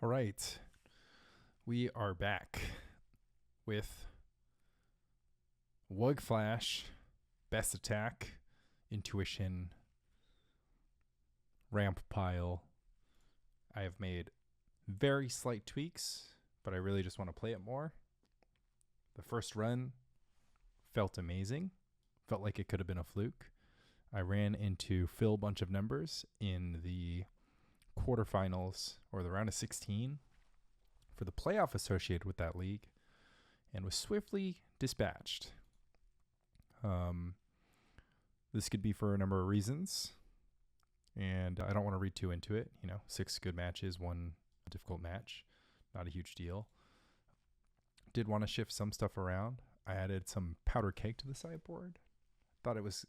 All right. We are back with Wug Flash, Best Attack, Intuition, Ramp Pile. I have made very slight tweaks, but I really just want to play it more. The first run felt amazing. Felt like it could have been a fluke. I ran into Phil Bunch of Numbers in the quarterfinals or the round of 16 for the playoff associated with that league and was swiftly dispatched. This could be for a number of reasons, and I don't want to read too into it. 6 good matches, 1 difficult match, not a huge deal. Did want to shift some stuff around. I added some Powder Keg to the sideboard. Thought it was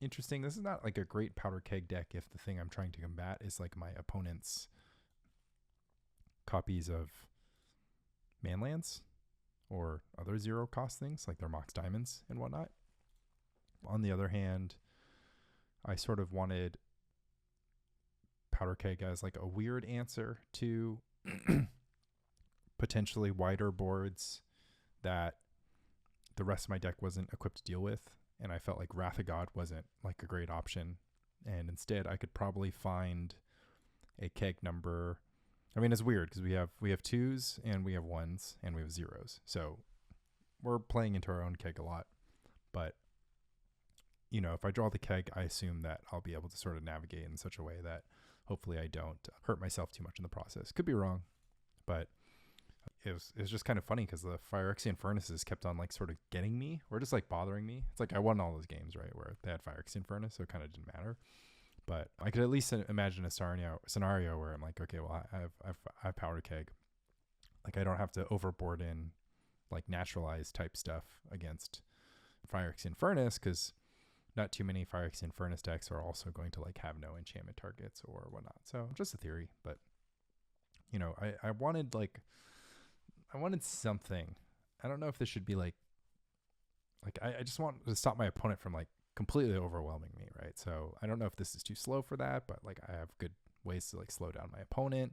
interesting. This is not like a great Powder Keg deck if the thing I'm trying to combat is like my opponent's copies of manlands or other zero cost things like their Mox Diamonds and whatnot. On the other hand, I sort of wanted Powder Keg as like a weird answer to potentially wider boards that the rest of my deck wasn't equipped to deal with. And I felt like Wrath of God wasn't like a great option. And instead I could probably find a keg number. I mean, it's weird because we have 2s and we have 1s and we have 0s. So we're playing into our own keg a lot. But, if I draw the keg, I assume that I'll be able to sort of navigate in such a way that hopefully I don't hurt myself too much in the process. Could be wrong, but it was just kind of funny because the Phyrexian Furnaces kept on like sort of getting me or just like bothering me. It's like I won all those games, right, where they had Phyrexian Furnace, so it kind of didn't matter. But I could at least imagine a scenario where I'm like, okay, well, I have Powder Keg. Like I don't have to overboard in like naturalized type stuff against Phyrexian Furnace because not too many Phyrexian Furnace decks are also going to like have no enchantment targets or whatnot. So just a theory, but I wanted something. I don't know if this should be like I just want to stop my opponent from like completely overwhelming me, right? So I don't know if this is too slow for that, but like I have good ways to like slow down my opponent.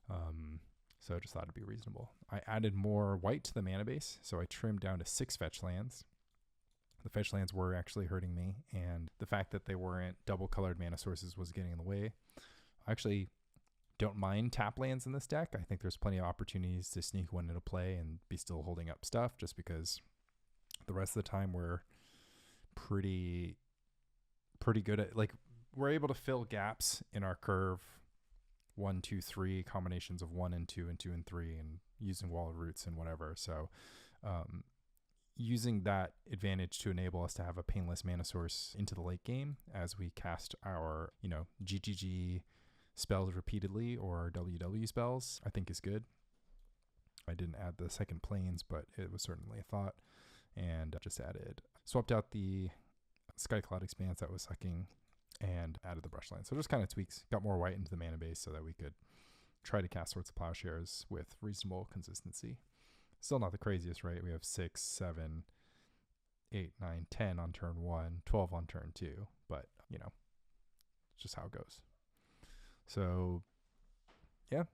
So I just thought it'd be reasonable. I added more white to the mana base, so I trimmed down to 6 fetch lands. The fetch lands were actually hurting me, and the fact that they weren't double colored mana sources was getting in the way. I actually don't mind tap lands in this deck. I think there's plenty of opportunities to sneak one into play and be still holding up stuff just because the rest of the time we're pretty good at like we're able to fill gaps in our curve 1, 2, 3 combinations of 1 and 2 and 2 and 3 and using wall of roots and whatever. So using that advantage to enable us to have a painless mana source into the late game as we cast our GGG spells repeatedly or WW spells, I think is good. I didn't add the second planes, but it was certainly a thought. And just swapped out the Skycloud Expanse that was sucking and added the Brushland. So just kind of tweaks, got more white into the mana base so that we could try to cast Swords of Plowshares with reasonable consistency. Still not the craziest, right? We have 6, 7, 8, 9, 10 on turn 1, 12 on turn 2, but it's just how it goes. So yeah,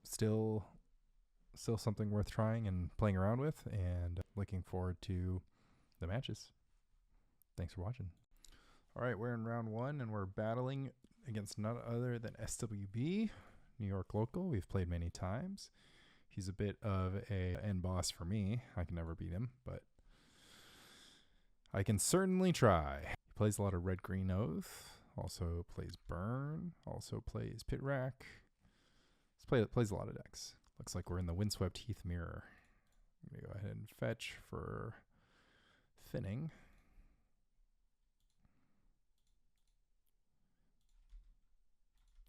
still something worth trying and playing around with, and looking forward to the matches. Thanks for watching. All right, we're in round 1 and we're battling against none other than SWB, New York local. We've played many times. He's a bit of a end boss for me. I can never beat him, but I can certainly try. He plays a lot of Red-Green Oath, also plays Burn, also plays Pit Rack. Plays a lot of decks. Looks like we're in the Windswept Heath mirror. I'm going to go ahead and fetch for thinning.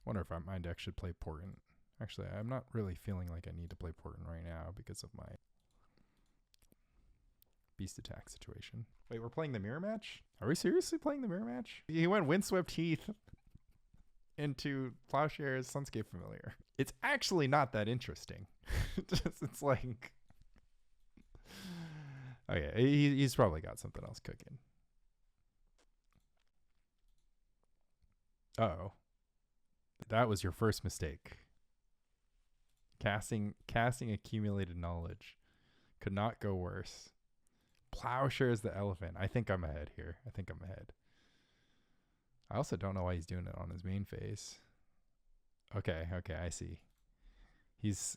Wonder if my deck should play Portent. Actually, I'm not really feeling like I need to play Portent right now because of my beast attack situation. Wait, we're playing the mirror match? Are we seriously playing the mirror match? He went Windswept Heath into Plowshares Sunscape Familiar. It's actually not that interesting. It's like, okay, he's probably got something else cooking. Uh-oh. That was your first mistake. Casting accumulated knowledge. Could not go worse. Plowshares the elephant. I think I'm ahead here. I also don't know why he's doing it on his main phase. Okay, I see. He's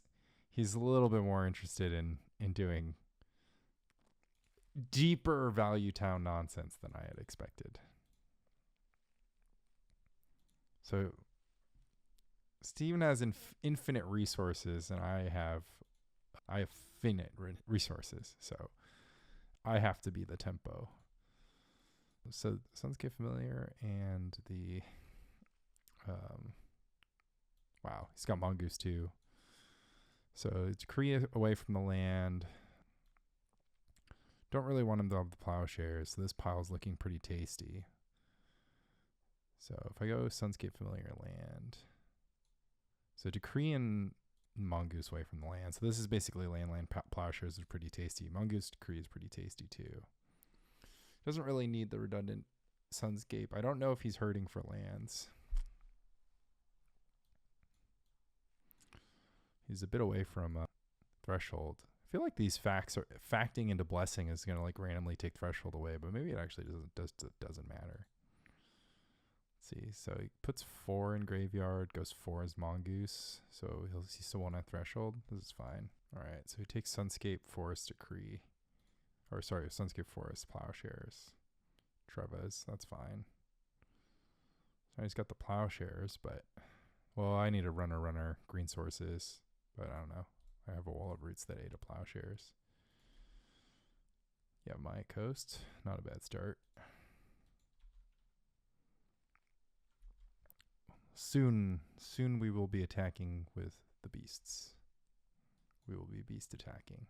a little bit more interested in doing deeper value town nonsense than I had expected. So Steven has infinite resources, and I have finite resources. So I have to be the tempo. So Sunscape Familiar and the wow, he's got Mongoose too. So decree away from the land. Don't really want him to have the Plowshares. So this pile's looking pretty tasty. So if I go Sunscape Familiar land. So decree and Mongoose away from the land. So this is basically land. Plowshares are pretty tasty. Mongoose decree is pretty tasty too. Doesn't really need the redundant Sunscape. I don't know if he's hurting for lands. He's a bit away from Threshold. I feel like these facting into Blessing is going to like randomly take Threshold away, but maybe it actually doesn't matter. Let's see. So he puts 4 in Graveyard, goes 4 as Mongoose. So he still won't have Threshold. This is fine. All right. So he takes Sunscape, Forest Decree. Or sorry, Sunscape Forest, Plowshares, Treves. That's fine. So he's got the Plowshares, but well, I need a runner, green sources, but I don't know. I have a wall of roots that ate a Plowshares. Yavimaya Coast, not a bad start. Soon we will be attacking with the beasts. We will be beast attacking.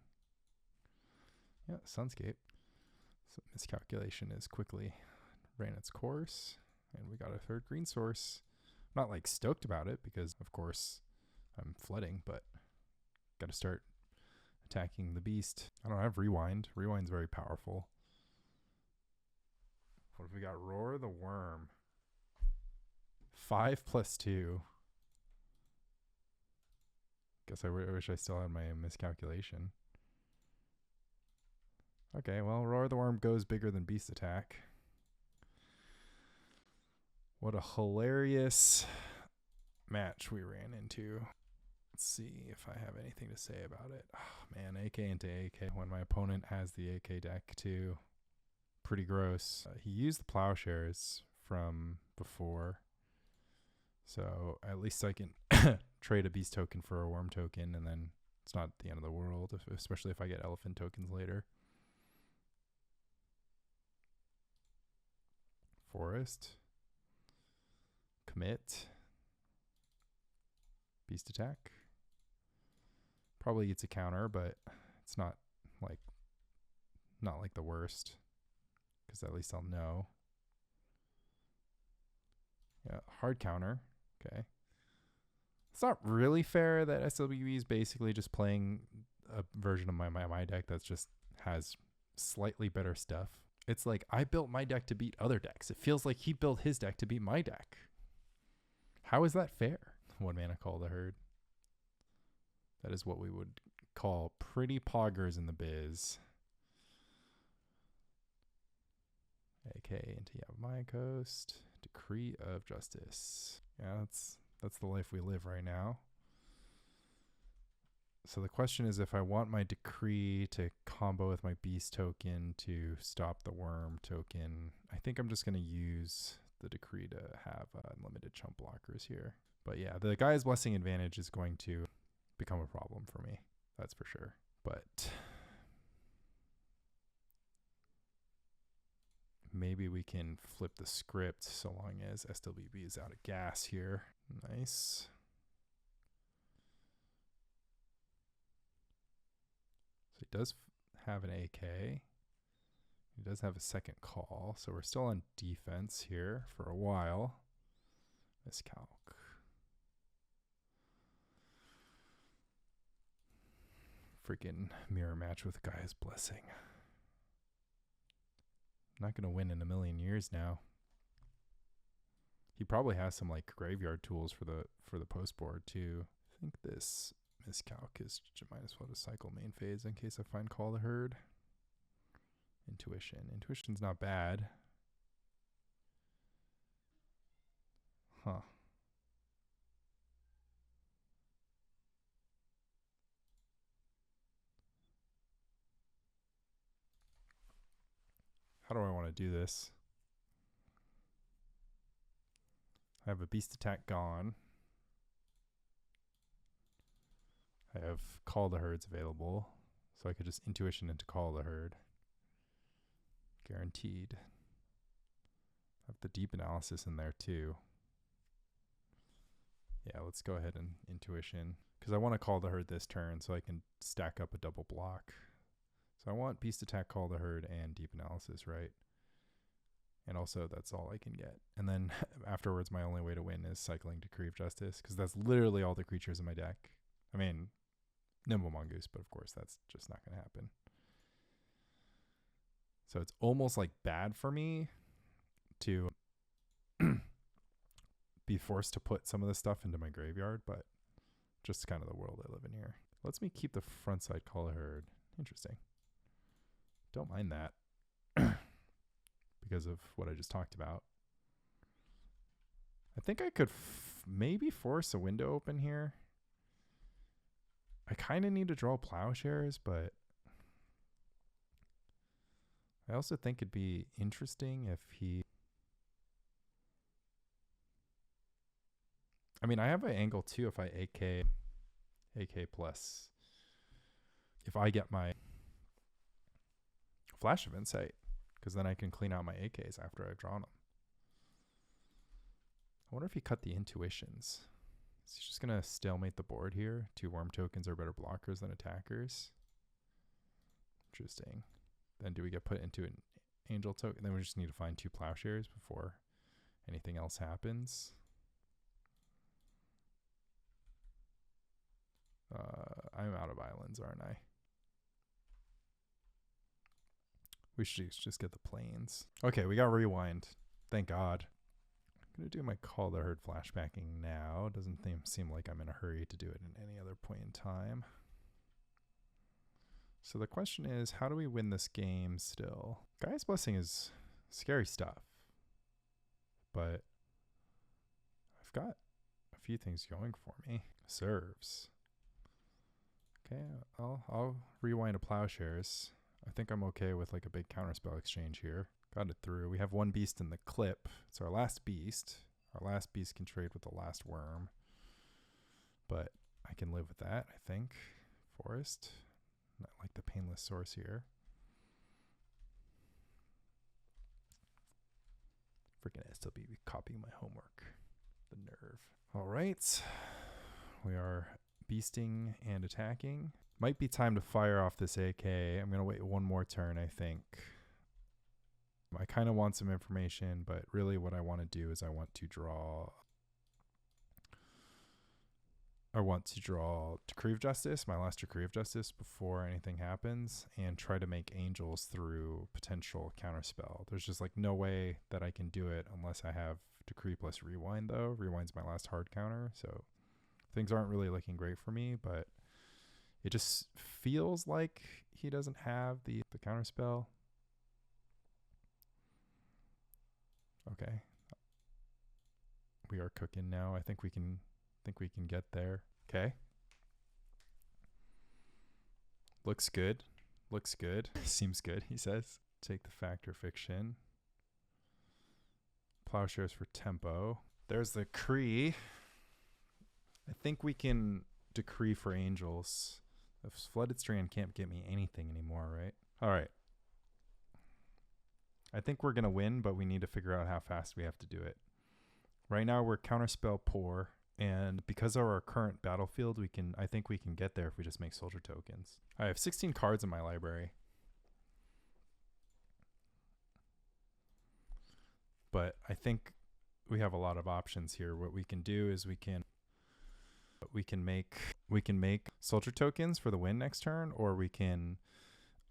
Yeah, Sunscape. So Miscalculation is quickly ran its course, and we got a 3rd green source. I'm not like stoked about it because, of course, I'm flooding, but got to start attacking the beast. I don't have Rewind. Rewind's very powerful. What have we got? Roar the Worm. 5+2. Guess I wish I still had my Miscalculation. Okay, well, Roar the Worm goes bigger than Beast Attack. What a hilarious match we ran into. Let's see if I have anything to say about it. Oh, man, AK into AK when my opponent has the AK deck too. Pretty gross. He used the Plowshares from before. So at least I can trade a Beast token for a Worm token, and then it's not the end of the world, especially if I get Elephant tokens later. Forest. Commit. Beast attack. Probably eats a counter, but it's not like the worst, because at least I'll know. Yeah, hard counter. Okay. It's not really fair that SWB is basically just playing a version of my deck that's just has slightly better stuff. It's like I built my deck to beat other decks. It feels like he built his deck to beat my deck. How is that fair? 1 mana Call the Herd. That is what we would call pretty poggers in the biz. AK into Yavimaya Coast. Decree of Justice. Yeah, that's the life we live right now. So the question is, if I want my Decree to combo with my Beast token to stop the Worm token, I think I'm just going to use the Decree to have unlimited chump blockers here. But yeah, the Guy's Blessing advantage is going to become a problem for me. That's for sure. But maybe we can flip the script so long as SWB is out of gas here. Nice. So he does have an AK. He does have a second call. So we're still on defense here for a while. Miscalc. Freaking mirror match with Guy's Blessing. Not going to win in a million years now. He probably has some like graveyard tools for the post board too. I think this Miscalc is might as well just cycle main phase in case I find Call the Herd. Intuition. Intuition's not bad. Huh. How do I want to do this? I have a beast attack gone. I have Call the Herds available, so I could just intuition into Call the Herd. Guaranteed. I have the deep analysis in there too. Yeah, let's go ahead and intuition, because I want to Call the Herd this turn so I can stack up a double block. So I want beast attack, Call the Herd, and deep analysis, right? And also that's all I can get. And then afterwards, my only way to win is cycling Decree of Justice, because that's literally all the creatures in my deck. I mean, Nimble Mongoose, but of course that's just not going to happen. So it's almost like bad for me to be forced to put some of this stuff into my graveyard, but just kind of the world I live in here. Lets me keep the front side Call a Herd. Interesting. Don't mind that because of what I just talked about. I think I could maybe force a window open here. I kind of need to draw Plowshares, but I also think it'd be interesting if he... I mean, I have an angle too if I AK plus. If I get my Flash of Insight, because then I can clean out my AKs after I've drawn them. I wonder if he cut the intuitions. Is he just going to stalemate the board here? 2 worm tokens are better blockers than attackers. Interesting. Then do we get put into an angel token? Then we just need to find 2 Plowshares before anything else happens. I'm out of islands, aren't I? We should just get the plains. Okay, we got rewind. Thank God. I'm going to do my Call the Herd flashbacking now. Doesn't seem like I'm in a hurry to do it in any other point in time. So the question is, how do we win this game still? Gaia's Blessing is scary stuff, but I've got a few things going for me. Serves. Okay, I'll rewind to Plowshares. I think I'm okay with like a big counterspell exchange here. Got it through. We have 1 beast in the clip. It's our last beast. Our last beast can trade with the last worm, but I can live with that, I think. Forest. Not like the painless source here. Freaking SLB copying my homework. The nerve. All right. We are beasting and attacking. Might be time to fire off this AK. I'm going to wait 1 more turn, I think. I kind of want some information, but really what I want to do is I want to draw Decree of Justice, my last Decree of Justice before anything happens, and try to make angels through potential counterspell. There's just like no way that I can do it unless I have Decree plus Rewind though. Rewind's my last hard counter, so things aren't really looking great for me, but it just feels like he doesn't have the counterspell. Okay. We are cooking now. I think we can get there. Okay. Looks good. Looks good. Seems good, he says. Take the Factor Fiction. Plowshares for tempo. There's the Cree. I think we can decree for angels. The Flooded Strand can't get me anything anymore, right? All right. I think we're going to win, but we need to figure out how fast we have to do it. Right now we're counterspell poor, and because of our current battlefield, I think we can get there if we just make soldier tokens. I have 16 cards in my library. But I think we have a lot of options here. What we can do is we can make soldier tokens for the win next turn, or we can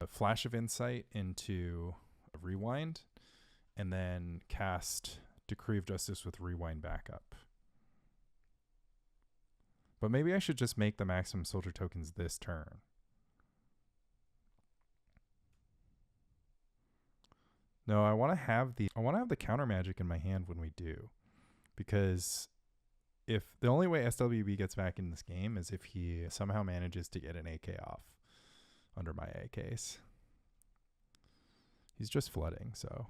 Flash of Insight into Rewind and then cast Decree of Justice with Rewind backup. But maybe I should just make the maximum soldier tokens this turn. No, I want to have the counter magic in my hand when we do. Because if the only way SWB gets back in this game is if he somehow manages to get an AK off under my AKs. He's just flooding, so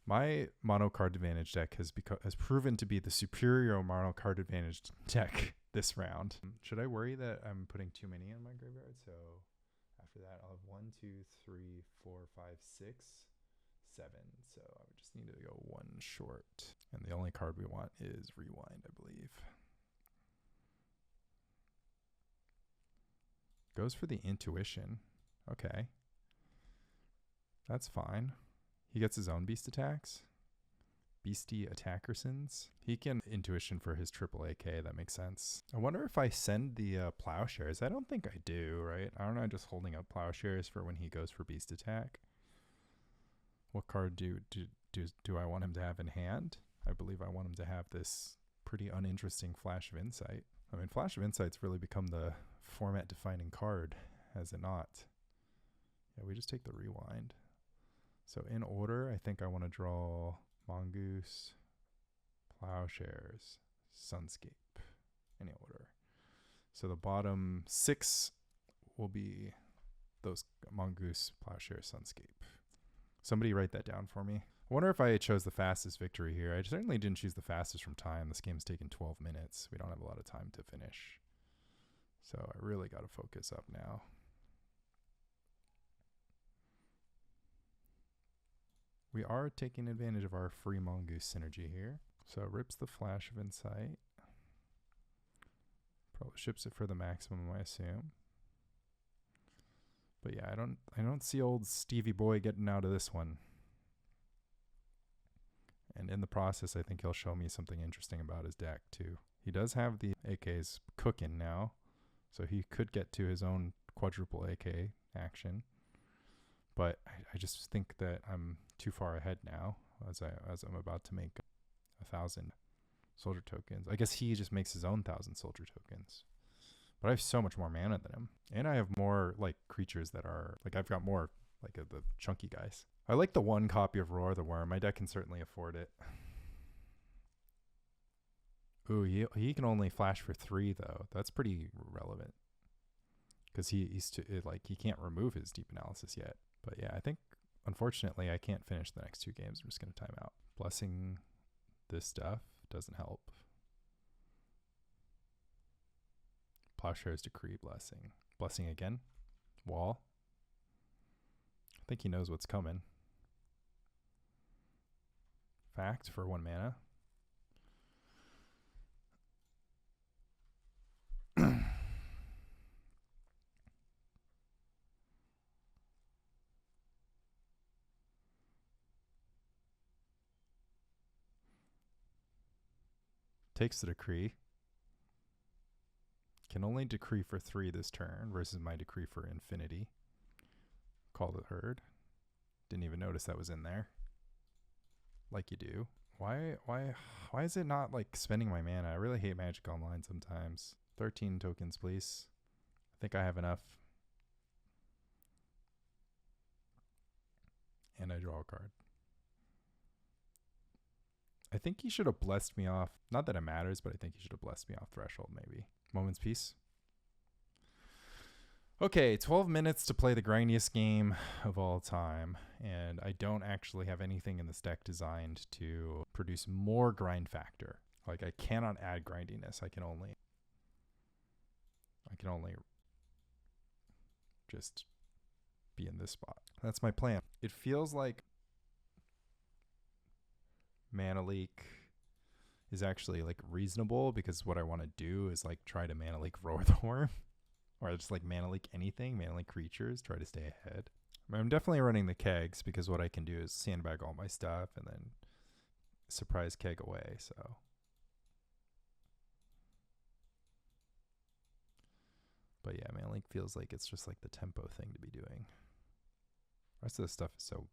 my mono card advantage deck has proven to be the superior mono card advantage deck this round. Should I worry that I'm putting too many in my graveyard? So after that, I'll have 1, 2, 3, 4, 5, 6, 7. So I would just need to go one short. And the only card we want is Rewind, I believe. Goes for the intuition. Okay. That's fine. He gets his own beast attacks. Beastie Attackersons. He can intuition for his triple AK. That makes sense. I wonder if I send the Plowshares. I don't think I do, right? I don't know. I'm just holding up Plowshares for when he goes for beast attack. What card do I want him to have in hand? I believe I want him to have this pretty uninteresting Flash of Insight. I mean, Flash of Insight's really become the format-defining card, has it not? Yeah, we just take the Rewind. So in order, I think I want to draw Mongoose, Plowshares, Sunscape, any order. So the bottom 6 will be those Mongoose, Plowshares, Sunscape. Somebody write that down for me. I wonder if I chose the fastest victory here. I certainly didn't choose the fastest from time. This game's taken 12 minutes. We don't have a lot of time to finish. So I really got to focus up now. We are taking advantage of our free Mongoose synergy here. So it rips the Flash of Insight. Probably ships it for the maximum, I assume. But yeah, I don't see old Stevie Boy getting out of this one. And in the process, I think he'll show me something interesting about his deck too. He does have the AKs cooking now, so he could get to his own quadruple AK action. But I just think that I'm too far ahead now as I'm about to make 1,000 soldier tokens. I guess he just makes his own 1,000 soldier tokens. But I have so much more mana than him. And I have more like creatures that are like, I've got more like the chunky guys. I like the one copy of Roar the Worm. My deck can certainly afford it. Ooh, he can only flash for 3 though. That's pretty relevant. Because he can't remove his deep analysis yet. But yeah, I think unfortunately I can't finish the next 2 games. I'm just going to time out. Blessing this stuff doesn't help. Plowshares Decree, Blessing. Blessing again. Wall. I think he knows what's coming. Fact for 1 mana. Takes the Decree. Can only decree for 3 this turn versus my decree for infinity. Call the herd. Didn't even notice that was in there. Like you do. Why is it not like spending my mana? I really hate Magic Online sometimes. 13 tokens, please. I think I have enough. And I draw a card. I think he should have blessed me off. Not that it matters, but I think he should have blessed me off threshold maybe. Moment's Peace. Okay, 12 minutes to play the grindiest game of all time. And I don't actually have anything in this deck designed to produce more grind factor. Like I cannot add grindiness. I can only just be in this spot. That's my plan. It feels like Mana Leak is actually like reasonable because what I want to do is like try to Mana Leak Roar the Worm or just like Mana Leak anything, Mana Leak creatures, try to stay ahead. I'm definitely running the kegs because what I can do is sandbag all my stuff and then surprise keg away. So but yeah, Mana Leak feels like it's just like the tempo thing to be doing. The rest of the stuff is so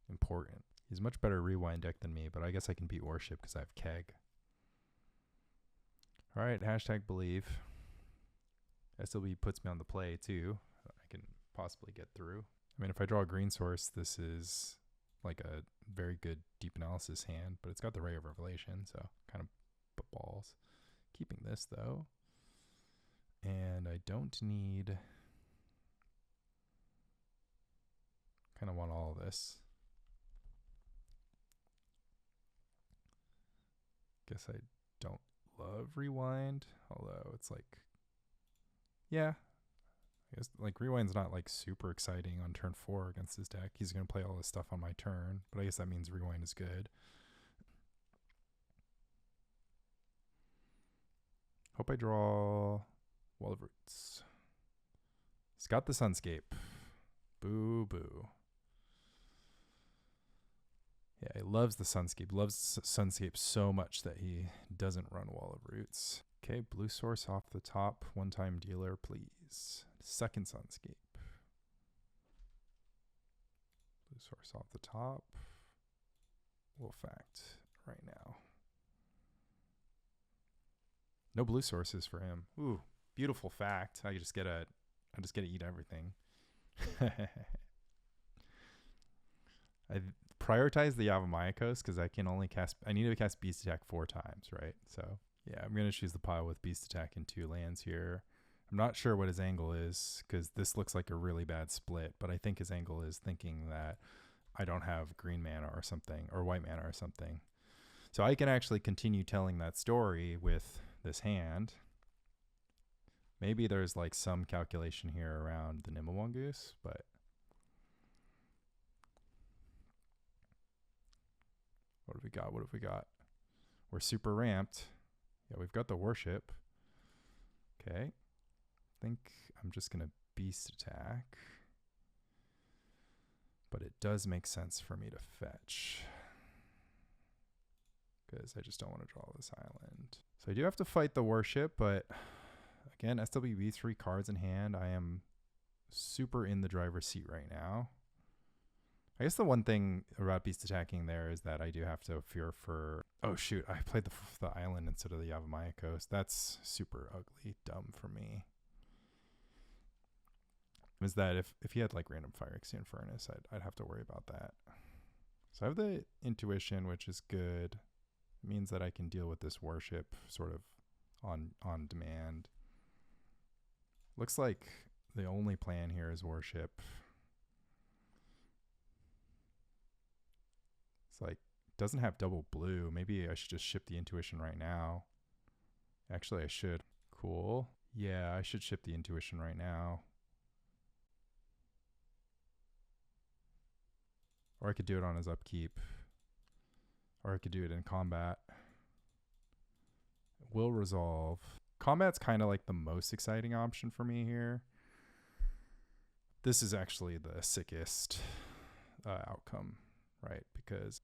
important. He's a much better rewind deck than me, but I guess I can beat Worship because I have Keg. All right, hashtag believe. SLB puts me on the play too. I can possibly get through. I mean, if I draw a green source, this is like a very good deep analysis hand, but it's got the Ray of Revelation, so kind of put balls. Keeping this though. And I don't need, kind of want all of this. Guess I don't love rewind, although it's like, yeah, I guess like rewind's not like super exciting on turn 4 against his deck. He's going to play all this stuff on my turn, but I guess that means rewind is good. Hope I draw Wall of Roots. He's got the Sunscape. Boo boo. Yeah, he loves the Sunscape. Loves Sunscape so much that he doesn't run Wall of Roots. Okay, blue source off the top. One-time dealer, please. Second Sunscape. Blue source off the top. We'll fact right now. No blue sources for him. Ooh, beautiful fact. I just get to eat everything. I prioritize the Yavimaya Coast because I need to cast Beast Attack 4 times, right? So yeah, I'm going to choose the pile with Beast Attack and 2 lands here. I'm not sure what his angle is because this looks like a really bad split, but I think his angle is thinking that I don't have green mana or something, or white mana or something. So I can actually continue telling that story with this hand. Maybe there's like some calculation here around the Nimble Mongoose, but what have we got? What have we got? We're super ramped. Yeah, we've got the Worship. Okay. I think I'm just going to Beast Attack. But it does make sense for me to fetch, because I just don't want to draw this island. So I do have to fight the Worship, but again, SWB 3 cards in hand. I am super in the driver's seat right now. I guess the one thing about Beast Attacking there is that I do have to fear for... Oh shoot, I played the island instead of the Yavimaya Coast. That's super ugly, dumb for me. Is that if he had like random Phyrexian Furnace, I'd have to worry about that. So I have the Intuition, which is good. It means that I can deal with this Worship sort of on demand. Looks like the only plan here is Worship. It's like, doesn't have double blue. Maybe I should just ship the Intuition right now. Actually, I should. Cool. Yeah, I should ship the Intuition right now. Or I could do it on his upkeep. Or I could do it in combat. Will resolve. Combat's kind of like the most exciting option for me here. This is actually the sickest outcome, right? Because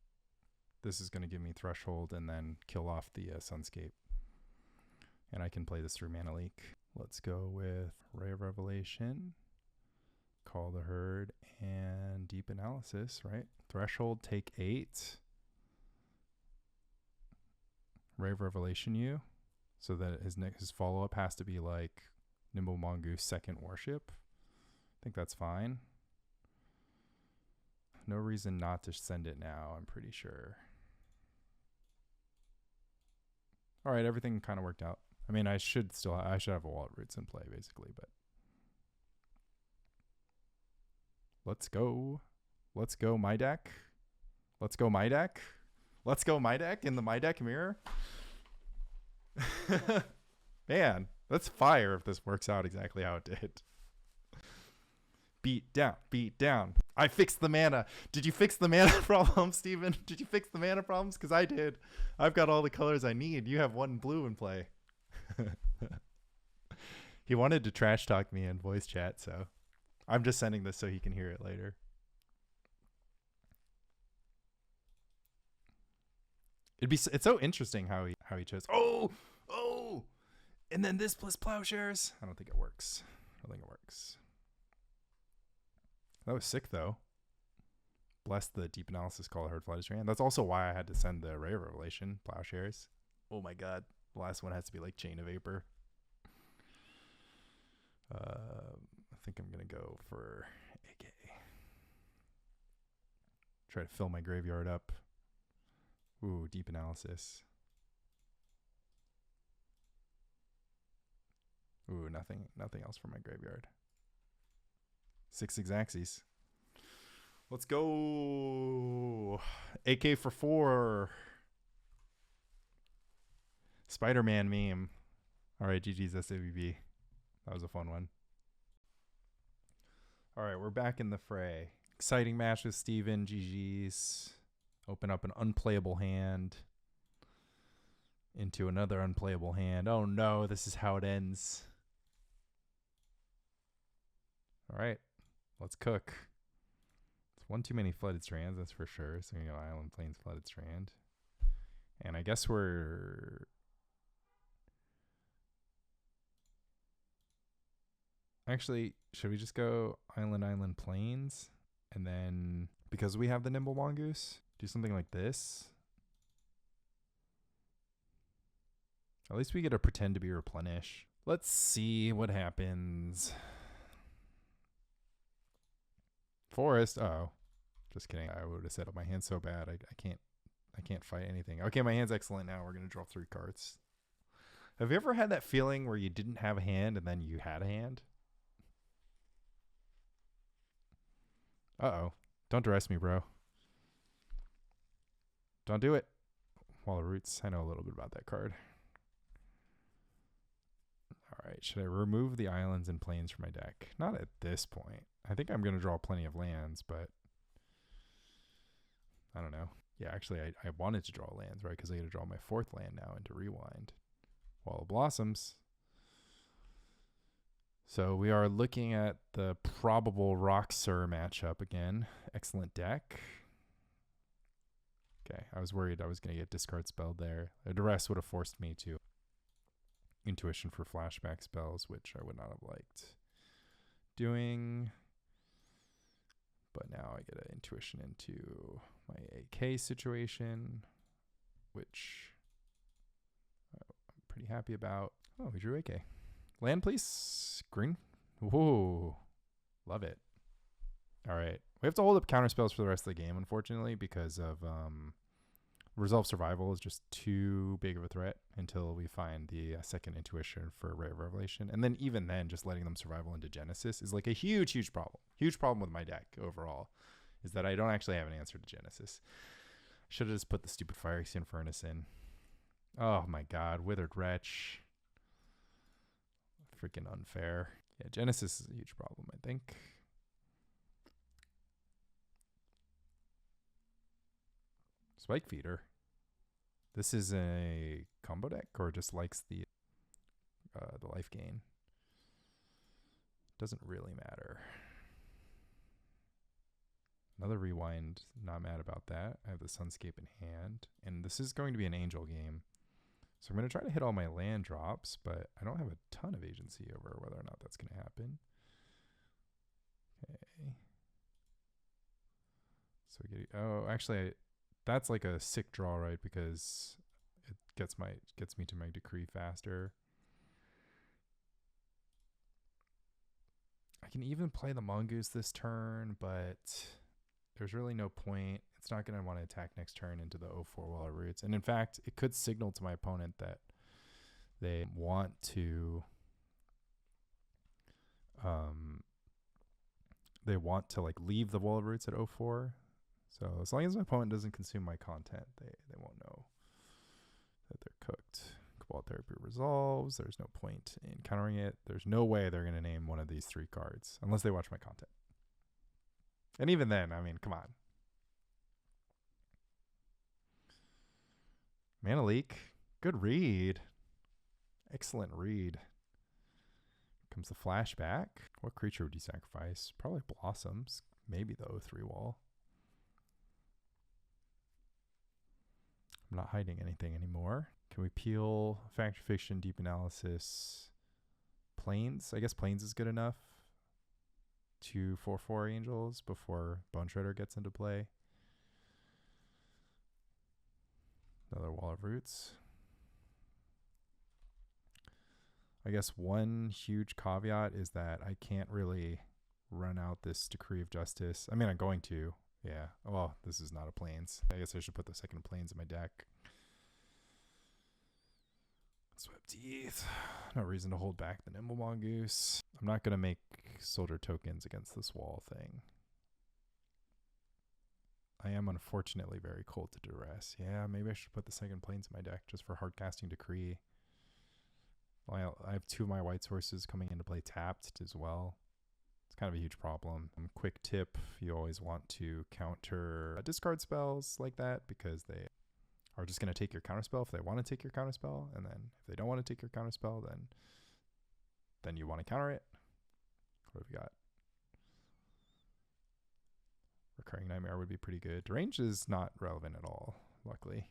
this is going to give me Threshold and then kill off the Sunscape. And I can play this through Mana Leak. Let's go with Ray of Revelation. Call the Herd and Deep Analysis, right? Threshold, take 8. Ray of Revelation you. So that his follow-up has to be like Nimble Mongoose second Worship. I think that's fine. No reason not to send it now, I'm pretty sure. All right, everything kind of worked out. I mean, I should have a Wall of Roots in play, basically, but let's go. Let's go, my deck. Let's go, my deck. Let's go, my deck in the my deck mirror. Man, that's fire if this works out exactly how it did. Beat down, beat down. I fixed the mana. Did you fix the mana problem, Steven? Did you fix the mana problems? Because I did. I've got all the colors I need. You have one blue in play. He wanted to trash talk me in voice chat, so I'm just sending this so he can hear it later. It's so interesting how he chose. Oh, and then this plus Plowshares. I don't think it works. That was sick though. Bless the Deep Analysis Call Herd Flooded Strand. That's also why I had to send the Ray of Revelation Plowshares. Oh my god. The last one has to be like Chain of Vapor. I think I'm going to go for AK. Try to fill my graveyard up. Ooh, deep analysis. Ooh, nothing else from my graveyard. 6 Axes. Let's go. AK for 4. Spider-Man meme. All right, GG's SWB. That was a fun one. All right, we're back in the fray. Exciting match with Steven. GG's. Open up an unplayable hand into another unplayable hand. Oh no, this is how it ends. All right, let's cook. It's one too many Flooded Strands, that's for sure. So we got Island Plains Flooded Strand. And I guess we're... Actually, should we just go Island Plains? And then, because we have the Nimble Mongoose, do something like this. At least we get to pretend to be Replenish. Let's see what happens. Forest. Oh, just kidding. I would have set up my hand so bad. I can't fight anything. Okay, my hand's excellent now. We're going to draw 3 cards. Have you ever had that feeling where you didn't have a hand and then you had a hand? Uh-oh. Don't dress me, bro. Don't do it. Wall of Roots. I know a little bit about that card. All right. Should I remove the islands and plains from my deck? Not at this point. I think I'm going to draw plenty of lands, but I don't know. Yeah, actually, I wanted to draw lands, right? Because I got to draw my 4th land now into Rewind. Wall of Blossoms. So we are looking at the probable Roxer matchup again. Excellent deck. Okay, I was worried I was going to get discard spelled there. A duress would have forced me to intuition for flashback spells, which I would not have liked doing. But now I get an intuition into my AK situation, which I'm pretty happy about. Oh, we drew AK. Land, please. Green. Whoa. Love it. All right. We have to hold up counter spells for the rest of the game, unfortunately, because of Resolve Survival is just too big of a threat until we find the second intuition for Ray of Revelation. And then even then, just letting them survival into Genesis is like a huge, huge problem. Huge problem with my deck overall is that I don't actually have an answer to Genesis. Should have just put the stupid Phyrexian Furnace in. Oh my god, Withered Wretch. Freaking unfair. Yeah, Genesis is a huge problem, I think. Spike Feeder. This is a combo deck or just likes the life gain? Doesn't really matter. Another Rewind. Not mad about that. I have the Sunscape in hand. And this is going to be an Angel game. So I'm going to try to hit all my land drops, but I don't have a ton of agency over whether or not that's going to happen. Okay. So we get, oh, actually, that's like a sick draw, right? Because it gets me to my decree faster. I can even play the Mongoose this turn, but there's really no point. It's not going to want to attack next turn into the 0-4 Wall of Roots. And in fact, it could signal to my opponent that they want to like leave the Wall of Roots at 0-4. So as long as my opponent doesn't consume my content, they won't know that they're cooked. Cabal Therapy resolves. There's no point in countering it. There's no way they're going to name one of these 3 cards unless they watch my content. And even then, I mean, come on. Mana Leak. Good read. Excellent read. Comes the flashback. What creature would you sacrifice? Probably Blossoms. Maybe the 0-3 wall. I'm not hiding anything anymore. Can we peel Fact or Fiction, Deep Analysis, Plains? I guess Plains is good enough. 2 4/4 Angels before Bone Shredder gets into play. Another Wall of Roots. I guess one huge caveat is that I can't really run out this Decree of Justice. I mean, I'm going to. Yeah. Well, this is not a plains. I guess I should put the second plains in my deck. Windswept Heath. No reason to hold back the Nimble Mongoose. I'm not going to make soldier tokens against this wall thing. I am unfortunately very cold to duress. Yeah, maybe I should put the second plains in my deck just for hard casting Decree. Well, I have 2 of my white sources coming into play tapped as well. It's kind of a huge problem. Quick tip, you always want to counter discard spells like that because they are just going to take your counterspell if they want to take your counterspell, and then if they don't want to take your counterspell, then you want to counter it. What have we got? Recurring Nightmare would be pretty good. Range is not relevant at all, luckily.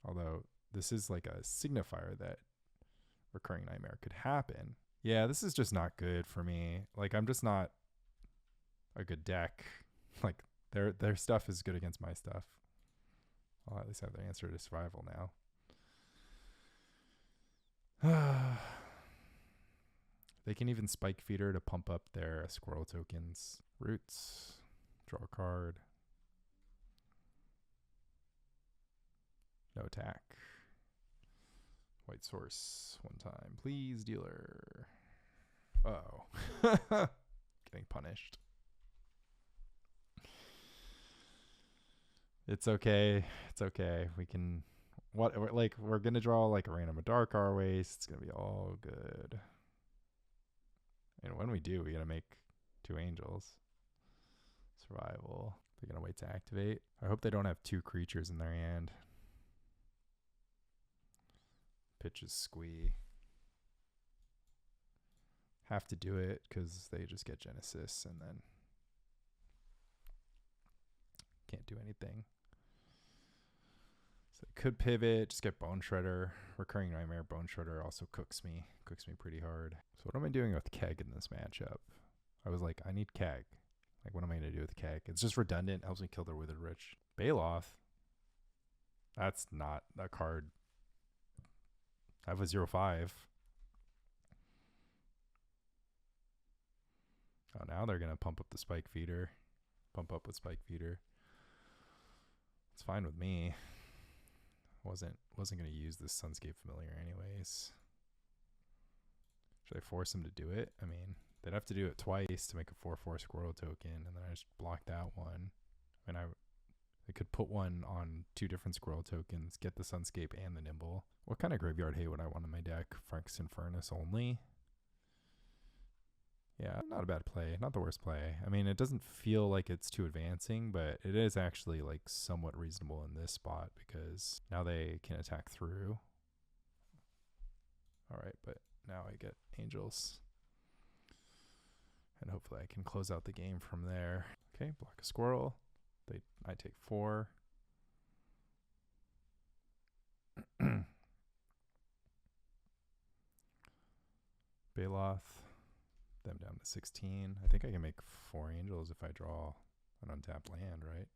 Although this is like a signifier that Recurring Nightmare could happen. Yeah, this is just not good for me. Like, I'm just not a good deck. Like, their stuff is good against my stuff. I'll at least have the answer to survival now. They can even Spike Feeder to pump up their squirrel tokens. Roots. Draw a card. No attack. White source. 1 time. Please, dealer. Uh-oh. Getting punished. It's okay. It's okay. We can... we're going to draw like a random Adarkar Wastes. It's going to be all good. And when we do, we got to make 2 angels. Survival. They're going to wait to activate. I hope they don't have 2 creatures in their hand. Pitch is squee. Have to do it because they just get Genesis and then can't do anything. So it could pivot, just get Bone Shredder. Recurring Nightmare, Bone Shredder also cooks me pretty hard. So what am I doing with Keg in this matchup? I was like, I need Keg. Like, what am I going to do with Keg? It's just redundant, helps me kill their Withered Rich. Baloth. That's not a card. I have a 0/5. Oh, now they're going to pump up the Spike Feeder. Pump up with Spike Feeder. It's fine with me. Wasn't going to use this Sunscape Familiar anyways. Should I force them to do it? I mean, they'd have to do it twice to make a 4/4 squirrel token, and then I just blocked that one. I mean, I could put one on 2 different squirrel tokens, get the Sunscape and the Nimble. What kind of graveyard hate would I want in my deck? Frankenstein Furnace only? Yeah, not a bad play. Not the worst play. I mean, it doesn't feel like it's too advancing, but it is actually like somewhat reasonable in this spot because now they can attack through. All right, but now I get angels. And hopefully I can close out the game from there. Okay, block a squirrel. I take 4. Baloth. Them down to 16. I think I can make 4 angels if I draw an untapped land, right?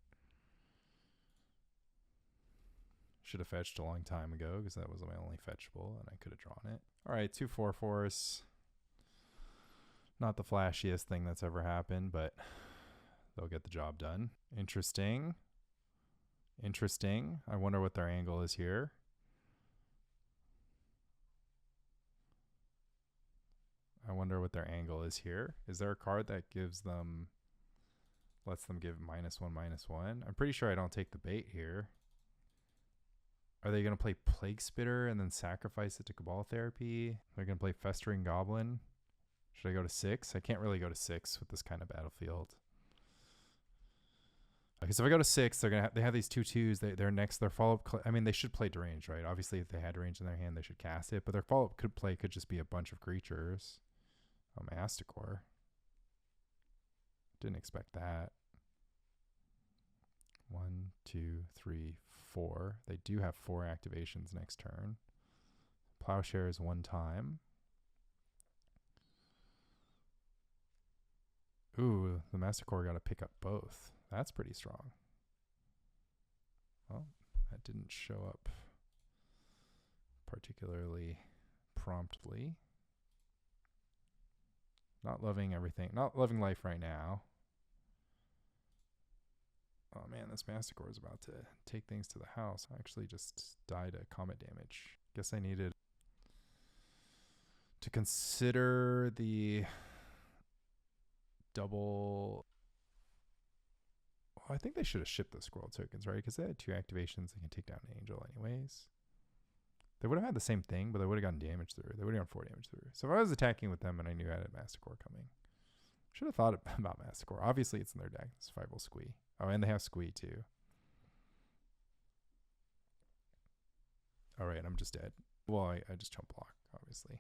Should have fetched a long time ago because that was my only fetchable and I could have drawn it. All right, 2 4/4s. Not the flashiest thing that's ever happened, but they'll get the job done. Interesting. Interesting. I wonder what their angle is here. Is there a card that gives them, lets them give -1/-1? I'm pretty sure I don't take the bait here. Are they going to play Plague Spitter and then sacrifice it to Cabal Therapy? They're going to play Festering Goblin. Should I go to 6? I can't really go to 6 with this kind of battlefield. Okay, so if I go to 6, they have these 2/2s. Their follow-up. I mean, they should play Deranged, right? Obviously, if they had Deranged in their hand, they should cast it. But their follow-up could just be a bunch of creatures. Oh, Masticore. Didn't expect that. 1, 2, 3, 4. They do have 4 activations next turn. Plowshares 1 time. Ooh, the Masticore got to pick up both. That's pretty strong. Well, that didn't show up particularly promptly. Not loving everything. Not loving life right now. Oh man, this Masticore is about to take things to the house. I actually just died to combat damage. Guess I needed to consider the double. Well, I think they should have shipped the squirrel tokens, right? Because they had 2 activations. They can take down an angel anyways. They would have had the same thing, but they would have gotten damage through. They would have gotten 4 damage through. So if I was attacking with them and I knew I had a Masticore coming, should have thought about Masticore. Obviously, it's in their deck. It's 5 Squee. Oh, and they have Squee too. All right, I'm just dead. Well, I just chump block, obviously.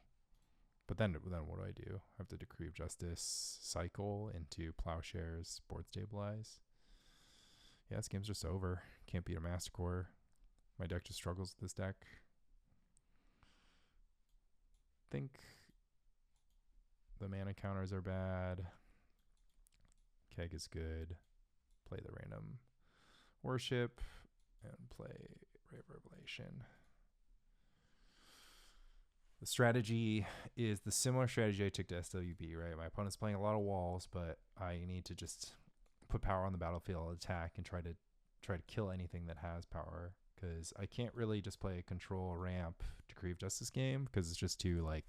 But then what do I do? I have to Decree of Justice, cycle into Plowshares, board stabilize. Yeah, this game's just over. Can't beat a Masticore. My deck just struggles with this deck. I think the mana counters are bad. Keg is good. Play the random worship and play Ray of Revelation. The strategy is the similar strategy I took to SWB, right? My opponent's playing a lot of walls, but I need to just put power on the battlefield, attack, and try to kill anything that has power. Because I can't really just play a control ramp Decree of Justice game because it's just too like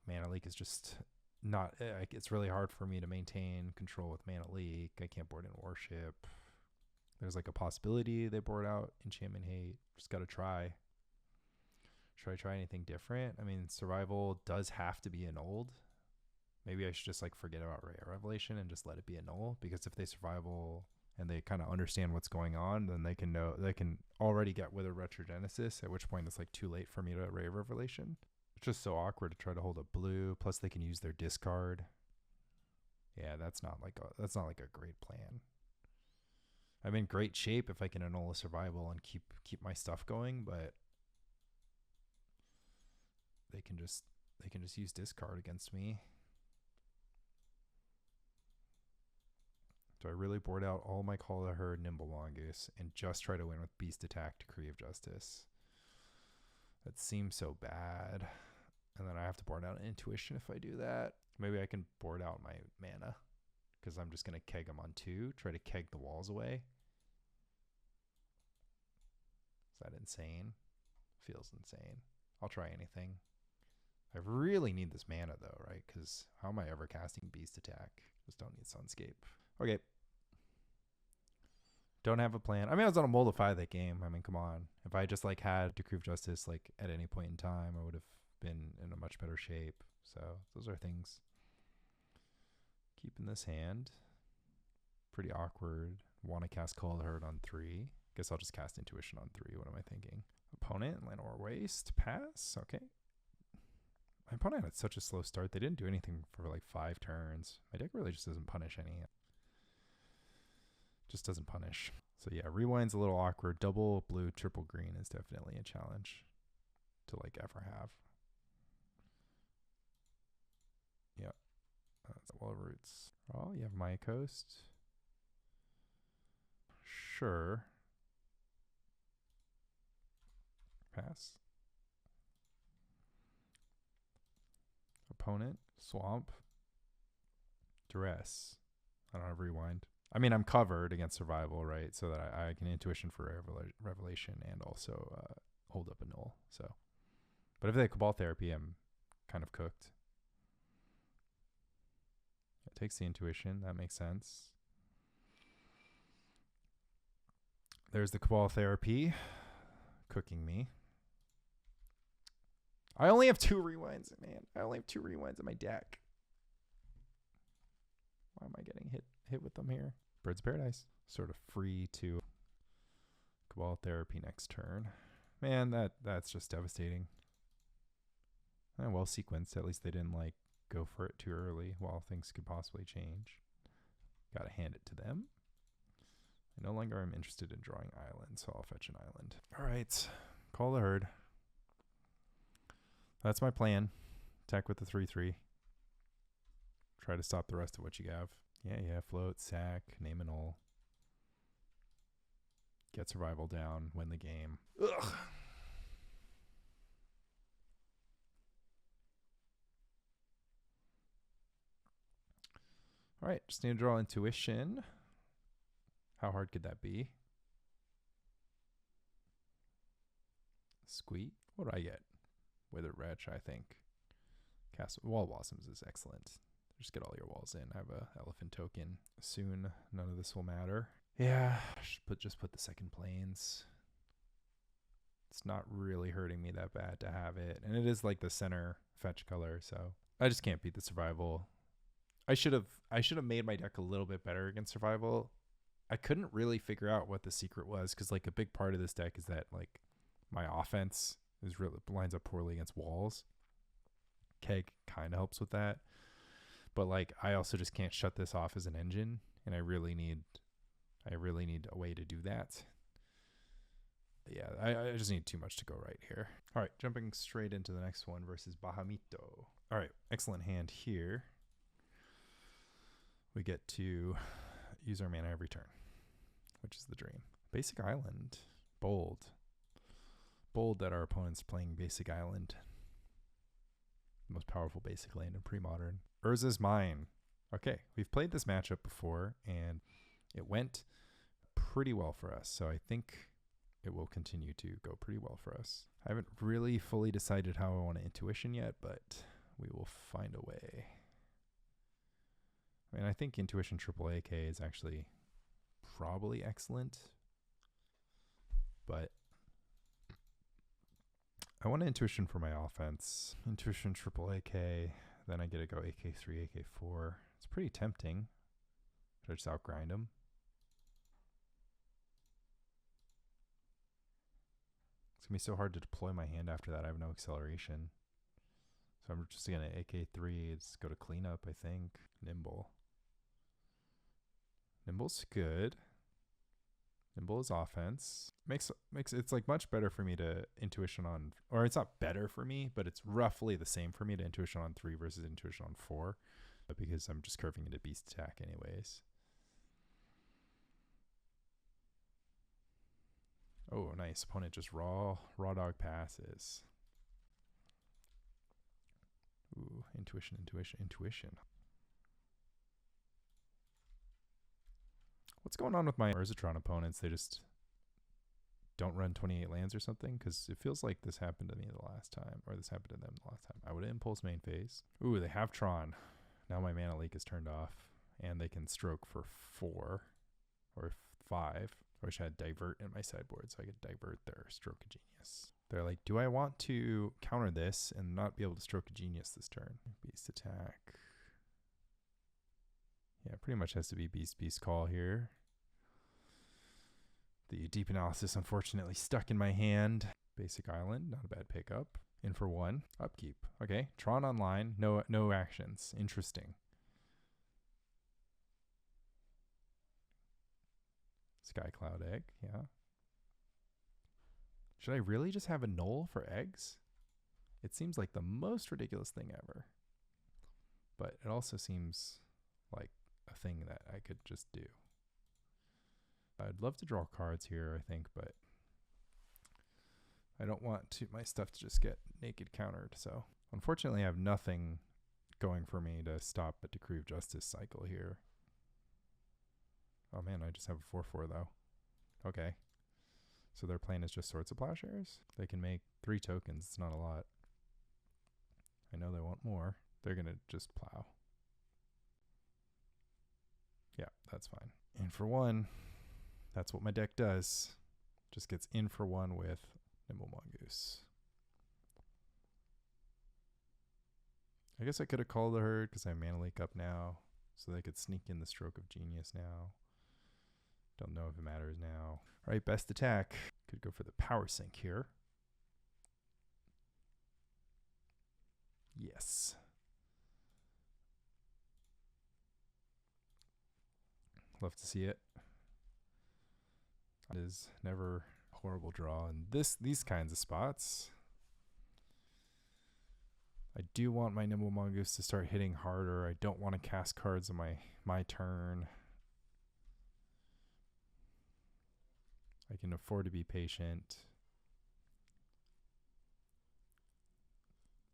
mana leak is just not. It's really hard for me to maintain control with mana leak. I can't board in worship. There's like a possibility they board out Enchantment Hate. Just got to try. Should I try anything different? I mean, survival does have to be annulled. Maybe I should just like forget about Ray of Revelation and just let it be annul, because if they survival and they kind of understand what's going on, then they can know, they can already get Withered Retrogenesis, at which point it's like too late for me to Ray of Revelation. It's just so awkward to try to hold a blue. Plus they can use their discard. Yeah, that's not like a great plan. I'm in great shape if I can annul a survival and keep my stuff going, but they can just use discard against me. Do I really board out all my Call to Herd Nimble Mongoose and just try to win with Beast Attack, Decree of Justice? That seems so bad. And then I have to board out an Intuition if I do that. Maybe I can board out my mana, because I'm just going to keg them on 2, try to keg the walls away. Is that insane? Feels insane. I'll try anything. I really need this mana though, right? Because how am I ever casting Beast Attack? Just don't need Sunscape. Okay. Don't have a plan. I mean, I was on a Moldify that game. I mean, come on. If I just like had Decree of Justice like at any point in time, I would have been in a much better shape. So those are things. Keeping this hand. Pretty awkward. Want to cast Call to Herd on 3. Guess I'll just cast Intuition on 3. What am I thinking? Opponent, Llanowar Waste, pass. Okay. My opponent had such a slow start. They didn't do anything for like 5 turns. My deck really just doesn't punish any. Just doesn't punish. So yeah, Rewind's a little awkward. Double blue, triple green is definitely a challenge to like ever have. Yep. That's Wall Roots. Oh, Yavimaya Coast. Sure. Pass. Opponent, Swamp, Duress. I don't have Rewind. I mean, I'm covered against survival, right? So that I can Intuition for Revelation and also hold up Annul. So, but if they have Cabal Therapy, I'm kind of cooked. It takes the Intuition. That makes sense. There's the Cabal Therapy cooking me. I only have 2 Rewinds, man. I only have 2 Rewinds in my deck. Why am I getting hit with them here? Birds of Paradise. Sort of free to Cabal Therapy next turn. Man, that's just devastating. Well sequenced. At least they didn't like go for it too early while things could possibly change. Gotta hand it to them. I no longer am interested in drawing islands, so I'll fetch an island. All right. Call the Herd. That's my plan. Attack with the 3/3. Try to stop the rest of what you have. Yeah, float, sack, name and all. get survival down, win the game. Ugh. All right, just need to draw intuition. How hard could that be? Squeak. What do I get? Withered Wretch, I think. Cast Wall Blossoms is excellent. Just get all your walls in. I have a elephant token. Soon, none of this will matter. Yeah, just put the second plains. It's not really hurting me that bad to have it. And it is like the center fetch color, so I just can't beat the survival. I should have made my deck a little bit better against survival. I couldn't really figure out what the secret was, because like a big part of this deck is that like my offense is really lines up poorly against walls. Keg kind of helps with that, but like I also just can't shut this off as an engine, and I really need a way to do that. But yeah, I just need too much to go right here. All right, jumping straight into the next one versus Bahamito. All right, excellent hand here. We get to use our mana every turn, which is the dream. Basic Island. Bold that our opponent's playing Basic Island. The most powerful basic land in Premodern. Urza's Mine. Okay, we've played this matchup before, and it went pretty well for us, so I think it will continue to go pretty well for us. I haven't really fully decided how I want to intuition yet, but we will find a way. I mean, I think Intuition Triple AK is actually probably excellent, but I want Intuition for my offense. Intuition Triple AK, then I get to go AK3, AK4. It's pretty tempting. Should I just outgrind him? It's going to be so hard to deploy my hand after that. I have no acceleration. So I'm just going to AK3. It's go to cleanup, I think. Nimble. Nimble's good. Nimble is offense. Makes it's like much better for me to intuition on, or it's not better for me, but it's roughly the same for me to intuition on 3 versus intuition on 4, but because I'm just curving into beast attack anyways. Oh, nice. Opponent just raw dog passes. Ooh, intuition. What's going on with my Urzatron opponents? They just don't run 28 lands or something? Because it feels like this happened to me the last time, or this happened to them the last time. I would impulse main phase. Ooh, they have Tron. Now my mana leak is turned off, and they can stroke for 4 or 5. I wish I had divert in my sideboard so I could divert their Stroke of Genius. They're like, do I want to counter this and not be able to Stroke of Genius this turn? Beast attack. Yeah, pretty much has to be beast call here. The deep analysis unfortunately stuck in my hand. Basic Island, not a bad pickup. In for 1. Upkeep. Okay, Tron online, no actions. Interesting. Sky Cloud Egg, yeah. Should I really just have a Null for eggs? It seems like the most ridiculous thing ever. But it also seems like a thing that I could just do. I'd love to draw cards here, I think, but I don't want my stuff to just get naked countered. So unfortunately, I have nothing going for me to stop a Decree of Justice cycle here. Oh man, I just have a 4/4 though. Okay. So their plan is just Swords of Plowshares? They can make 3 tokens. It's not a lot. I know they want more. They're going to just plow. Yeah, that's fine. In for 1. That's what my deck does. Just gets in for 1 with Nimble Mongoose. I guess I could have called the herd because I have mana leak up now. So they could sneak in the Stroke of Genius now. Don't know if it matters now. All right, best attack. Could go for the power sink here. Yes. Love to see it. It is never a horrible draw in these kinds of spots. I do want my Nimble Mongoose to start hitting harder. I don't want to cast cards on my turn. I can afford to be patient.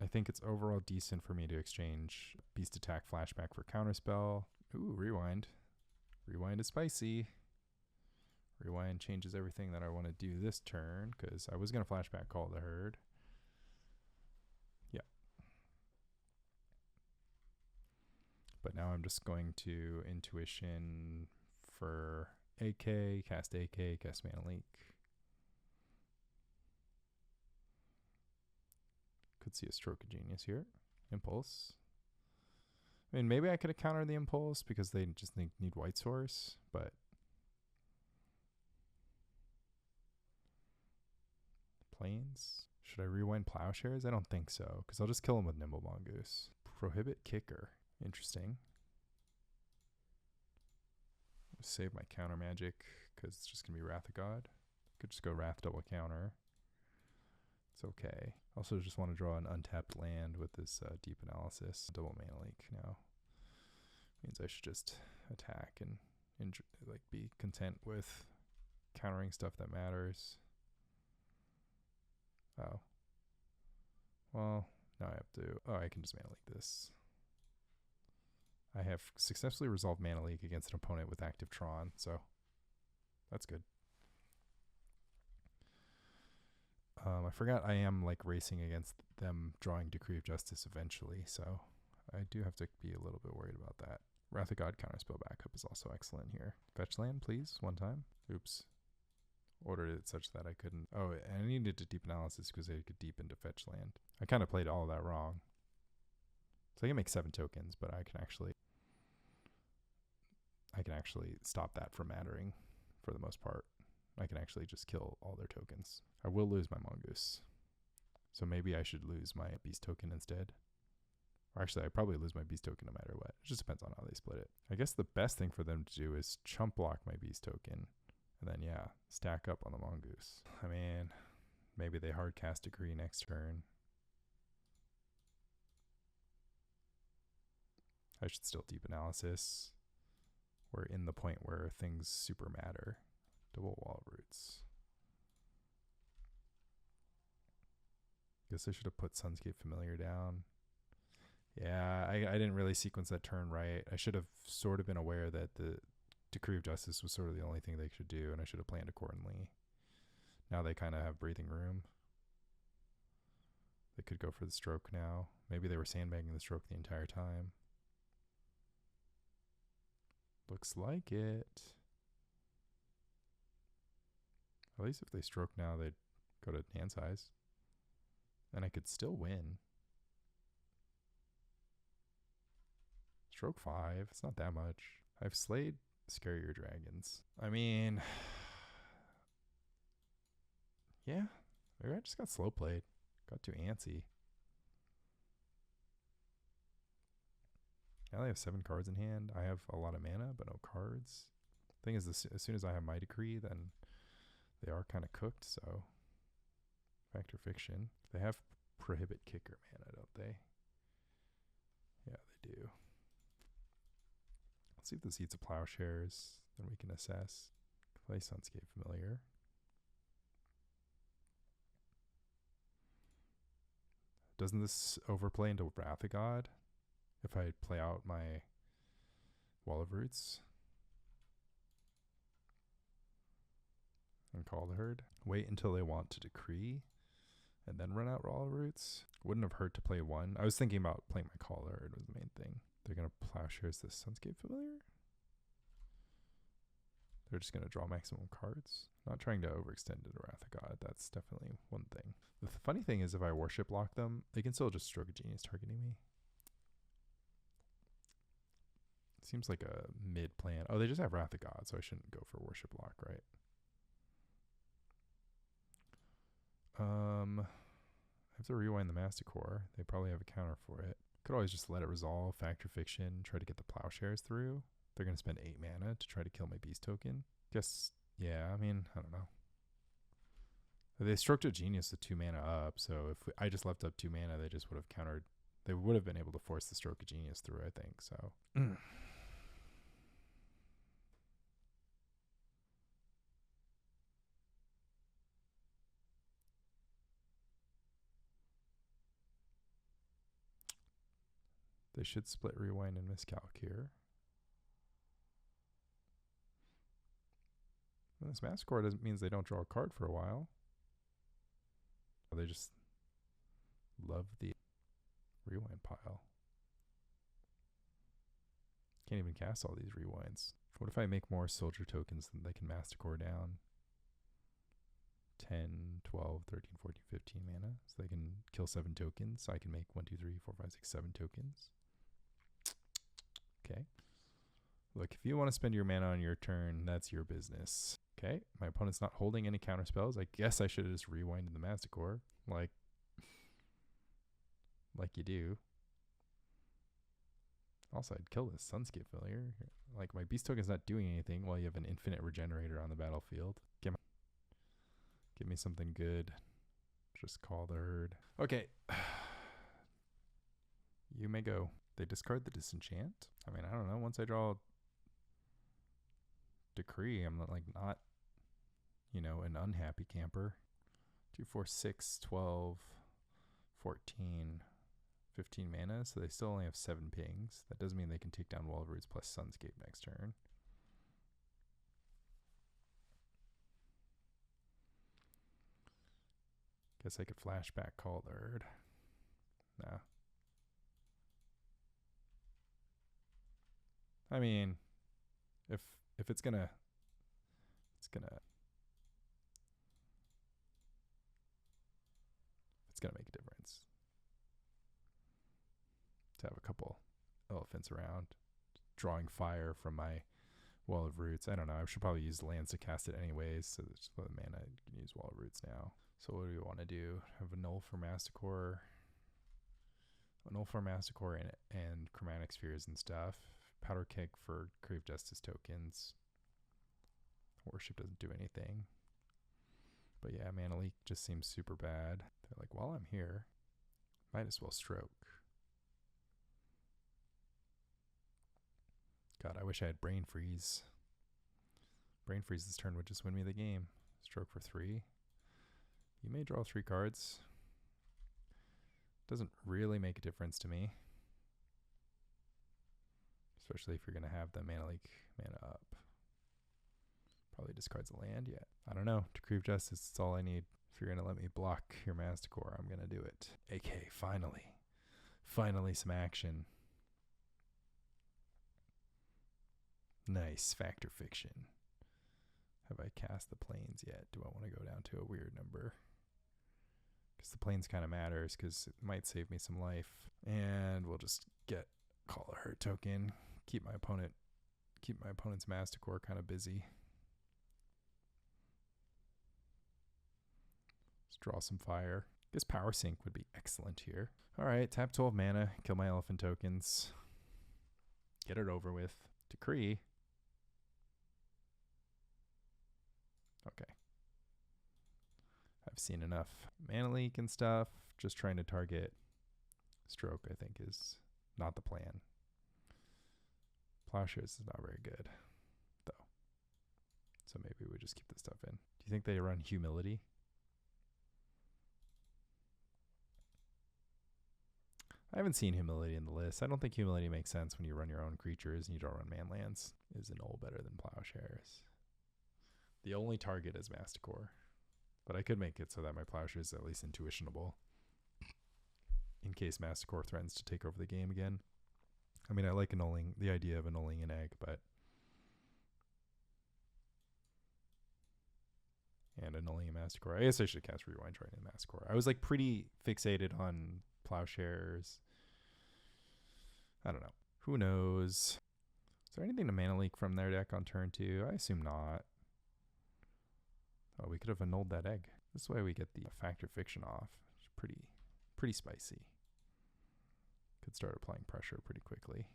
I think it's overall decent for me to exchange Beast Attack Flashback for Counterspell. Ooh, Rewind. Rewind is spicy. Rewind changes everything that I want to do this turn, because I was going to Flashback Call the Herd. Yeah. But now I'm just going to Intuition for AK, cast Mana Leak. Could see a Stroke of Genius here. Impulse. I mean, maybe I could have countered the Impulse because they just need White Source, but Plains. Should I rewind Plowshares? I don't think so, because I'll just kill him with Nimble Mongoose. Prohibit Kicker. Interesting. Save my counter magic because it's just going to be Wrath of God. Could just go Wrath double counter. It's okay. Also just want to draw an untapped land with this Deep Analysis. Double Mana Leak now. Means I should just attack and like be content with countering stuff that matters. Oh. Well, now I have to... Oh, I can just Mana Leak this. I have successfully resolved Mana Leak against an opponent with active Tron, so that's good. I forgot I am like racing against them drawing Decree of Justice eventually, so I do have to be a little bit worried about that. Wrath of God Counterspell backup is also excellent here. Fetch land, please, one time. Oops. Ordered it such that I couldn't... Oh, I needed to Deep Analysis because I could deep into fetch land. I kind of played all of that wrong. So I can make 7 tokens, but I can actually stop that from mattering for the most part. I can actually just kill all their tokens. I will lose my Mongoose. So maybe I should lose my Beast token instead. Or actually, I probably lose my Beast token no matter what. It just depends on how they split it. I guess the best thing for them to do is chump block my Beast token. And then, yeah, stack up on the Mongoose. I mean, maybe they hard cast Decree next turn. I should still Deep Analysis. We're in the point where things super matter. Double Wall Roots. Guess I should have put Sunscape Familiar down. Yeah, I didn't really sequence that turn right. I should have sort of been aware that the Decree of Justice was sort of the only thing they should do, and I should have planned accordingly. Now they kind of have breathing room. They could go for the stroke now. Maybe they were sandbagging the stroke the entire time. Looks like it. At least if they stroke now, they'd go to hand size. And I could still win. Stroke 5. It's not that much. I've slayed Scarier Dragons. I mean... Yeah. Maybe I just got slow played. Got too antsy. Now they have 7 cards in hand. I have a lot of mana, but no cards. Thing is, as soon as I have my Decree, then they are kind of cooked, so... Fact or fiction. They have Prohibit Kicker mana, don't they? Yeah, they do. Let's see if this eats a Plowshares. Then we can assess. Play Sunscape Familiar. Doesn't this overplay into Wrath of God? If I play out my Wall of Roots and call the herd. Wait until they want to Decree and then run out Wall of Roots. Wouldn't have hurt to play one. I was thinking about playing my call the herd was the main thing. They're going to Plowshares this Sunscape Familiar. They're just going to draw maximum cards. Not trying to overextend into Wrath of God. That's definitely one thing. The funny thing is if I worship lock them, they can still just Stroke of Genius targeting me. Seems like a mid plan. Oh, they just have Wrath of God, so I shouldn't go for worship lock, right? I have to rewind the Masticore. They probably have a counter for it. Could always just let it resolve, Fact or Fiction, try to get the Plowshares through. They're going to spend 8 mana to try to kill my Beast token. Guess, yeah, I mean, I don't know. They stroked a Genius with 2 mana up, so if I just left up 2 mana, they just would have countered. They would have been able to force the Stroke of Genius through, I think, so... They should split Rewind and Miscalc here. Well, this Massacre doesn't means they don't draw a card for a while. They just love the Rewind pile. Can't even cast all these Rewinds. What if I make more soldier tokens than they can Massacre down? 10, 12, 13, 14, 15 mana. So they can kill 7 tokens. So I can make 1, 2, 3, 4, 5, 6, 7 tokens. Okay. Look, if you want to spend your mana on your turn, that's your business. Okay. My opponent's not holding any counter spells. I guess I should have just rewinded the Massacre. Like you do. Also, I'd kill this Sunscape Familiar. Like, my Beast token's not doing anything while you have an infinite regenerator on the battlefield. Give me something good. Just call the herd. Okay. You may go. They discard the Disenchant. I mean, I don't know. Once I draw Decree, I'm not, you know, an unhappy camper. 2, 4, 6, 12, 14, 15 mana. So they still only have 7 pings. That doesn't mean they can take down Wall of Roots plus Sunscape next turn. Guess I could flashback call the herd. Nah. I mean, if it's gonna make a difference to have a couple elephants around, drawing fire from my Wall of Roots. I don't know. I should probably use lands to cast it anyways. So just for the mana, I can use Wall of Roots now. So what do we want to do? Have Annul for Massacre, and Chromatic Spheres and stuff. Powder Keg for Crave Justice tokens. Worship doesn't do anything. But yeah, Mana Leak just seems super bad. They're like, while I'm here, might as well stroke. God, I wish I had Brain Freeze. Brain Freeze this turn would just win me the game. Stroke for 3. You may draw 3 cards. Doesn't really make a difference to me. Especially if you're going to have the Mana Leak mana up. Probably discards a land yet. I don't know. Decree of Justice is all I need. If you're going to let me block your Massacre, I'm going to do it. AK, finally. Finally some action. Nice. Factor Fiction. Have I cast the planes yet? Do I want to go down to a weird number? Because the planes kind of matters because it might save me some life. And we'll just get Call a Hurt token. Keep my opponent's Massacre kind of busy. Let's draw some fire. I guess Power Sink would be excellent here. Alright, tap 12 mana, kill my elephant tokens. Get it over with. Decree. Okay. I've seen enough Mana Leak and stuff. Just trying to target stroke, I think, is not the plan. Plowshares is not very good, though. So maybe we just keep this stuff in. Do you think they run Humility? I haven't seen Humility in the list. I don't think Humility makes sense when you run your own creatures and you don't run manlands. Is Annul better than Plowshares? The only target is Massacre. But I could make it so that my Plowshares is at least intuitionable. In case Massacre threatens to take over the game again. I mean, I like the idea of annulling an egg, but... And annulling a Massacre. I guess I should cast Rewind trying to Massacre. I was like pretty fixated on Plowshares. I don't know. Who knows? Is there anything to Mana Leak from their deck on turn 2? I assume not. Oh, we could have annulled that egg. This way we get the Factor Fiction off. It's pretty spicy. Could start applying pressure pretty quickly.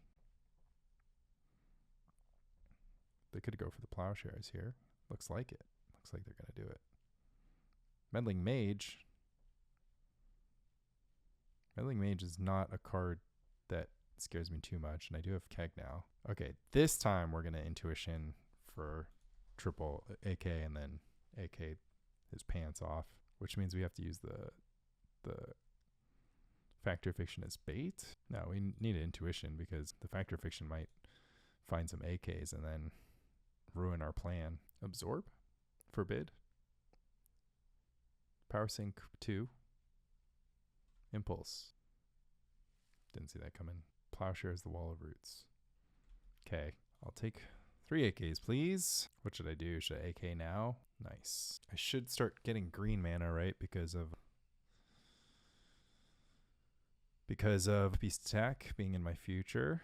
They could go for the Plowshares here. Looks like it. Looks like they're going to do it. Meddling Mage. Meddling Mage is not a card that scares me too much, and I do have Keg now. Okay, this time we're going to Intuition for triple AK and then AK his pants off, which means we have to use the Factor Fiction as bait? No, we need an intuition because the Factor Fiction might find some AKs and then ruin our plan. Absorb? Forbid? Power Sink 2. Impulse. Didn't see that coming. Plowshares the Wall of Roots. Okay, I'll take 3 AKs, please. What should I do? Should I AK now? Nice. I should start getting green mana, right? Because of Beast Attack being in my future.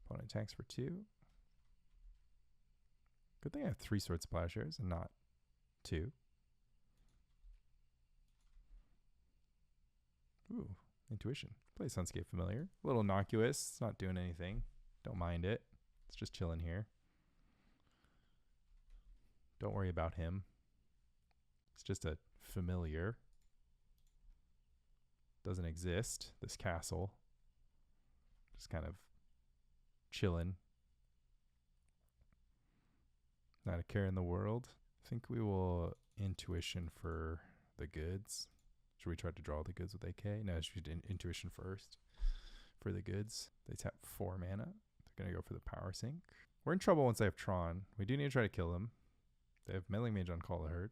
Opponent attacks for 2. Good thing I have 3 Swords of Plowshares and not 2. Ooh, intuition. Play Sunscape Familiar. A little innocuous. It's not doing anything. Don't mind it. It's just chilling here. Don't worry about him. It's just a familiar. Doesn't exist, this castle. Just kind of chilling. Not a care in the world. I think we will intuition for the goods. Should we try to draw the goods with AK? No, should we do intuition first for the goods? They tap 4 mana. They're going to go for the power sink. We're in trouble once they have Tron. We do need to try to kill them. They have Meddling Mage on Call of Hurt.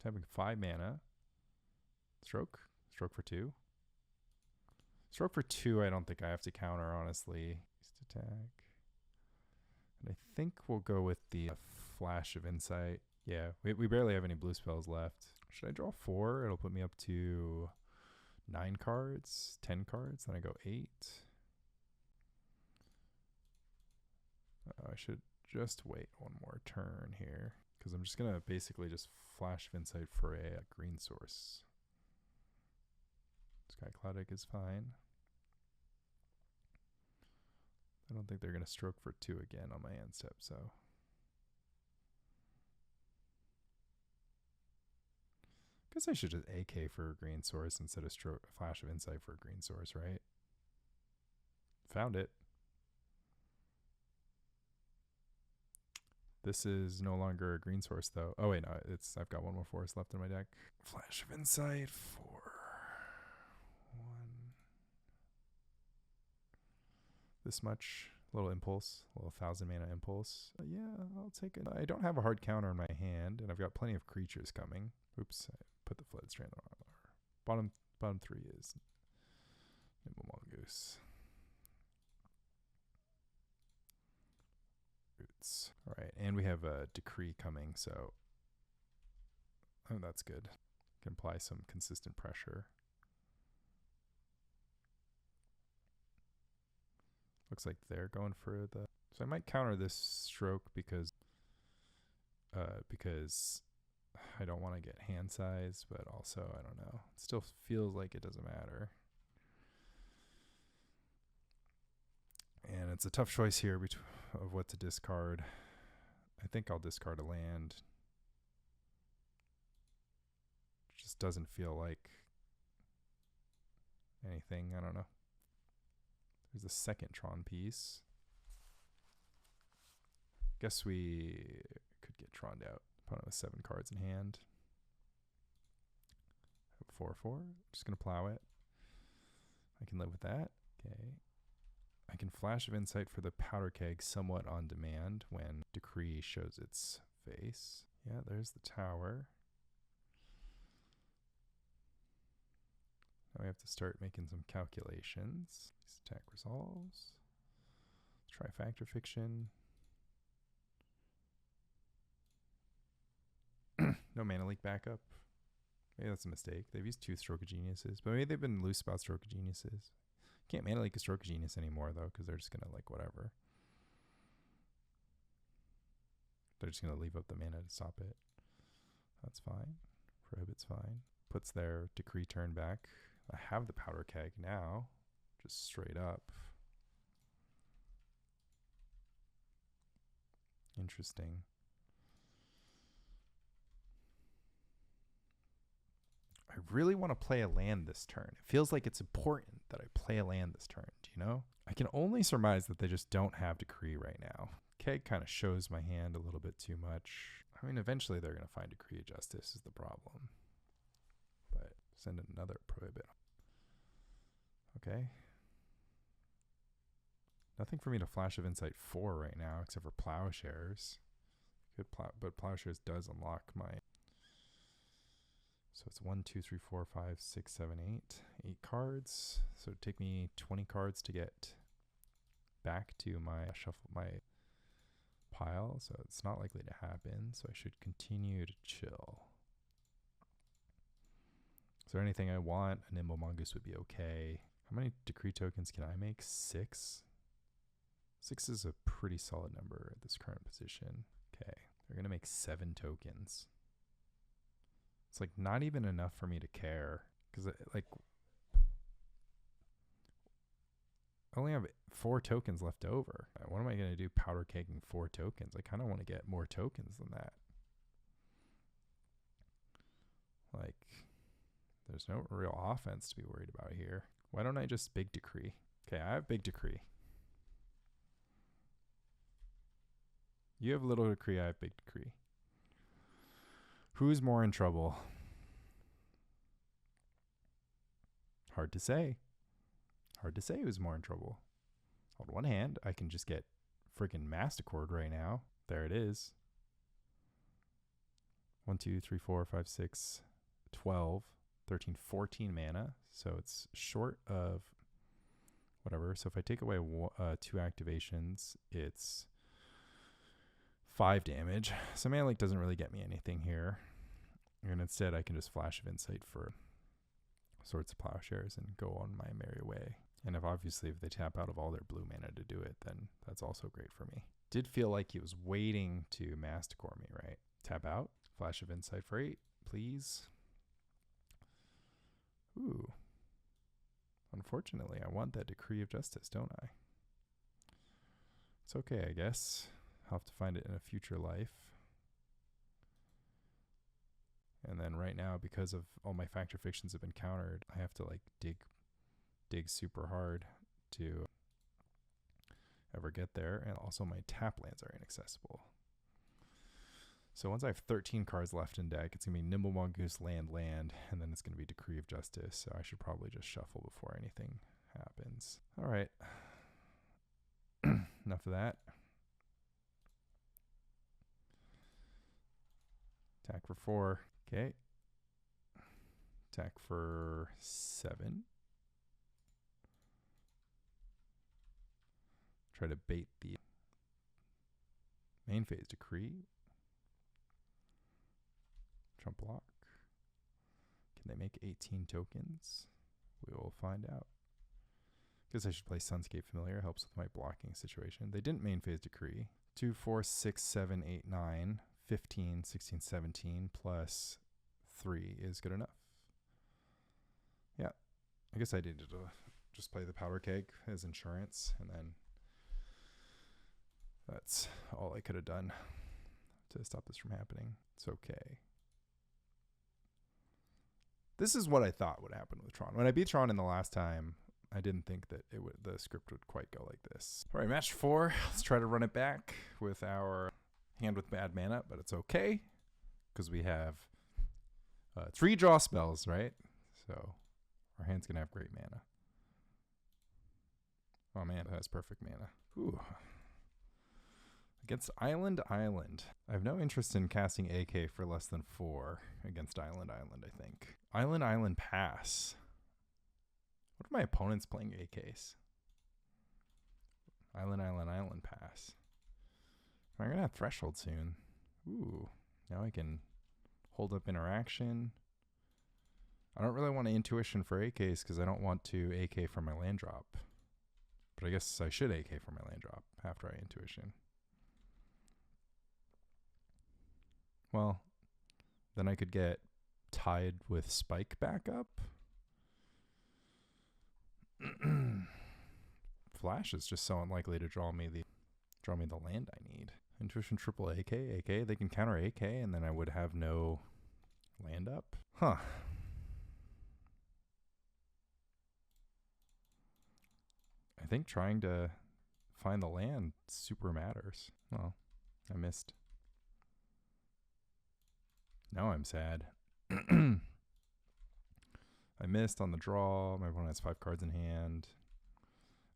Tapping 5 mana. Stroke. Stroke for 2. Stroke for 2, I don't think I have to counter, honestly. Beast attack. And I think we'll go with the Flash of Insight. Yeah, we barely have any blue spells left. Should I draw 4? It'll put me up to 9 cards, 10 cards, then I go 8. I should just wait one more turn here because I'm just going to basically just Flash of Insight for a green source. Sky Cloudic is fine. I don't think they're going to stroke for 2 again on my end step, so. Guess I should just AK for a green source instead of Flash of Insight for a green source, right? Found it. This is no longer a green source, though. Oh, wait, no. I've got 1 more forest left in my deck. Flash of Insight for 1. This much. Little impulse. A little 1,000 mana impulse. Yeah, I'll take it. I don't have a hard counter in my hand, and I've got plenty of creatures coming. Oops, I put the Flooded Strand on. Bottom 3 is Nimble Mongoose. Roots. All right, and we have a decree coming, so that's good. Can apply some consistent pressure. Looks like they're going for the. So I might counter this stroke because I don't want to get hand size, but also I don't know. It still feels like it doesn't matter. And it's a tough choice here of what to discard. I think I'll discard a land. It just doesn't feel like anything. I don't know. There's a second Tron piece. Guess we could get Troned out. Opponent with 7 cards in hand. 4/4. Just going to plow it. I can live with that. Okay. I can Flash of Insight for the Powder Keg somewhat on demand when Decree shows its face. Yeah, there's the tower. Now we have to start making some calculations. This attack resolves. Let's try Factor Fiction. No mana leak backup. Maybe that's a mistake. They've used 2 Stroke of Geniuses, but maybe they've been loose about Stroke of Geniuses. Can't mana leak a Stroke of Genius anymore, though, because they're just going to, like, whatever. They're just going to leave up the mana to stop it. That's fine. Prohibit's fine. Puts their Decree turn back. I have the Powder Keg now, just straight up. Interesting. I really want to play a land this turn. It feels like it's important that I play a land this turn, do you know? I can only surmise that they just don't have Decree right now. Keg kind of shows my hand a little bit too much. I mean, eventually they're going to find Decree of Justice is the problem. But Send another prohibit. Okay. Nothing for me to Flash of Insight for right now, except for Plowshares. But Plowshares does unlock my... So it's 1, 2, 3, 4, 5, 6, 7, 8. 8 cards. So it'd take me 20 cards to get back to my pile. So it's not likely to happen. So I should continue to chill. Is there anything I want? A Nimble Mongoose would be okay. How many decree tokens can I make? 6? 6 is a pretty solid number at this current position. Okay, they're going to make 7 tokens. It's like not even enough for me to care. Because like, I only have 4 tokens left over. What am I going to do powder kegging 4 tokens? I kind of want to get more tokens than that. Like, there's no real offense to be worried about here. Why don't I just big decree? Okay, I have big decree. You have little decree, I have big decree. Who's more in trouble? Hard to say. Hard to say who's more in trouble. On one hand, I can just get freaking Masticord right now. There it is. 1, 2, 3, 4, 5, 6, 12, 13, 14 mana. So it's short of whatever. So if I take away 2 activations, it's 5 damage. So Mana Leak doesn't really get me anything here. And instead I can just Flash of Insight for Swords of Plowshares and go on my merry way. And if they tap out of all their blue mana to do it, then that's also great for me. Did feel like he was waiting to Masticore me, right? Tap out, Flash of Insight for 8, please. Ooh. Unfortunately, I want that Decree of Justice, don't I? It's okay, I guess. I'll have to find it in a future life. And then right now, because of all my Fact or Fictions have been countered, I have to like dig super hard to ever get there. And also my tap lands are inaccessible. So once I have 13 cards left in deck, it's going to be Nimble Mongoose, land, and then it's going to be Decree of Justice. So I should probably just shuffle before anything happens. All right. Enough of that. Attack for 4. Okay. Attack for 7. Try to bait the main phase Decree. Trump block. Can they make 18 tokens? We will find out. Guess I should play Sunscape Familiar. Helps with my blocking situation. They didn't main phase Decree. 2, 4, 6, 7, 8, 9. 15, 16, 17 plus 3 is good enough. Yeah. I guess I needed to just play the Powder Keg as insurance, and then that's all I could have done to stop this from happening. It's okay. This is what I thought would happen with Tron. When I beat Tron in the last time, I didn't think that the script would quite go like this. All right, match 4. Let's try to run it back with our hand with bad mana, but it's okay because we have 3 draw spells, right? So our hand's gonna have great mana. Oh man, it has perfect mana. Ooh. Against Island. I have no interest in casting AK for less than 4 against Island, I think. Island pass. What if my opponent's playing AKs? Island pass. I'm going to have Threshold soon. Ooh. Now I can hold up interaction. I don't really want to Intuition for AKs because I don't want to AK for my land drop. But I guess I should AK for my land drop after I Intuition. Well, then I could get Tied with Spike back up. Flash is just so unlikely to draw me the land I need. Intuition triple AK. They can counter AK, and then I would have no land up. Huh. I think trying to find the land super matters. Well, I missed. Now I'm sad. I missed on the draw. My opponent has 5 cards in hand.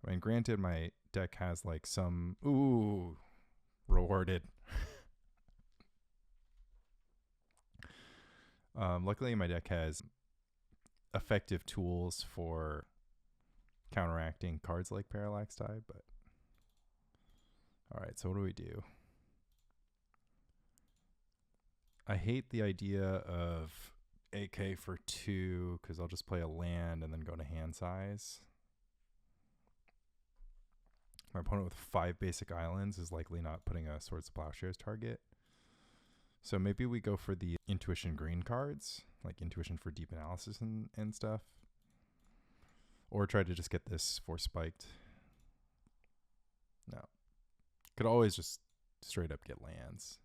I mean, granted, my deck has like some... Ooh, rewarded. Luckily, my deck has effective tools for counteracting cards like Parallax Tide, but... Alright, so what do we do? I hate the idea of AK for 2 because I'll just play a land and then go to hand size. My opponent with 5 basic islands is likely not putting a Swords of Plowshares target. So maybe we go for the Intuition green cards, like Intuition for deep analysis and stuff. Or try to just get this for spiked. No. Could always just straight up get lands.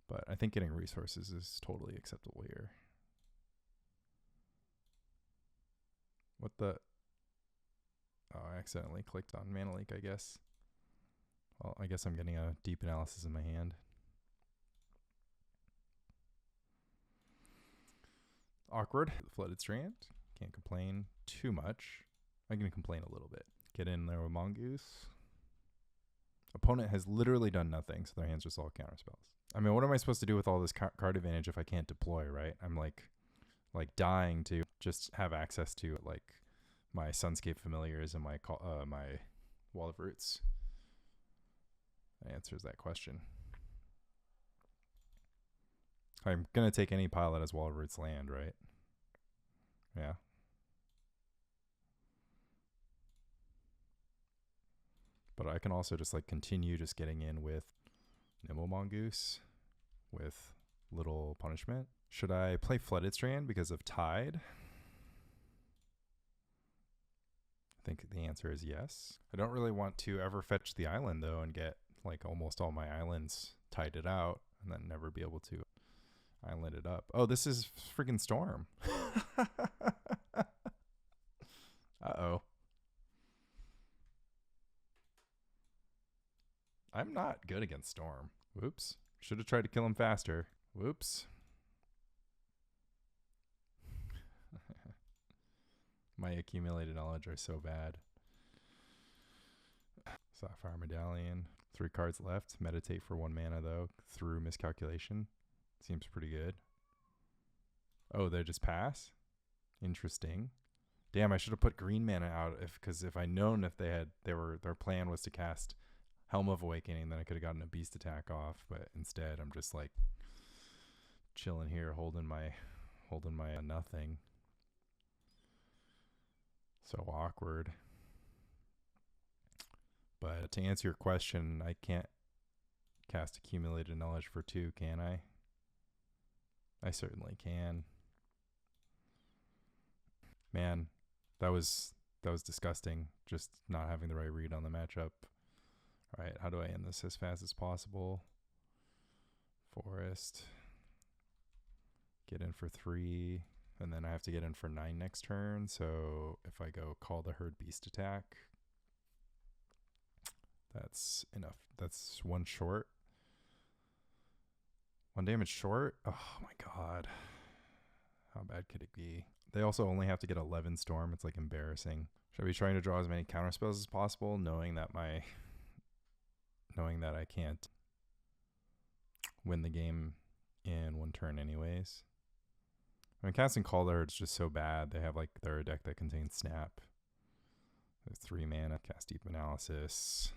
But I think getting resources is totally acceptable here. What the... Oh, I accidentally clicked on Mana Leak, I guess. Well, I guess I'm getting a deep analysis in my hand. Awkward. Flooded Strand. Can't complain too much. I can complain a little bit. Get in there with Mongoose. Opponent has literally done nothing, so their hands just all counter spells. I mean, what am I supposed to do with all this card advantage if I can't deploy, right? I'm like dying to just have access to like my Sunscape Familiars and my Wall of Roots. That answers that question. I'm gonna take any pile that has Wall of Roots land, right? Yeah. But I can also just like continue just getting in with Nimble Mongoose with little punishment. Should I play Flooded Strand because of Tide? I think the answer is yes. I don't really want to ever fetch the island though and get like almost all my islands tided out and then never be able to island it up. Oh, this is freaking Storm. Uh-oh. I'm not good against Storm. Whoops. Should have tried to kill him faster. Whoops. My accumulated knowledge are so bad. Sapphire Medallion. 3 cards left. Meditate for 1 mana though. Through Miscalculation. Seems pretty good. Oh, they just pass? Interesting. Damn, I should have put green mana out because if I'd known if their plan was to cast Helm of Awakening, then I could have gotten a beast attack off, but instead I'm just like chilling here holding my nothing. So awkward. But to answer your question, I can't cast Accumulated Knowledge for 2, can I? I certainly can. Man, that was disgusting, just not having the right read on the matchup. All right, how do I end this as fast as possible? Forest. Get in for 3, and then I have to get in for 9 next turn. So if I go Call the Herd Beast attack, that's enough. That's 1 short. 1 damage short? Oh my god. How bad could it be? They also only have to get 11 Storm. It's like embarrassing. Should I be trying to draw as many counterspells as possible, knowing that I can't win the game in 1 turn anyways? I mean, casting Call the Herd is just so bad. They have like their deck that contains Snap. There's 3 mana, cast Deep Analysis.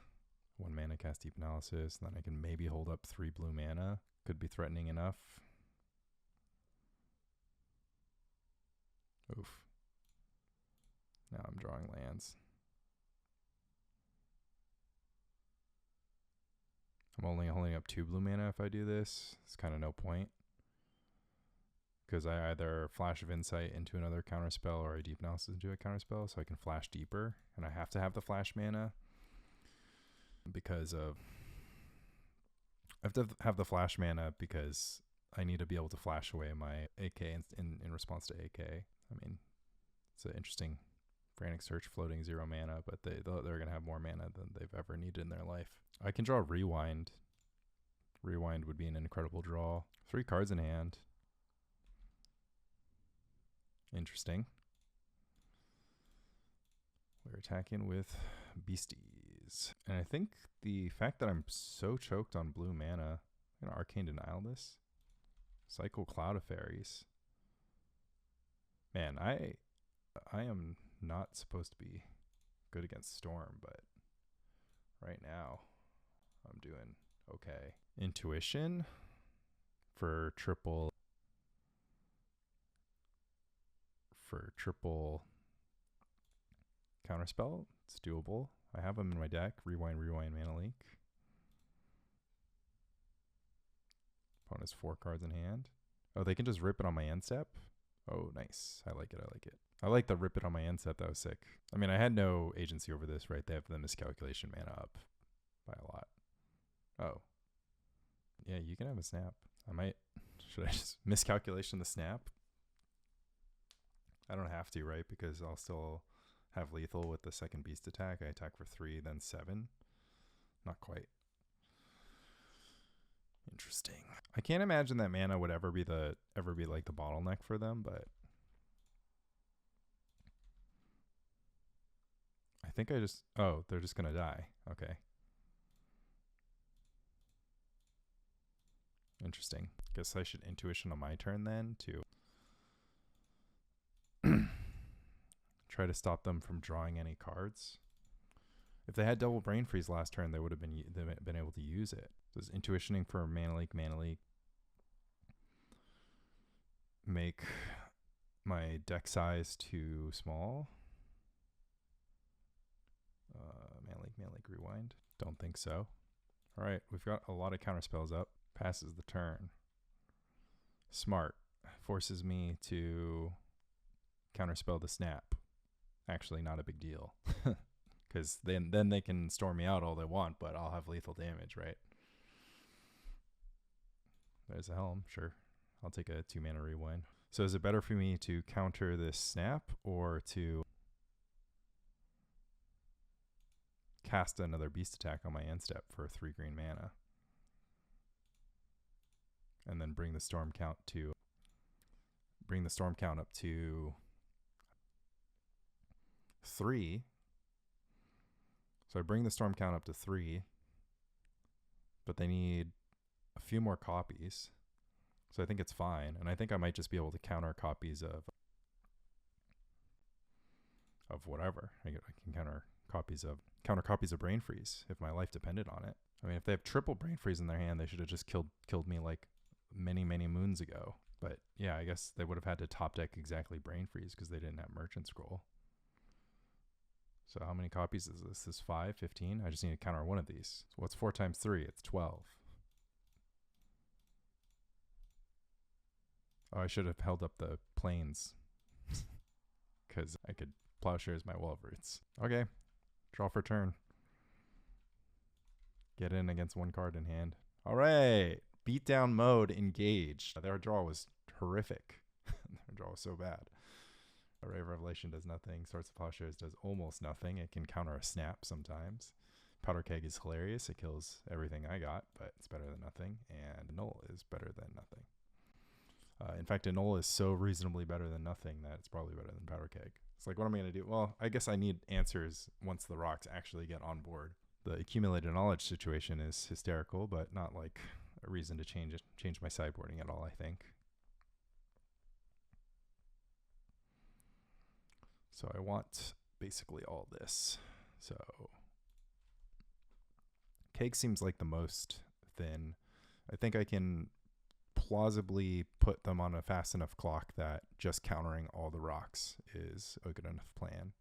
1 mana, cast Deep Analysis. And then I can maybe hold up 3 blue mana. Could be threatening enough. Oof. Now I'm drawing lands. I'm only holding up 2 blue mana if I do this. It's kind of no point. Because I either Flash of Insight into another counterspell or I Deep Analysis into a counterspell, so I can flash deeper. And I have to have the flash mana because of... I have to have the flash mana because I need to be able to flash away my AK in response to AK. I mean, it's an interesting Frantic Search floating 0 mana, but they're going to have more mana than they've ever needed in their life. I can draw Rewind. Rewind would be an incredible draw. 3 cards in hand. Interesting. They're attacking with beasties. And I think the fact that I'm so choked on blue mana, I'm going to Arcane Denial this. Cycle Cloud of Fairies. Man, I am not supposed to be good against Storm, but right now I'm doing okay. Intuition for triple counterspell. It's doable. I have them in my deck. Rewind, Mana Leak. Opponent has 4 cards in hand. Oh, they can just rip it on my end step? Oh, nice. I like it. I like the rip it on my end step. That was sick. I mean, I had no agency over this, right? They have the Miscalculation mana up by a lot. Oh. Yeah, you can have a snap. Should I just Miscalculation the snap? I don't have to, right? Because I'll still have lethal with the second beast attack. I attack for 3, then 7. Not quite. Interesting. I can't imagine that mana would ever be like the bottleneck for them, but I think they're just gonna die. Okay. Interesting. Guess I should Intuition on my turn then to try to stop them from drawing any cards. If they had double Brain Freeze last turn, they would have been able to use it. Does Intuitioning for Mana Leak make my deck size too small? Mana Leak Rewind? Don't think so. All right, we've got a lot of counter spells up. Passes the turn. Smart. Forces me to counterspell the snap. Actually, not a big deal. Because then they can storm me out all they want, but I'll have lethal damage, right? There's a Helm, sure. I'll take a 2 mana rewind. So is it better for me to counter this snap or to cast another beast attack on my end step for 3 green mana? And then bring the storm count up to 3. So I bring the storm count up to 3, but they need a few more copies. So I think it's fine. And I think I might just be able to counter copies of whatever. I can counter copies of Brain Freeze if my life depended on it. I mean, if they have triple Brain Freeze in their hand, they should have just killed me like many moons ago. But yeah, I guess they would have had to top deck exactly Brain Freeze because they didn't have Merchant Scroll. So how many copies is this? This is 5, 15? I just need to counter one of these. So what's 4 times 3? It's 12. Oh, I should have held up the planes because I could Plowshares my Wolverines. Okay, draw for turn. Get in against 1 card in hand. All right, beatdown mode engaged. Their draw was horrific. Their draw was so bad. Array of Revelation does nothing. Swords of Plowshares does almost nothing. It can counter a snap sometimes. Powder Keg is hilarious. It kills everything I got, but it's better than nothing. And Annul is better than nothing. In fact, Annul is so reasonably better than nothing that it's probably better than Powder Keg. It's like, what am I going to do? Well, I guess I need answers once the rocks actually get on board. The accumulated knowledge situation is hysterical, but not like a reason to change my sideboarding at all, I think. So I want basically all this. So Keg seems like the most thin. I think I can plausibly put them on a fast enough clock that just countering all the rocks is a good enough plan.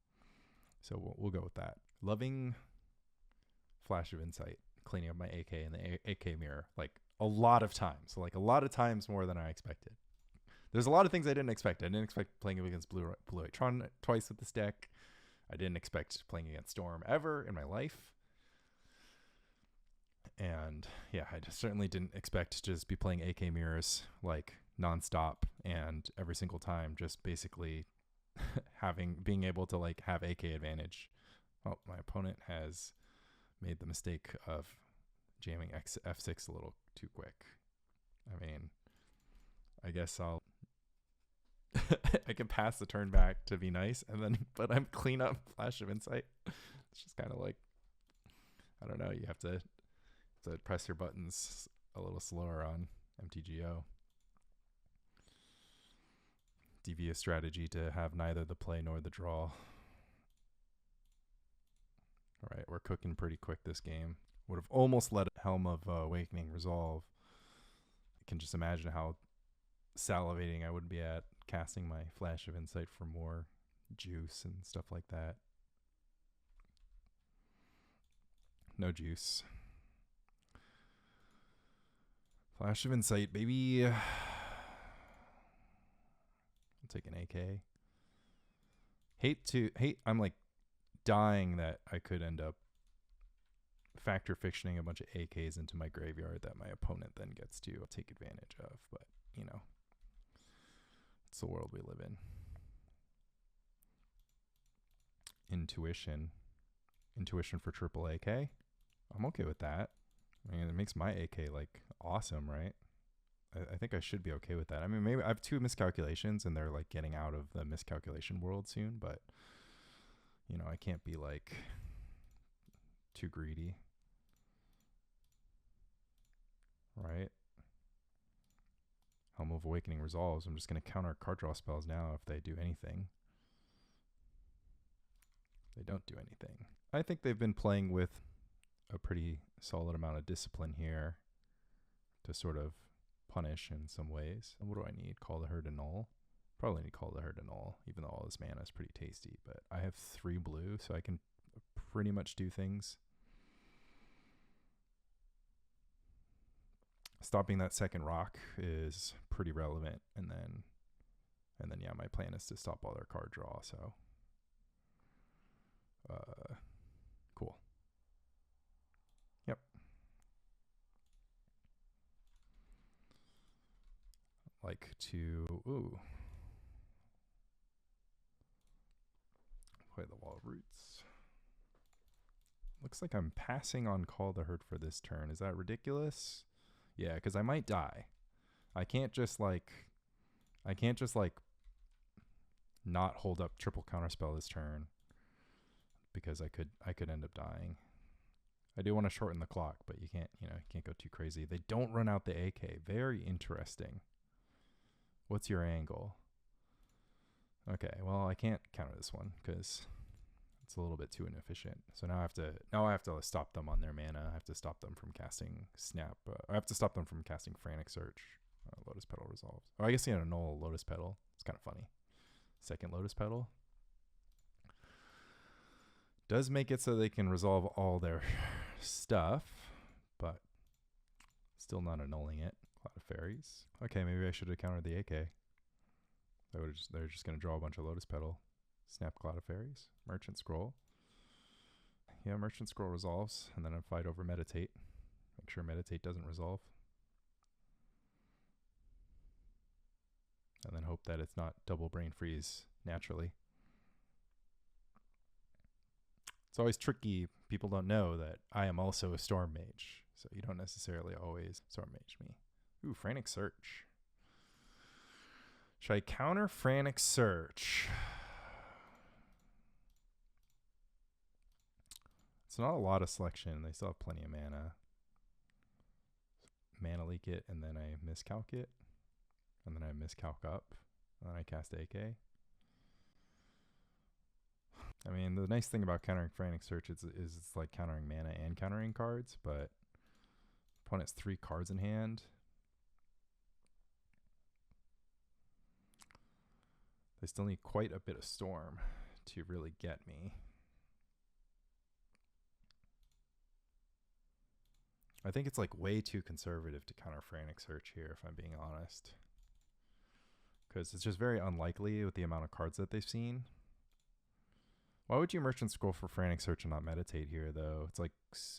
So we'll go with that. Loving Flash of Insight, cleaning up my AK in the AK mirror, like a lot of times, more than I expected. There's a lot of things I didn't expect. I didn't expect playing against Blue-White Tron twice with this deck. I didn't expect playing against Storm ever in my life. And yeah, I just certainly didn't expect to just be playing AK mirrors like nonstop and every single time, just basically being able to like have AK advantage. Oh, my opponent has made the mistake of jamming F6 a little too quick. I mean, I guess I'll I can pass the turn back to be nice, and then but I'm clean up Flash of Insight. It's just kind of like, I don't know. You have to press your buttons a little slower on MTGO. Devious strategy to have neither the play nor the draw. All right, we're cooking pretty quick this game. Would have almost let Helm of Awakening resolve. I can just imagine how salivating I would be at casting my Flash of Insight for more juice and stuff like that. No juice. Flash of Insight, baby. I'll take an AK. I'm like dying that I could end up factor fictioning a bunch of AKs into my graveyard that my opponent then gets to take advantage of. But, you know, it's the world we live in. Intuition for triple AK. I'm okay with that. I mean, it makes my AK like awesome, right? I think I should be okay with that. I mean, maybe I have 2 miscalculations and they're like getting out of the miscalculation world soon, but you know, I can't be like too greedy. Right? Helm of Awakening resolves. I'm just going to counter card draw spells now if they do anything. They don't do anything. I think they've been playing with a pretty solid amount of discipline here to sort of punish in some ways. What do I need? Call the Herd Annul? Probably need Call the Herd Annul, even though all this mana is pretty tasty. But I have 3 blue, so I can pretty much do things. Stopping that second rock is pretty relevant, and then yeah, my plan is to stop all their card draw. So, cool. Yep. Like to play the Wall of Roots. Looks like I'm passing on Call the Herd for this turn. Is that ridiculous? Yeah, because I might die. I can't just like not hold up triple counterspell this turn because I could end up dying. I do want to shorten the clock, but you can't go too crazy. They don't run out the AK. Very interesting. What's your angle? Okay, well, I can't counter this one because it's a little bit too inefficient. So now I have to stop them on their mana. I have to stop them from casting Snap. I have to stop them from casting Frantic Search. Lotus Petal resolves. Oh, I guess you had a null Lotus Petal. It's kind of funny. Second Lotus Petal does make it so they can resolve all their stuff, but still not annulling it. Cloud of Fairies. Okay, maybe I should have countered the AK. They're just going to draw a bunch of Lotus Petal. Snap Cloud of Fairies. Merchant Scroll. Yeah, Merchant Scroll resolves, and then I fight over Meditate. Make sure Meditate doesn't resolve. And then hope that it's not double Brain Freeze naturally. It's always tricky. People don't know that I am also a Storm Mage, so you don't necessarily always Storm Mage me. Ooh, Frantic Search. Should I counter Frantic Search? It's not a lot of selection. They still have plenty of mana. Mana leak it, and then I miscalc it. And then I miscalc up. And then I cast AK. I mean, the nice thing about countering Frantic Search is it's like countering mana and countering cards, but opponent's 3 cards in hand. They still need quite a bit of Storm to really get me. I think it's like way too conservative to counter Frantic Search here, if I'm being honest. Because it's just very unlikely with the amount of cards that they've seen. Why would you Merchant Scroll for Frantic Search and not Meditate here, though? It's like,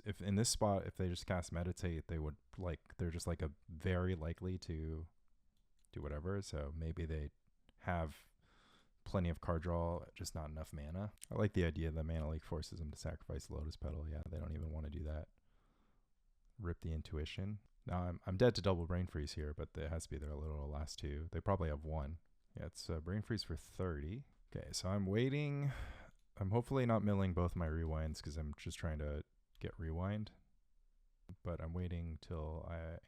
if in this spot, if they just cast Meditate, they would, like, they're just like a very likely to do whatever. So maybe they have plenty of card draw, just not enough mana. I like the idea that Mana Leak forces them to sacrifice Lotus Petal. Yeah, they don't even want to do that. Rip the Intuition. Now I'm dead to double Brain Freeze here, but it has to be their literal last 2. They probably have 1. Yeah, it's Brain Freeze for 30. Okay, so I'm waiting. I'm hopefully not milling both my rewinds because I'm just trying to get rewind. But I'm waiting till I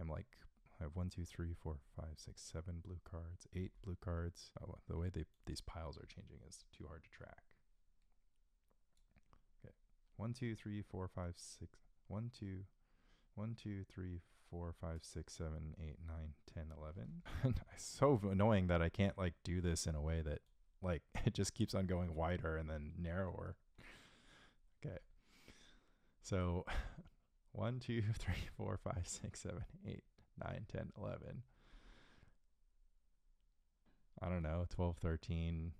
am like, I have 1, 2, 3, 4, 5, 6, 7 blue cards, 8 blue cards. Oh, the way these piles are changing is too hard to track. Okay, 1, 2, 3, 4, 5, 6, 1, 2, 1, 2, 3, 4, 5, 6, 7, 8, 9, 10, 11. It's so annoying that I can't like do this in a way that like it just keeps on going wider and then narrower. Okay. So 1, 2, 3, 4, 5, 6, 7, 8, 9, 10, 11. I don't know, 12, 13.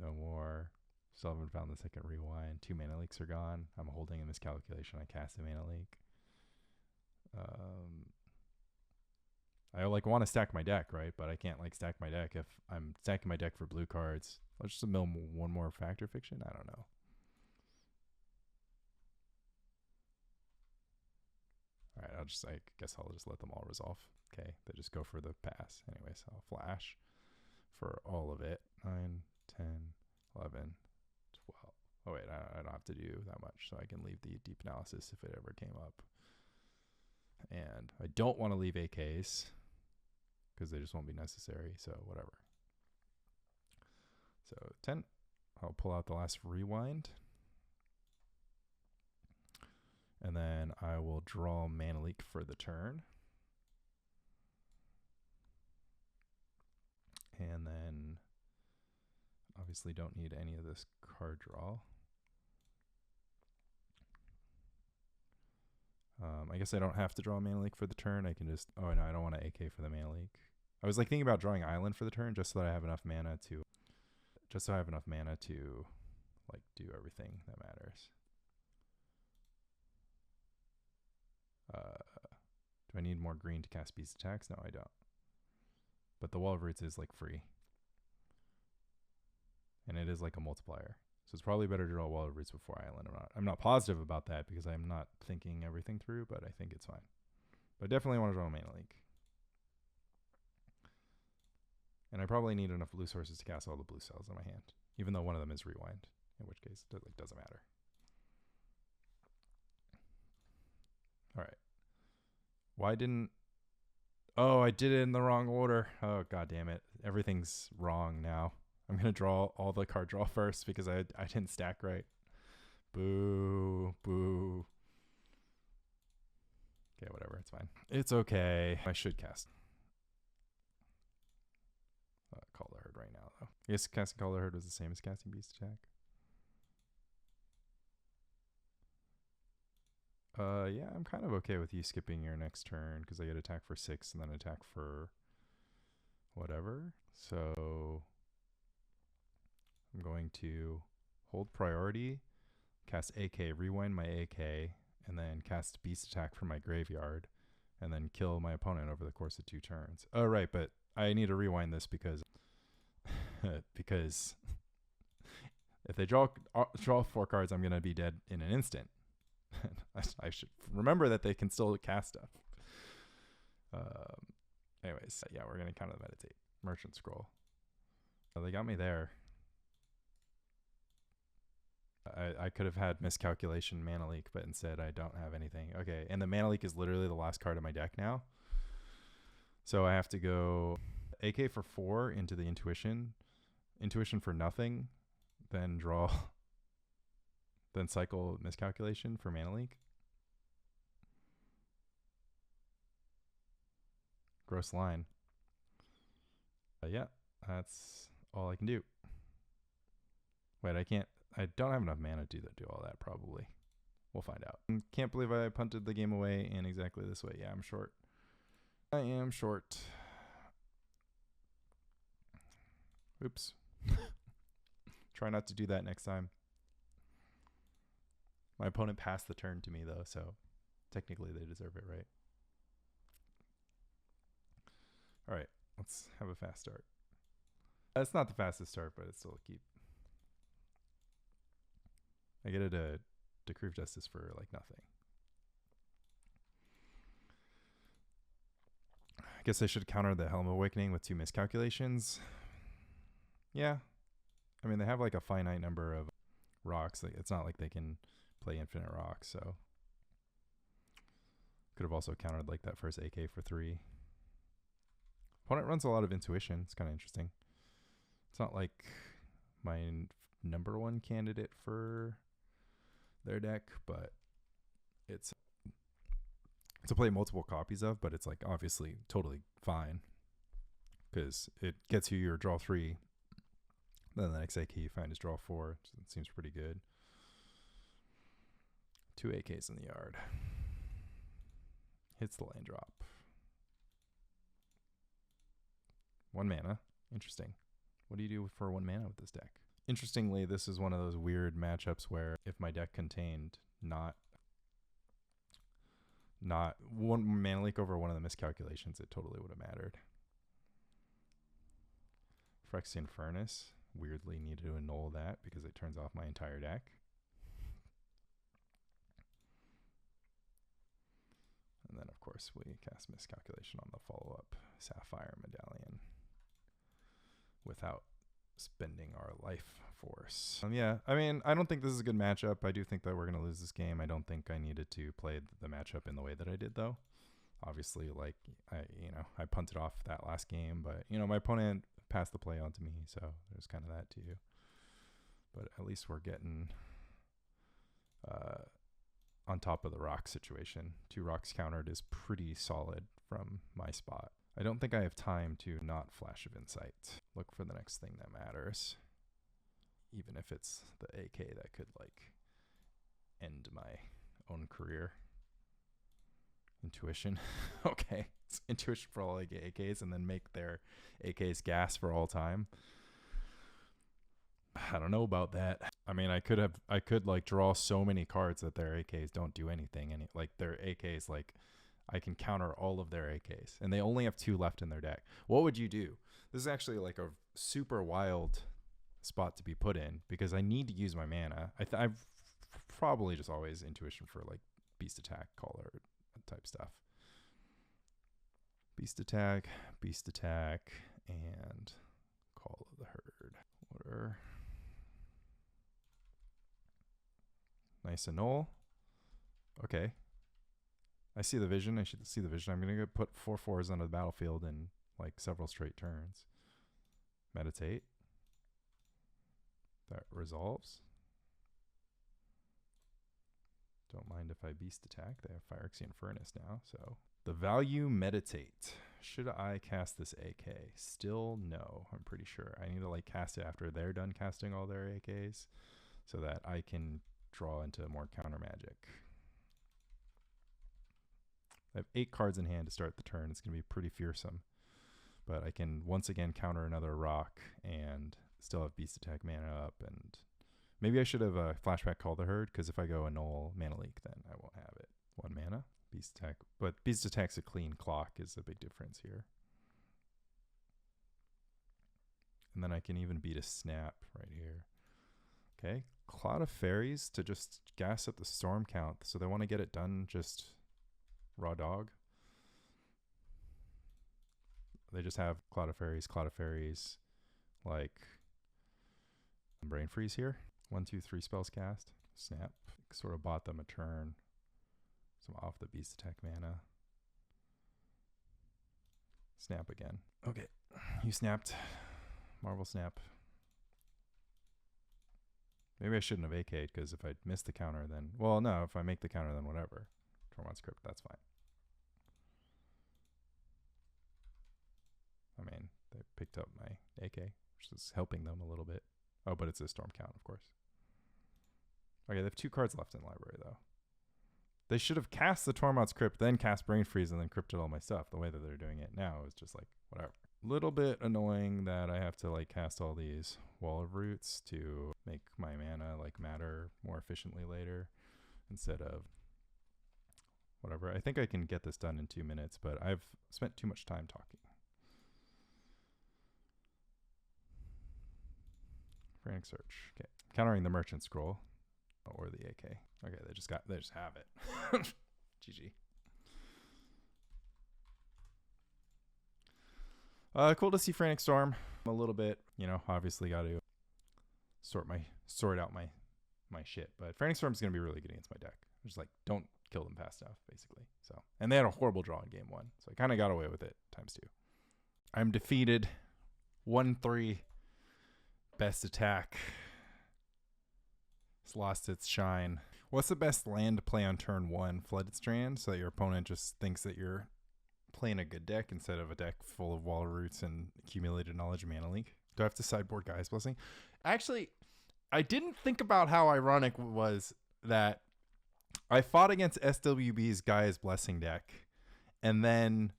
No more. Still haven't found the second rewind. 2 mana leaks are gone. I'm holding a Miscalculation. I cast a mana leak. I like want to stack my deck, right? But I can't like stack my deck if I'm stacking my deck for blue cards. Let's just mill one more Factor Fiction. I don't know. All right, I guess I'll just let them all resolve. Okay, they just go for the pass. Anyways, I'll flash for all of it. 9, 10, 11, 12. Oh wait, I don't have to do that much, so I can leave the deep analysis if it ever came up. And I don't want to leave AKs because they just won't be necessary, so whatever. So 10, I'll pull out the last rewind. And then I will draw Mana Leak for the turn. And then obviously don't need any of this card draw. I guess I don't have to draw Mana Leak for the turn. I can just, oh no, I don't want to AK for the Mana Leak. I was like thinking about drawing Island for the turn just so that I have enough mana to, like do everything that matters. Do I need more green to cast Beast Attacks? No, I don't. But the Wall of Roots is like free. And it is like a multiplier. So it's probably better to draw Wall of Roots before Island. I'm not positive about that because I'm not thinking everything through, but I think it's fine. But I definitely want to draw a Mana Leak. And I probably need enough blue sources to cast all the blue cells in my hand, even though one of them is rewind, in which case it doesn't matter. All right. Why didn't... Oh, I did it in the wrong order. Oh, god damn it. Everything's wrong now. I'm going to draw all the card draw first because I didn't stack right. Boo. Boo. Okay, whatever. It's fine. It's okay. I should cast. Call the Herd right now, though. I guess casting Call the Herd was the same as casting Beast Attack. Yeah, I'm kind of okay with you skipping your next turn because I get attack for 6 and then attack for whatever. So I'm going to hold priority, cast AK, rewind my AK, and then cast Beast Attack from my graveyard, and then kill my opponent over the course of 2 turns. Oh, right, but I need to rewind this because because if they draw 4 cards, I'm going to be dead in an instant. I should remember that they can still cast stuff. Anyways, yeah, we're going to counter the meditate. Merchant Scroll. They got me there. I could have had Miscalculation, Mana Leak, but instead I don't have anything. Okay, and the Mana Leak is literally the last card of my deck now. So I have to go AK for 4 into the Intuition. Intuition for nothing. Then draw... then cycle Miscalculation for Mana Leak. Gross line. Yeah, that's all I can do. Wait, I don't have enough mana to do all that, probably. We'll find out. Can't believe I punted the game away in exactly this way. Yeah, I'm short. I am short. Oops. Try not to do that next time. My opponent passed the turn to me, though, so technically they deserve it, right? All right, let's have a fast start. It's not the fastest start, but it's still a keep. I get a Decree of Justice for, like, nothing. I guess I should counter the Helm of Awakening with 2 Miscalculations. Yeah. I mean, they have like a finite number of rocks. Like, it's not like they can play infinite rocks, so could have also countered like that first AK for 3. Opponent runs a lot of intuition. It's kind of interesting. It's not like my number 1 candidate for their deck, but it's to play multiple copies of, but it's like obviously totally fine because it gets you your draw 3. Then the next AK you find is draw 4. So it seems pretty good. 2 AKs in the yard. Hits the land drop. 1 mana. Interesting. What do you do for 1 mana with this deck? Interestingly, this is one of those weird matchups where if my deck contained not 1 mana leak over one of the Miscalculations, it totally would have mattered. Phyrexian Furnace. Weirdly needed to annul that because it turns off my entire deck. And then, of course, we cast Miscalculation on the follow-up Sapphire Medallion without spending our life force. Yeah, I mean, I don't think this is a good matchup. I do think that we're going to lose this game. I don't think I needed to play the matchup in the way that I did, though. Obviously, like, I punted off that last game, but, my opponent passed the play on to me, so there's kind of that too. But at least we're getting on top of the rock situation. 2 rocks countered is pretty solid from my spot. I don't think I have time to not Flash of Insight. Look for the next thing that matters. Even if it's the AK that could, like, end my own career. Intuition. Okay. It's intuition for all AKs and then make their AKs gas for all time. I don't know about that. I mean, I could like draw so many cards that their AKs don't do anything. And like their AKs, like I can counter all of their AKs and they only have 2 left in their deck. What would you do? This is actually like a super wild spot to be put in because I need to use my mana. I've probably just always intuition for like beast attack, caller type stuff. Beast attack, and Call of the Herd. Order. Nice Annul. Okay. I see the vision. I should see the vision. I'm going to put 4 4s onto the battlefield in like several straight turns. Meditate. That resolves. Don't mind if I beast attack. They have Phyrexian Furnace now, so. The value Meditate. Should I cast this AK? Still no, I'm pretty sure. I need to like cast it after they're done casting all their AKs so that I can draw into more counter magic. I have 8 cards in hand to start the turn. It's going to be pretty fearsome. But I can once again counter another rock and still have beast attack mana up. And maybe I should have flashback Call the Herd because if I go Annul mana leak, then I won't have it. 1 mana. Beast attack, but beast attack's a clean clock is a big difference here. And then I can even beat a snap right here. Okay, Cloud of Fairies to just gas up the storm count. So they want to get it done just raw dog. They just have Cloud of Fairies, like Brain Freeze here. 1, 2, 3 spells cast. Snap. Sort of bought them a turn. So I'm off the beast attack mana. Snap again. Okay, you snapped. Marvel snap. Maybe I shouldn't have AK'd because if I miss the counter then... Well, no, if I make the counter then whatever. Tormod's Crypt, that's fine. I mean, they picked up my AK, which is helping them a little bit. Oh, but it's a storm count, of course. Okay, they have 2 cards left in library though. They should have cast the Tormod's Crypt, then cast Brain Freeze, and then crypted all my stuff. The way that they're doing it now is just like, whatever. Little bit annoying that I have to like cast all these Wall of Roots to make my mana like matter more efficiently later instead of whatever. I think I can get this done in 2 minutes, but I've spent too much time talking. Frantic Search. Okay. Countering the Merchant Scroll or the AK. Okay, they just have it. GG. Cool to see Frantic Storm a little bit. You know, obviously got to sort out my shit. But Frantic Storm's going to be really good against my deck. Just like, don't kill them fast enough, basically. So, and they had a horrible draw in game 1. So I kind of got away with it ×2. I'm defeated. 1-3. Best attack. It's lost its shine. What's the best land to play on turn 1? Flooded Strand, so that your opponent just thinks that you're playing a good deck instead of a deck full of Wall Roots and Accumulated Knowledge Mana Leak. Do I have to sideboard Gaia's Blessing? Actually, I didn't think about how ironic it was that I fought against SWB's Gaia's Blessing deck, and then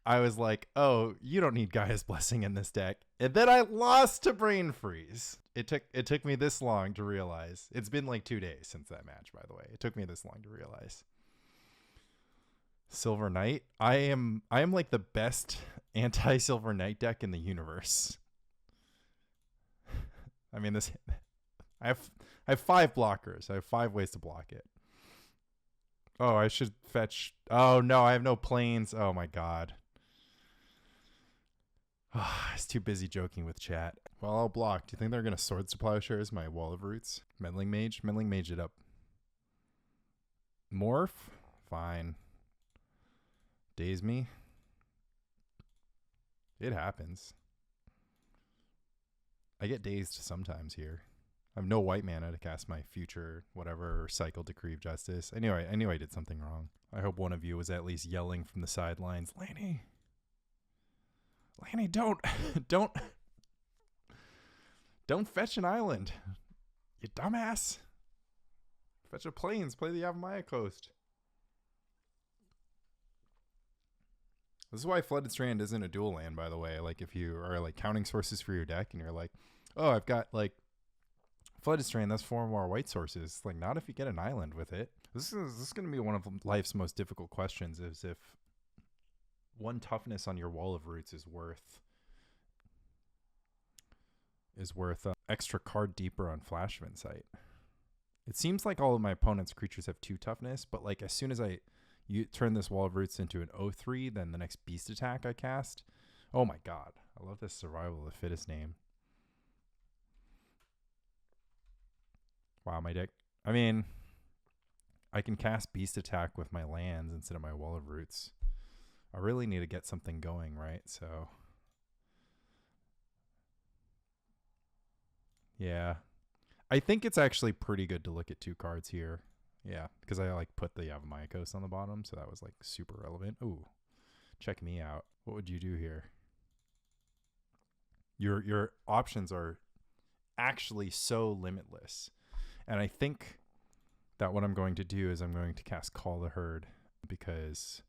I was like, oh, you don't need Gaia's Blessing in this deck. And then I lost to Brain Freeze. It took me this long to realize. It's been like 2 days since that match, by the way. It took me this long to realize. Silver Knight. I am like the best anti-Silver Knight deck in the universe. I mean, I have 5 blockers. I have 5 ways to block it. Oh, I should fetch. Oh no, I have no planes. Oh my god. I was too busy joking with chat. Well, I'll block. Do you think they're going to Swords to Plowshares my Wall of Roots? Meddling Mage? Meddling Mage it up. Morph? Fine. Daze me? It happens. I get dazed sometimes here. I have no white mana to cast my future, whatever, Cycle Decree of Justice. I knew I did something wrong. I hope one of you was at least yelling from the sidelines, Lanny, don't fetch an island, you dumbass. Fetch a plains, play the Yavimaya Coast. This is why Flooded Strand isn't a dual land, by the way. Like, if you are like counting sources for your deck and you're like, oh, I've got like Flooded Strand, that's 4 more white sources. Like, not if you get an island with it. This is going to be one of life's most difficult questions, is if 1 toughness on your Wall of Roots is worth extra card deeper on Flash of Insight. It seems like all of my opponent's creatures have 2 toughness, but like as soon as you turn this Wall of Roots into an 0/3, then the next beast attack I cast. Oh my god. I love this Survival of the Fittest name. Wow, my deck. I mean, I can cast beast attack with my lands instead of my Wall of Roots. I really need to get something going, right? So, yeah. I think it's actually pretty good to look at 2 cards here. Yeah, because I like put the Yavimaya Coast on the bottom, so that was like super relevant. Ooh, check me out. What would you do here? Your options are actually so limitless. And I think that what I'm going to do is I'm going to cast Call the Herd, because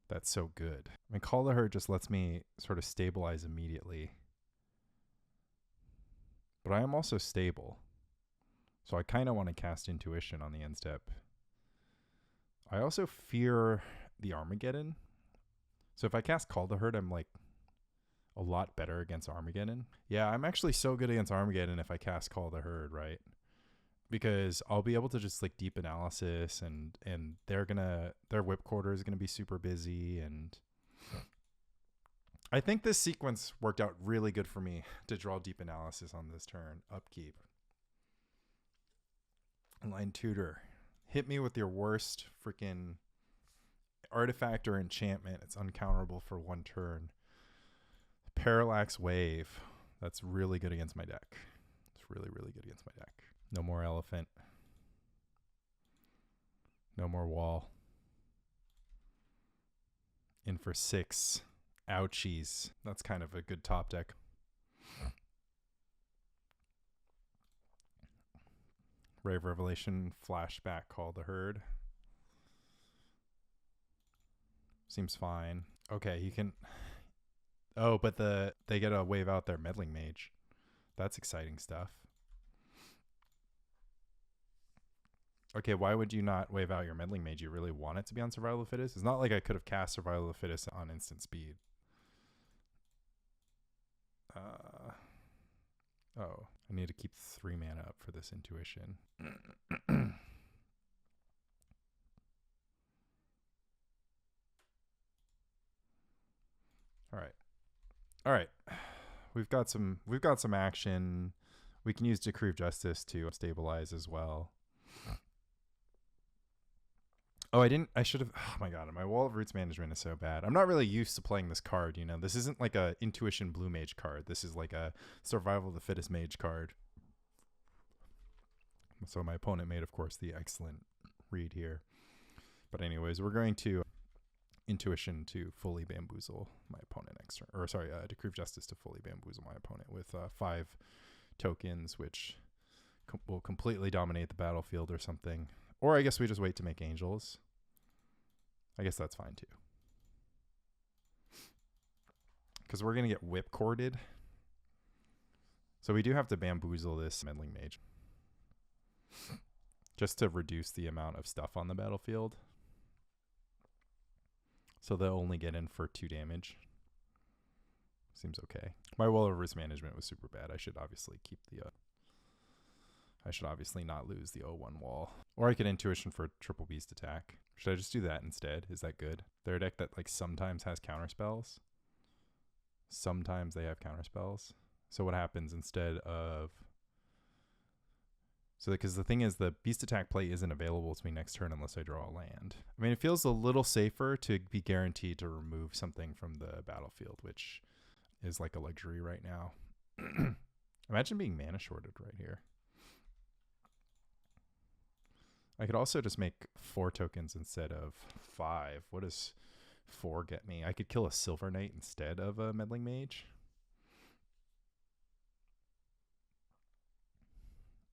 that's so good. I mean, Call the Herd just lets me sort of stabilize immediately. But I am also stable. So I kind of want to cast Intuition on the end step. I also fear the Armageddon. So if I cast Call the Herd, I'm like a lot better against Armageddon. Yeah, I'm actually so good against Armageddon if I cast Call the Herd, right? Because I'll be able to just like deep analysis, and their whip quarter is gonna be super busy, and I think this sequence worked out really good for me to draw deep analysis on this turn. Upkeep. Line Tutor. Hit me with your worst freaking artifact or enchantment. It's uncounterable for 1 turn. Parallax Wave. That's really good against my deck. It's really, really good against my deck. No more Elephant. No more Wall. In for 6. Ouchies. That's kind of a good top deck. Rave Revelation, Flashback, Call the Herd. Seems fine. Okay, you can... Oh, but they get to wave out their Meddling Mage. That's exciting stuff. Okay, why would you not wave out your Meddling Mage? You really want it to be on Survival of the Fittest? It's not like I could have cast Survival of the Fittest on instant speed. Oh, I need to keep 3 mana up for this Intuition. All right. All right. We've got some action. We can use Decree of Justice to stabilize as well. Oh, I should have. Oh my god, my Wall of Roots management is so bad. I'm not really used to playing this card, you know. This isn't like a Intuition Blue Mage card. This is like a Survival of the Fittest Mage card. So my opponent made, of course, the excellent read here. But anyways, we're going to Intuition to fully bamboozle my opponent next turn. Or sorry, Decree of Justice to fully bamboozle my opponent with 5 tokens, which will completely dominate the battlefield or something. Or I guess we just wait to make angels. I guess that's fine too. Because we're going to get whipcorded. So we do have to bamboozle this meddling mage. Just to reduce the amount of stuff on the battlefield. So they'll only get in for 2 damage. Seems okay. My Wall of Roots management was super bad. I should obviously keep the... I should obviously not lose the 0-1 wall. Or I could Intuition for triple beast attack. Should I just do that instead? Is that good? They're a deck that like sometimes has counterspells. Sometimes they have counterspells. So what happens instead of... So because the thing is, the beast attack play isn't available to me next turn unless I draw a land. I mean, it feels a little safer to be guaranteed to remove something from the battlefield, which is like a luxury right now. Imagine being mana shorted right here. I could also just make 4 tokens instead of 5. What does 4 get me? I could kill a Silver Knight instead of a Meddling Mage.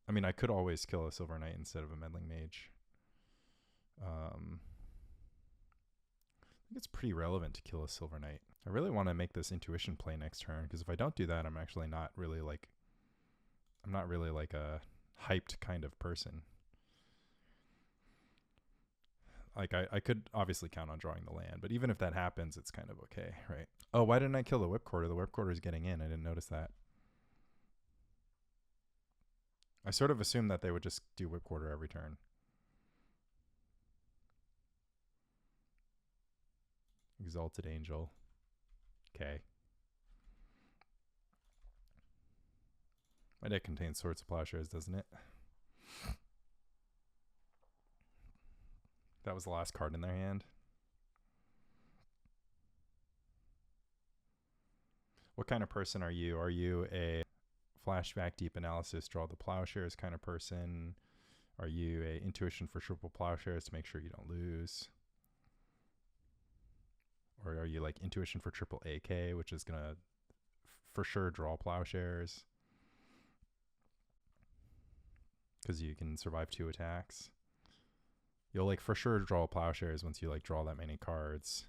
I mean, I could always kill a Silver Knight instead of a Meddling Mage. I think it's pretty relevant to kill a Silver Knight. I really want to make this Intuition play next turn, because if I don't do that, I'm actually not really like... I'm not really like a hyped kind of person. Like, I could obviously count on drawing the land, but even if that happens, it's kind of okay, right? Oh, why didn't I kill the Whipcorder? The Whipcorder is getting in. I didn't notice that. I sort of assumed that they would just do Whipcorder every turn. Exalted Angel. Okay. My deck contains Swords of Plowshares, doesn't it? That was the last card in their hand. What kind of person are you? Are you a flashback, deep analysis, draw the Plowshares kind of person? Are you a Intuition for triple Plowshares to make sure you don't lose? Or are you like Intuition for triple AK, which is going to for sure draw Plowshares? Because you can survive 2 attacks. You'll like for sure draw Plowshares once you like draw that many cards.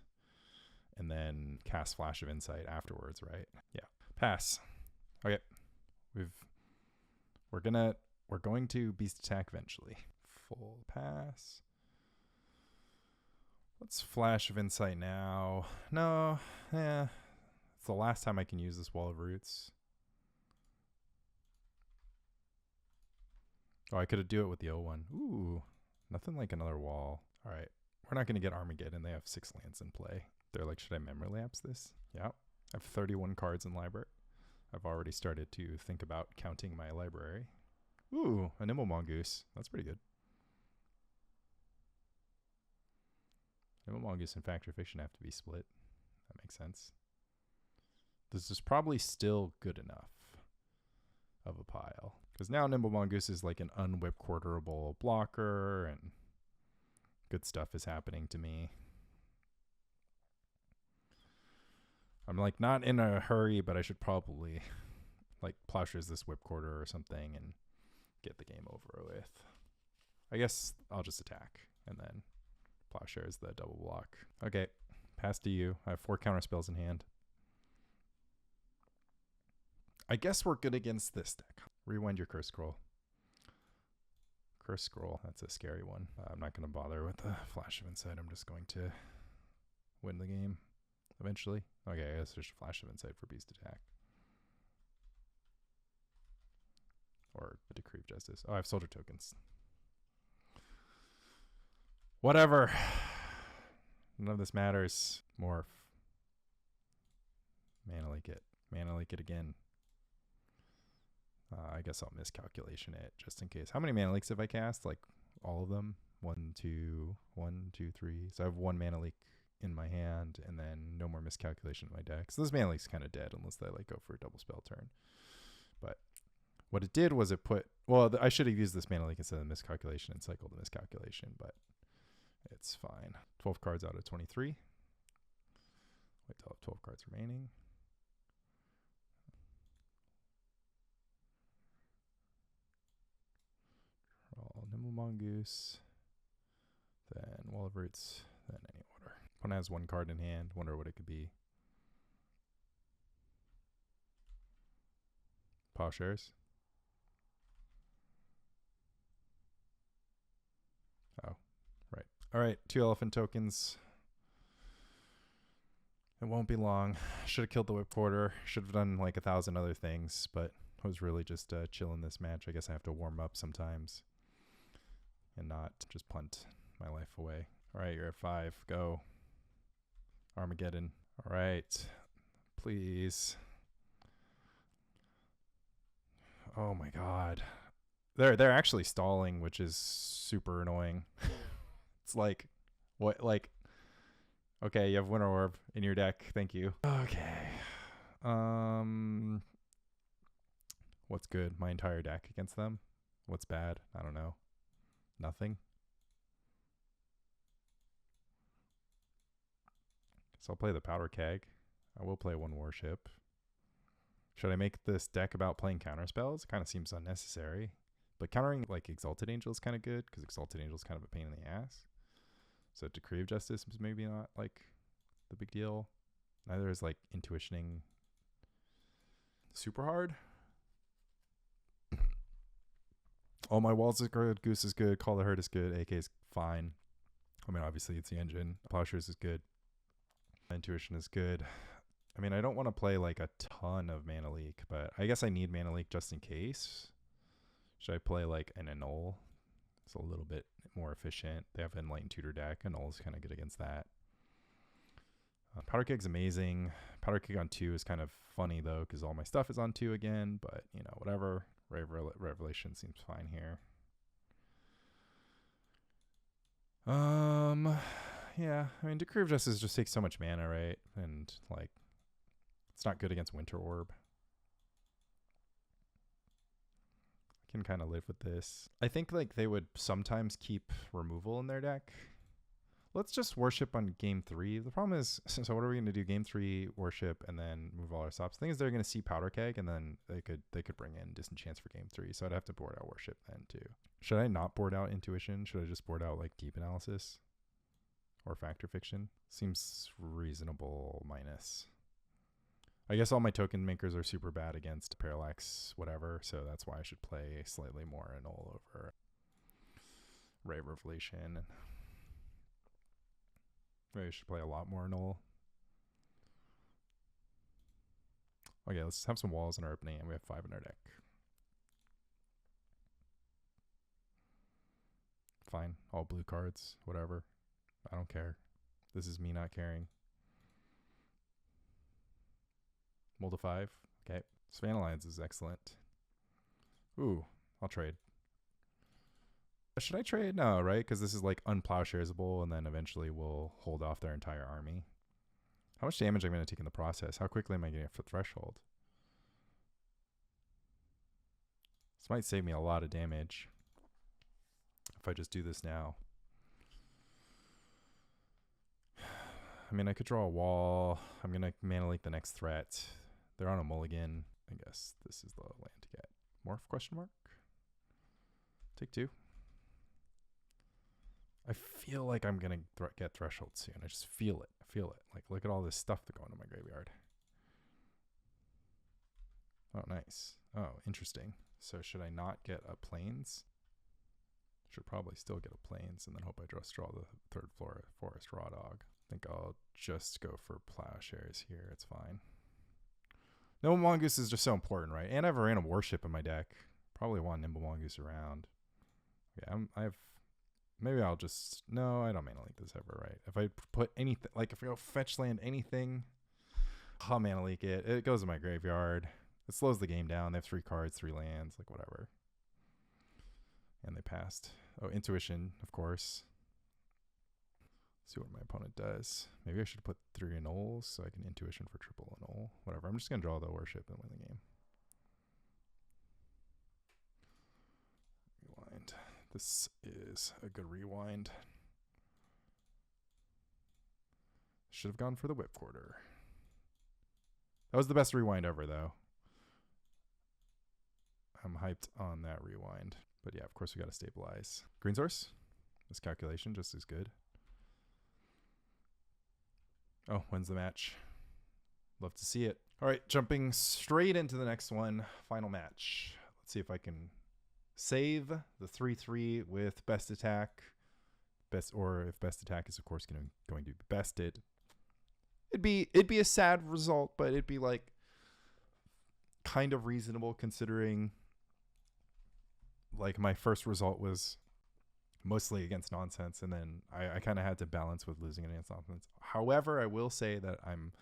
And then cast Flash of Insight afterwards, right? Yeah. Pass. Okay. We're going to beast attack eventually. Full pass. Let's Flash of Insight now. No, yeah. It's the last time I can use this Wall of Roots. Oh, I could do it with the 0-1. Ooh, nothing like another wall. All right. We're not going to get Armageddon. They have 6 lands in play. They're like, should I memory lapse this? Yeah. I have 31 cards in library. I've already started to think about counting my library. Ooh, a Nimble Mongoose. That's pretty good. Nimble Mongoose and Factory Fiction have to be split. That makes sense. This is probably still good enough of a pile. Because now Nimble Mongoose is like an unwhipquarterable blocker, and good stuff is happening to me. I'm like not in a hurry, but I should probably like Plowshares this Whipcorder or something and get the game over with. I guess I'll just attack and then Plowshares the double block. Okay, pass to you. I have 4 counter spells in hand. I guess we're good against this deck. Rewind your Curse Scroll. Curse Scroll, that's a scary one. I'm not going to bother with the Flash of Insight. I'm just going to win the game eventually. Okay, I guess there's a Flash of Insight for Beast Attack. Or the Decree of Justice. Oh, I have Soldier Tokens. Whatever. None of this matters. Morph. Mana leak it. Mana leak it again. I guess I'll miscalculation it just in case. How many mana leaks have I cast? Like all of them? 1, 2, 1, 2, 3. So I have 1 mana leak in my hand, and then no more miscalculation in my deck. So this mana leak's kind of dead unless they like go for a double spell turn. But what it did was it put, well, I should have used this mana leak instead of miscalculation and cycled the miscalculation, but it's fine. 12 cards out of 23. Wait till I have 12 cards remaining. Draw Nimble Mongoose, then Wall of Roots, then any order. One has 1 card in hand. Wonder what it could be. Plowshares. Oh, right. All right, 2 elephant tokens. It won't be long. Should have killed the Whip Quarter. Should have done like 1,000 other things, but I was really just chilling this match. I guess I have to warm up sometimes and not just punt my life away. All right, you're at 5. Go. Armageddon. All right. Please. Oh my god. They're actually stalling, which is super annoying. It's like, what, like, okay, you have Winter Orb in your deck. Thank you. Okay. What's good? My entire deck against them? What's bad? I don't know. Nothing. So I'll play the Powder Keg. I will play 1 Warship. Should I make this deck about playing counter spells? It kind of seems unnecessary. But countering like Exalted Angel is kind of good because Exalted Angel is kind of a pain in the ass. So Decree of Justice is maybe not like the big deal. Neither is like Intuitioning super hard. All my walls is good. Goose is good. Call the Herd is good. AK is fine. I mean, obviously it's the engine. Plowshares is good. Intuition is good. I mean, I don't want to play like a ton of Mana Leak, but I guess I need Mana Leak just in case. Should I play like an Annul? It's a little bit more efficient. They have an Enlightened Tutor deck. Annul is kind of good against that. Powder Keg's amazing. Powder Keg on 2 is kind of funny though, because all my stuff is on 2 again, but you know, whatever. Revelation seems fine here. Yeah, I mean, Decree of Justice just takes so much mana, right? And like, it's not good against Winter Orb. I can kind of live with this. I think like they would sometimes keep removal in their deck. Let's just worship on game 3. The problem is, so what are we going to do? Game 3, worship, and then move all our stops. The thing is, they're going to see Powder Keg, and then they could bring in Disenchants for game 3. So I'd have to board out worship then too. Should I not board out Intuition? Should I just board out like Deep Analysis or Factor Fiction? Seems reasonable minus. I guess all my token makers are super bad against Parallax, whatever. So that's why I should play slightly more Annul over Ray of Revelation. Maybe I should play a lot more Annul. Okay, let's have some walls in our opening, and we have 5 in our deck. Fine, all blue cards, whatever. I don't care. This is me not caring. Mold to 5. Okay. Savannah Lions is excellent. Ooh, I'll trade. Should I trade? No, right? Because this is like unplowsharesable, and then eventually we'll hold off their entire army. How much damage am I going to take in the process? How quickly am I getting for threshold? This might save me a lot of damage if I just do this now. I mean, I could draw a wall. I'm going to Mana Leak the next threat. They're on a mulligan. I guess this is the land to get. Morph question mark? Take 2. I feel like I'm going to get threshold soon. I just feel it. I feel it. Like, look at all this stuff that's going in my graveyard. Oh, nice. Oh, interesting. So should I not get a plains? Should probably still get a plains and then hope I just draw the 3rd floor forest raw dog. I think I'll just go for Plowshares here. It's fine. Nimble Mongoose is just so important, right? And I have a random warship in my deck. Probably want Nimble Mongoose around. Yeah, I have... Maybe I'll just... No, I don't Mana Leak this ever, right? If I put anything... Like, if I go fetch land anything... I'll mana leak it. It goes in my graveyard. It slows the game down. They have 3 cards, 3 lands, like whatever. And they passed. Oh, intuition, of course. See what my opponent does. Maybe I should put 3 Annuls so I can intuition for triple Annul. Whatever. I'm just going to draw the worship and win the game. Rewind. This is a good rewind. Should have gone for the whip quarter. That was the best rewind ever, though. I'm hyped on that rewind. But yeah, of course we got to stabilize. Green source. Miscalculation, just as good. Oh, when's the match? Love to see it. All right, jumping straight into the next one. Final match. Let's see if I can save the 3/3 with best attack. Or if best attack is of course going to be bested. It'd be a sad result, but it'd be like kind of reasonable considering like my first result was mostly against nonsense, and then I kind of had to balance with losing against nonsense. However, I will say that I'm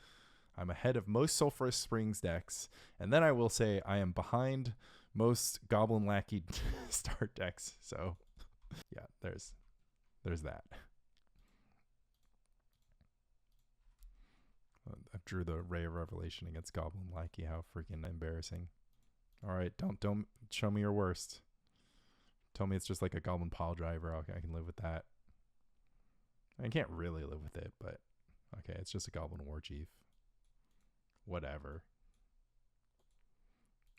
ahead of most Sulphurous Springs decks, and then I will say I am behind most Goblin Lackey start decks. So yeah, there's that. I drew the Ray of Revelation against Goblin Lackey. How freaking embarrassing. All right, don't show me your worst. Tell me it's just like a Goblin Pile Driver. Okay, I can live with that. I can't really live with it, but okay, it's just a Goblin War Chief. Whatever.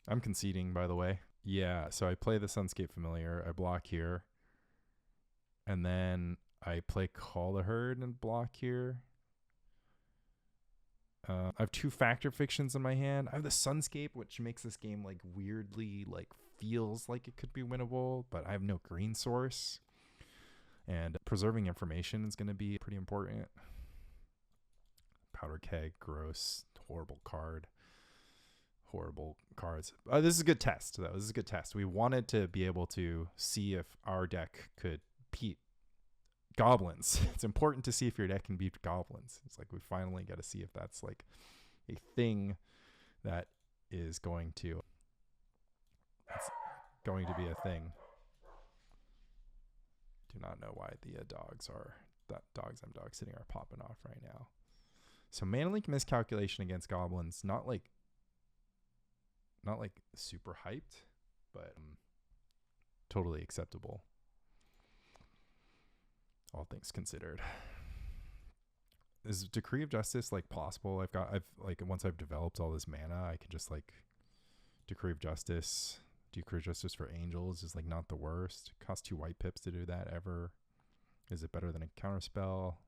I'm conceding, by the way. Yeah, so I play the Sunscape Familiar. I block here. And then I play Call the Herd and block here. I have 2 Factor Fictions in my hand. I have the Sunscape, which makes this game like weirdly like feels like it could be winnable, but I have no green source. And preserving information is going to be pretty important. Powder Keg, gross, horrible card. Horrible cards. This is a good test, though. This is a good test. We wanted to be able to see if our deck could beat Goblins. It's important to see if your deck can beat Goblins. It's like we finally got to see if that's like a thing that is going to be a thing. Do not know why the dogs I'm dog sitting are popping off right now. So Mana Leak Miscalculation against Goblins, not like super hyped, but totally acceptable. All things considered. Is Decree of Justice like possible? I've like once I've developed all this mana, I can just like Decree of Justice for Angels is like not the worst. Cost 2 white pips to do that ever. Is it better than a counterspell?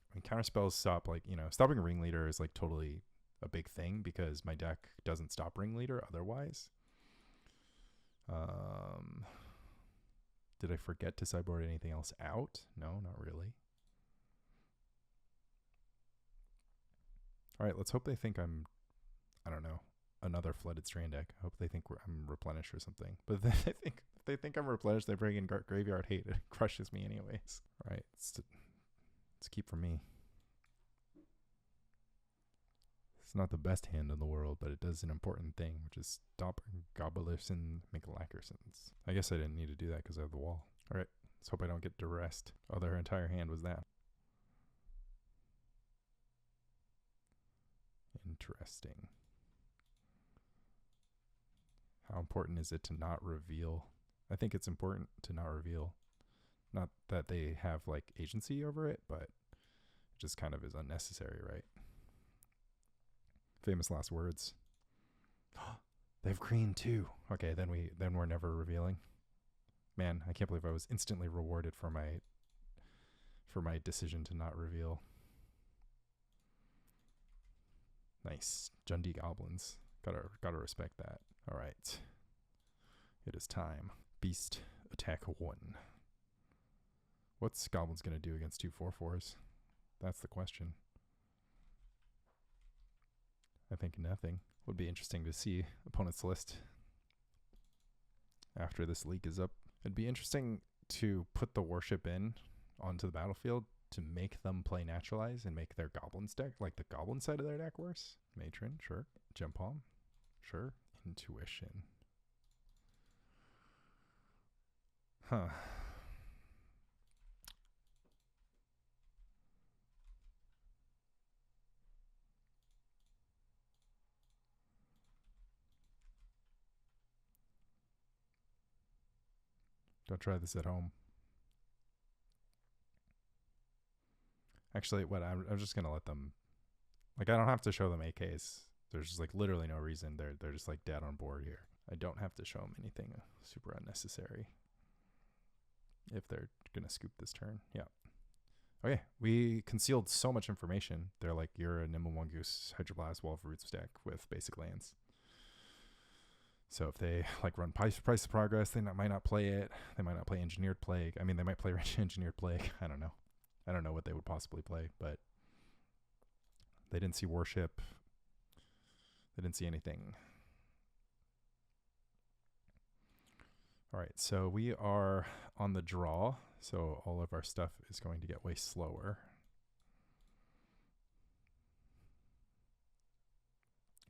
I mean, counterspells stop like, stopping Ringleader is like totally a big thing because my deck doesn't stop Ringleader otherwise. Did I forget to sideboard anything else out? No, not really. All right, let's hope they think I'm, I don't know, another Flooded Strand deck. I hope they think I'm Replenished or something. But if they think I'm Replenished, they bring in Graveyard Hate. It crushes me anyways. All right, let's keep from me. It's not the best hand in the world, but it does an important thing, which is stop Goblins and Miscalculations. I guess I didn't need to do that because I have the wall. All right, let's hope I don't get duressed. Oh, their entire hand was that. Interesting. How important is it to not reveal? I think it's important to not reveal. Not that they have like agency over it, but it just kind of is unnecessary, right? Famous last words. They have green too. Okay, then we're never revealing. Man, I can't believe I was instantly rewarded for my decision to not reveal. Nice. Jundee Goblins. Gotta respect that. All right. It is time. Beast attack 1. What's Goblins gonna do against 2 4/4s? That's the question. I think nothing. Would be interesting to see opponent's list after this leak is up. It'd be interesting to put the worship in onto the battlefield to make them play Naturalize and make their Goblins deck, like the Goblin side of their deck, worse. Matron, sure. Gem Palm, sure. Intuition. Huh. Don't try this at home. Actually, I'm just gonna let them. Like, I don't have to show them AKs. There's just like literally no reason. They're just like dead on board here. I don't have to show them anything super unnecessary. If they're gonna scoop this turn, yeah. Okay, we concealed so much information. They're like, you're a Nimble Mongoose, Hydroblast, Wall of Roots deck with basic lands. So if they like run Price of Progress, they might not play it. They might not play Engineered Plague. I mean, they might play Engineered Plague. I don't know. I don't know what they would possibly play, but they didn't see Warship. They didn't see anything. All right, so we are on the draw. So all of our stuff is going to get way slower.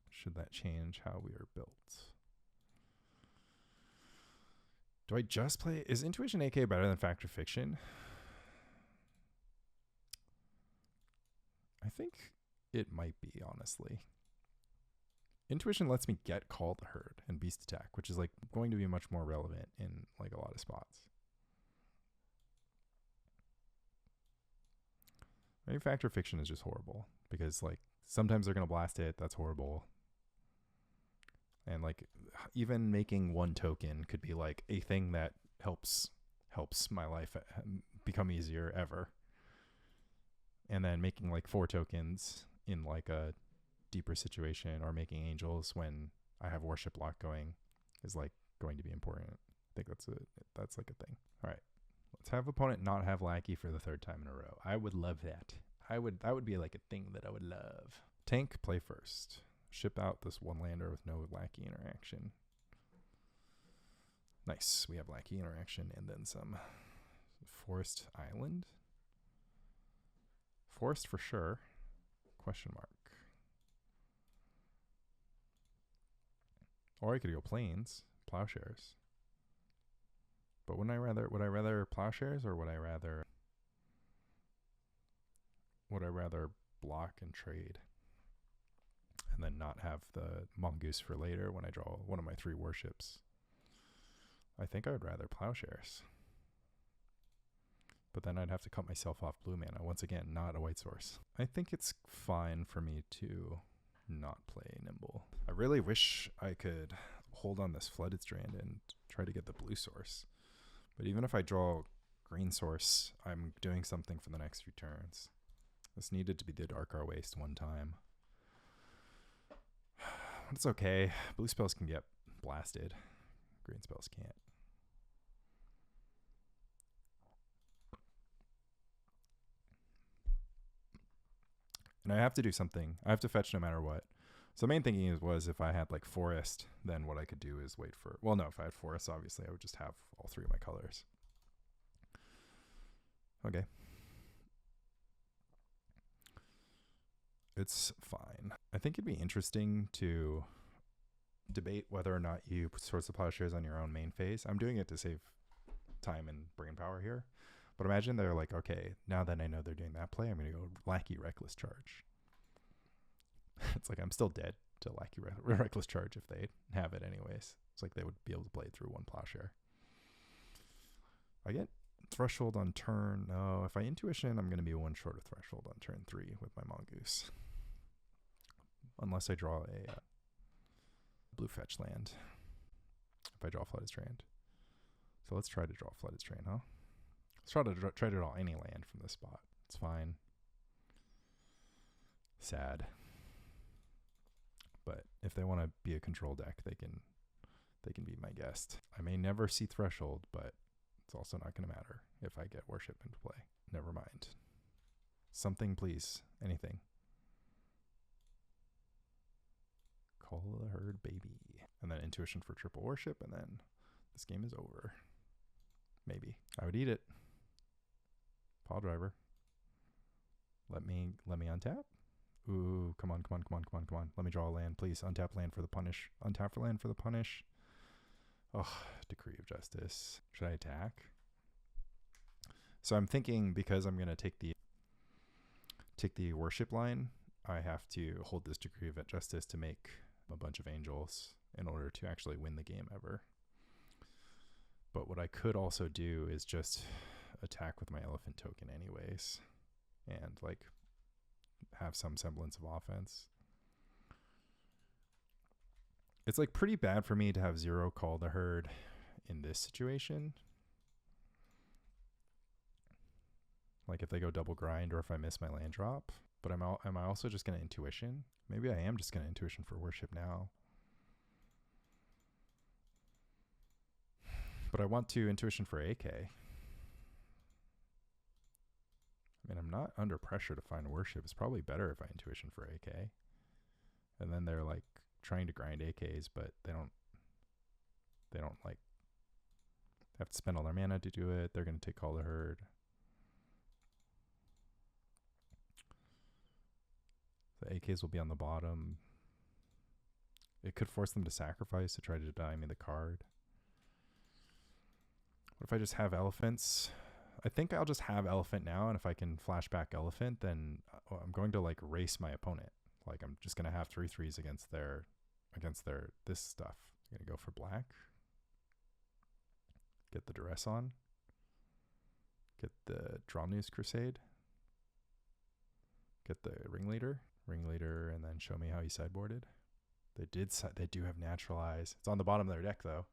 Should that change how we are built? Do I just play? Is Intuition AK better than Fact or Fiction? I think it might be, honestly. Intuition lets me get Call the Herd and Beast Attack, which is like going to be much more relevant in like a lot of spots. Maybe Fact or Fiction is just horrible because like sometimes they're gonna blast it. That's horrible. And like even making one token could be like a thing that helps my life become easier ever. And then making like 4 tokens in like a deeper situation, or making angels when I have Worship Lock going, is like going to be important. I think that's like a thing. All right, let's have opponent not have Lackey for the 3rd time in a row. I would love that. That would be like a thing that I would love. Tank, play first. Ship out this 1-lander with no Lackey interaction. Nice. We have Lackey interaction and then some. Forest Island? Forest for sure. Question mark. Or I could go Plains, Plowshares. But would I rather Plowshares, or would I rather block and trade? And then not have the Mongoose for later when I draw one of my 3 warships. I think I would rather Plowshares. But then I'd have to cut myself off blue mana. Once again, not a white source. I think it's fine for me to not play Nimble. I really wish I could hold on this Flooded Strand and try to get the blue source. But even if I draw green source, I'm doing something for the next few turns. This needed to be the Adarkar Wastes one time. It's okay. Blue spells can get blasted. Green spells can't. And I have to do something. I have to fetch no matter what. So the main thinking was if I had like Forest, then what I could do is wait for... Well, no, if I had Forest, obviously I would just have all 3 of my colors. Okay. It's fine. I think it'd be interesting to debate whether or not you put Swords of Plowshares on your own main phase. I'm doing it to save time and brain power here. But imagine they're like, okay, now that I know they're doing that play, I'm going to go Lackey Reckless Charge. It's like I'm still dead to Lackey Reckless Charge if they have it anyways. It's like they would be able to play it through 1 Plowshare. I get Threshold on turn. No, if I Intuition, I'm going to be 1 short of Threshold on turn 3 with my Mongoose. Unless I draw a blue fetch land. If I draw Flooded Strand. So let's try to draw Flooded Strand, huh? Let's try to draw any land from this spot. It's fine. Sad. But if they want to be a control deck, they can be my guest. I may never see Threshold, but it's also not going to matter if I get Worship into play. Never mind. Something, please. Anything. Call the Herd, baby. And then Intuition for triple Worship, and then this game is over. Maybe. I would eat it. Paw Driver. Let me untap. Ooh, come on. Let me draw a land, please. Untap land for the punish. Untap for land for the punish. Oh, Decree of Justice. Should I attack? So I'm thinking, because I'm gonna take the worship line, I have to hold this Decree of Justice to make a bunch of angels in order to actually win the game ever. But what I could also do is just attack with my elephant token anyways, and like have some semblance of offense. It's like pretty bad for me to have 0 Call the Herd in this situation. Like if they go double grind or if I miss my land drop. But am I also just going to intuition? Maybe I am just going to intuition for worship now. But I want to intuition for AK. I mean, I'm not under pressure to find worship. It's probably better if I intuition for AK. And then they're like trying to grind AKs, but they don't like have to spend all their mana to do it. They're going to take Call the Herd. The AKs will be on the bottom. It could force them to sacrifice to try to deny me the card. What if I just have elephants? I think I'll just have elephant now, and if I can flashback elephant, then I'm going to like race my opponent. Like I'm just going to have 3/3s against their this stuff. I'm going to go for black. Get the duress on. Get the Draw News Crusade. Get the Ringleader, and then show me how he sideboarded. They do have Naturalize. It's on the bottom of their deck though.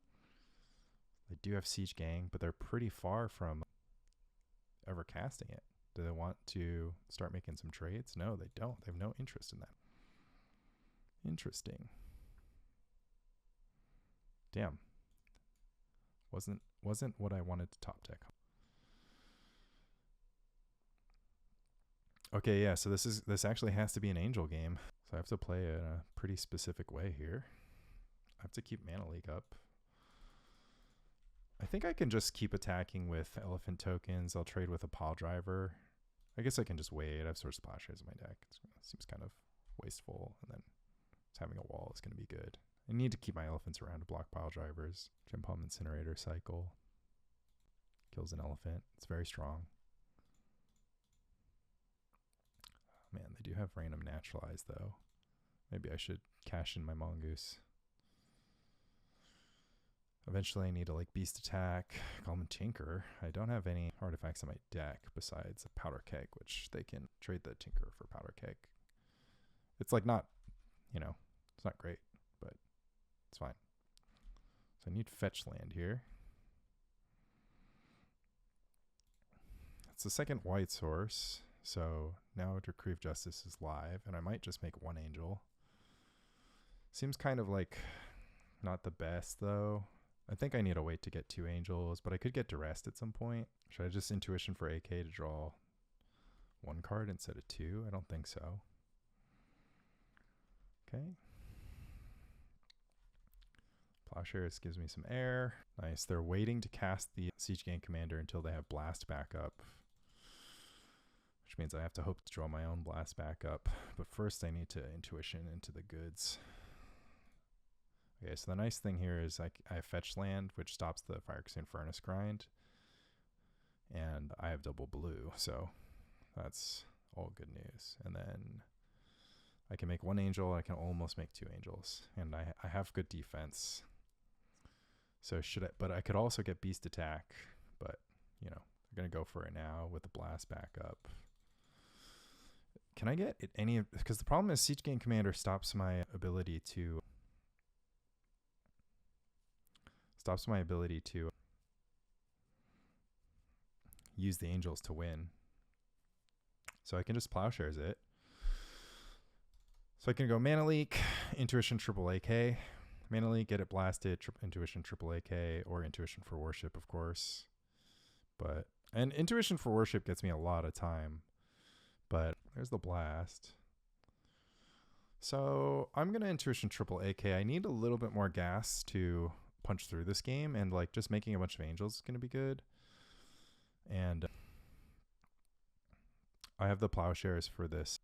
They do have Siege Gang, but they're pretty far from ever casting it. Do they want to start making some trades? No, they don't. They have no interest in that. Interesting. Damn. Wasn't what I wanted to top deck. Okay, yeah, so this actually has to be an angel game. So I have to play it in a pretty specific way here. I have to keep Mana Leak up. I think I can just keep attacking with elephant tokens. I'll trade with a pile driver. I guess I can just wait. I have Source Plowshares in my deck. It seems kind of wasteful. And then just having a wall is going to be good. I need to keep my elephants around to block pile drivers. Gem Palm Incinerator cycle. Kills an elephant. It's very strong. Man, they do have random Naturalize though. Maybe I should cash in my Mongoose. Eventually I need to like Beast Attack, Common Tinker. I don't have any artifacts in my deck besides a Powder Keg, which they can trade the Tinker for Powder Keg. It's like not, it's not great, but it's fine. So I need fetch land here. It's the second white source. So now Decree of Justice is live, and I might just make 1 angel. Seems kind of like not the best though. I think I need to wait to get 2 angels, but I could get duressed at some point. Should I just intuition for AK to draw 1 card instead of 2? I don't think so. Okay. Plowshares gives me some air. Nice. They're waiting to cast the Siege Gang Commander until they have Blast back up, which means I have to hope to draw my own Blast back up. But first I need to intuition into the goods. Okay, so the nice thing here is I have fetch land, which stops the Fireconsumed Furnace grind. And I have double blue, so that's all good news. And then I can make 1 angel, I can almost make 2 angels. And I have good defense. So but I could also get Beast Attack, but, I'm going to go for it now with the Blast back up. Can I get any of, because the problem is Siege Gang Commander stops my ability to use the angels to win. So I can just Plowshares it. So I can go Mana Leak, Intuition triple AK, Mana Leak, get it blasted, Intuition triple AK, or Intuition for Worship, of course. And Intuition for Worship gets me a lot of time. But there's the blast. So I'm going to Intuition triple AK. I need a little bit more gas to punch through this game, and like just making a bunch of angels is going to be good. And I have the Plowshares for this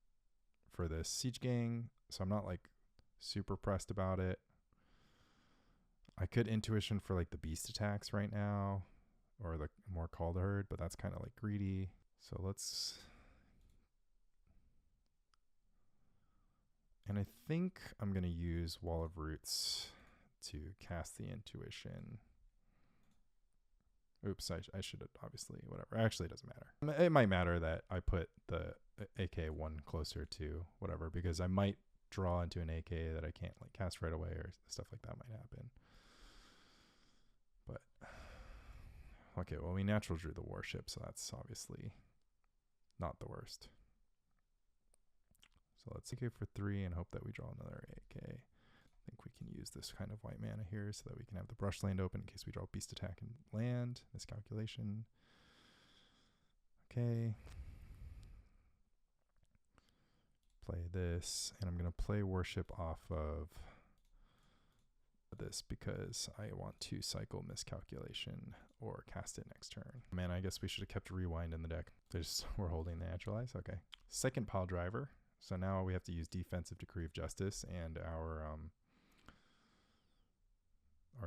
siege gang, so I'm not like super pressed about it. I could intuition for like the beast attacks right now, or the more call to herd, but that's kind of like greedy. So let's, and I think I'm gonna use Wall of Roots to cast the intuition. Oops, I should have, obviously, whatever. Actually, it doesn't matter. It might matter that I put the AK one closer to whatever, because I might draw into an AK that I can't like cast right away, or stuff like that might happen. But okay, well, we natural drew the warship, so that's obviously not the worst. So let's AK for 3 and hope that we draw another AK. I think we can use this kind of white mana here so that we can have the Brushland open in case we draw beast attack and land. Miscalculation. Okay. Play this, and I'm going to play worship off of this because I want to cycle Miscalculation or cast it next turn. Man, I guess we should have kept Rewind in the deck. We're holding the Naturalize. Okay. Second pile driver. So now we have to use defensive Decree of Justice, and our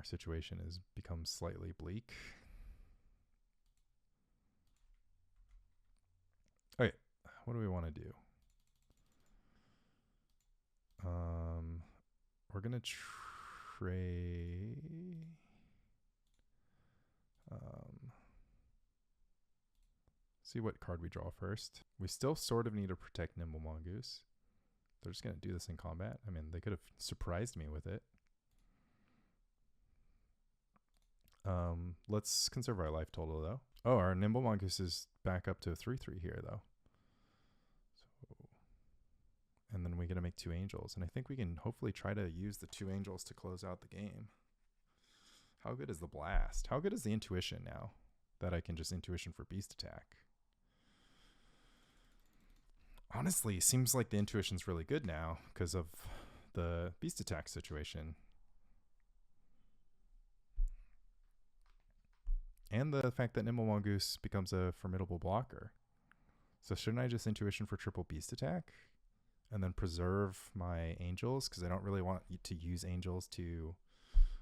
situation has become slightly bleak. Okay, what do we want to do? We're gonna trade. See what card we draw first. We still sort of need to protect Nimble Mongoose. They're just gonna do this in combat. I mean, they could have surprised me with it. Let's conserve our life total though. Oh, our Nimble Mongoose is back up to a 3/3 here though. So, and then we get to make 2 angels, and I think we can hopefully try to use the 2 angels to close out the game. How good is the blast? How good is the intuition now that I can just intuition for beast attack? Honestly, seems like the intuition's really good now because of the beast attack situation. And the fact that Nimble Mongoose becomes a formidable blocker. So shouldn't I just intuition for triple beast attack and then preserve my angels? Because I don't really want to use angels to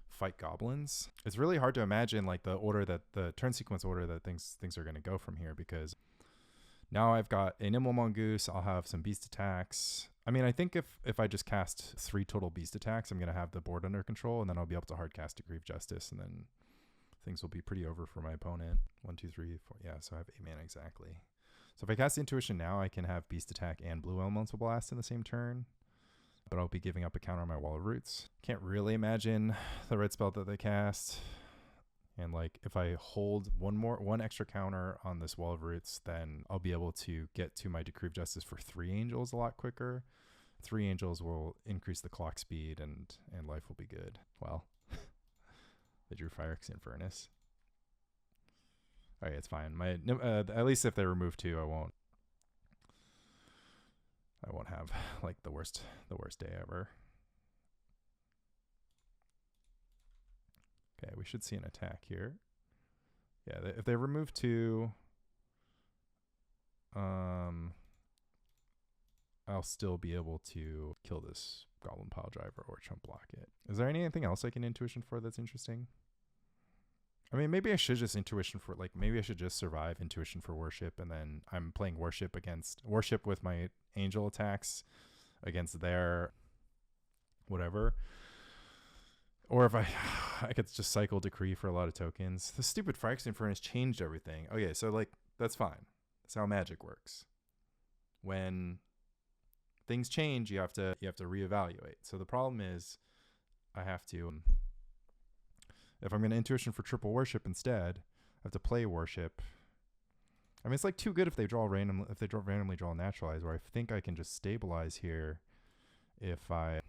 fight goblins. It's really hard to imagine like the order that the turn sequence order that things are going to go from here, because now I've got a Nimble Mongoose. I'll have some beast attacks. I mean, I think if I just cast 3 total beast attacks, I'm going to have the board under control, and then I'll be able to hard cast Decree of Justice, and then things will be pretty over for my opponent. 1, 2, 3, 4. Yeah, so I have 8 mana exactly. So if I cast Intuition now, I can have Beast Attack and Blue Elemental Blast in the same turn, but I'll be giving up a counter on my Wall of Roots. Can't really imagine the red spell that they cast. And like if I hold one extra counter on this Wall of Roots, then I'll be able to get to my Decree of Justice for 3 angels a lot quicker. 3 angels will increase the clock speed, and life will be good. Well, they drew Phyrexian Furnace. Okay, it's fine. My at least if they remove 2, I won't have like the worst day ever. Okay, we should see an attack here. Yeah, if they remove 2, I'll still be able to kill this Goblin Pile Driver or chump block it. Is there anything else I can intuition for that's interesting? I mean, maybe I should just intuition for, like, maybe I should just survive intuition for worship, and then I'm playing worship with my angel attacks against their whatever. Or if I could just cycle Decree for a lot of tokens. The stupid Phyrexian Furnace changed everything. Okay, so like that's fine. That's how Magic works. When things change, you have to reevaluate. So the problem is, I have to, if I'm going to intuition for triple worship instead, I have to play worship. I mean, it's like too good if they randomly draw naturalize, where I think I can just stabilize here if I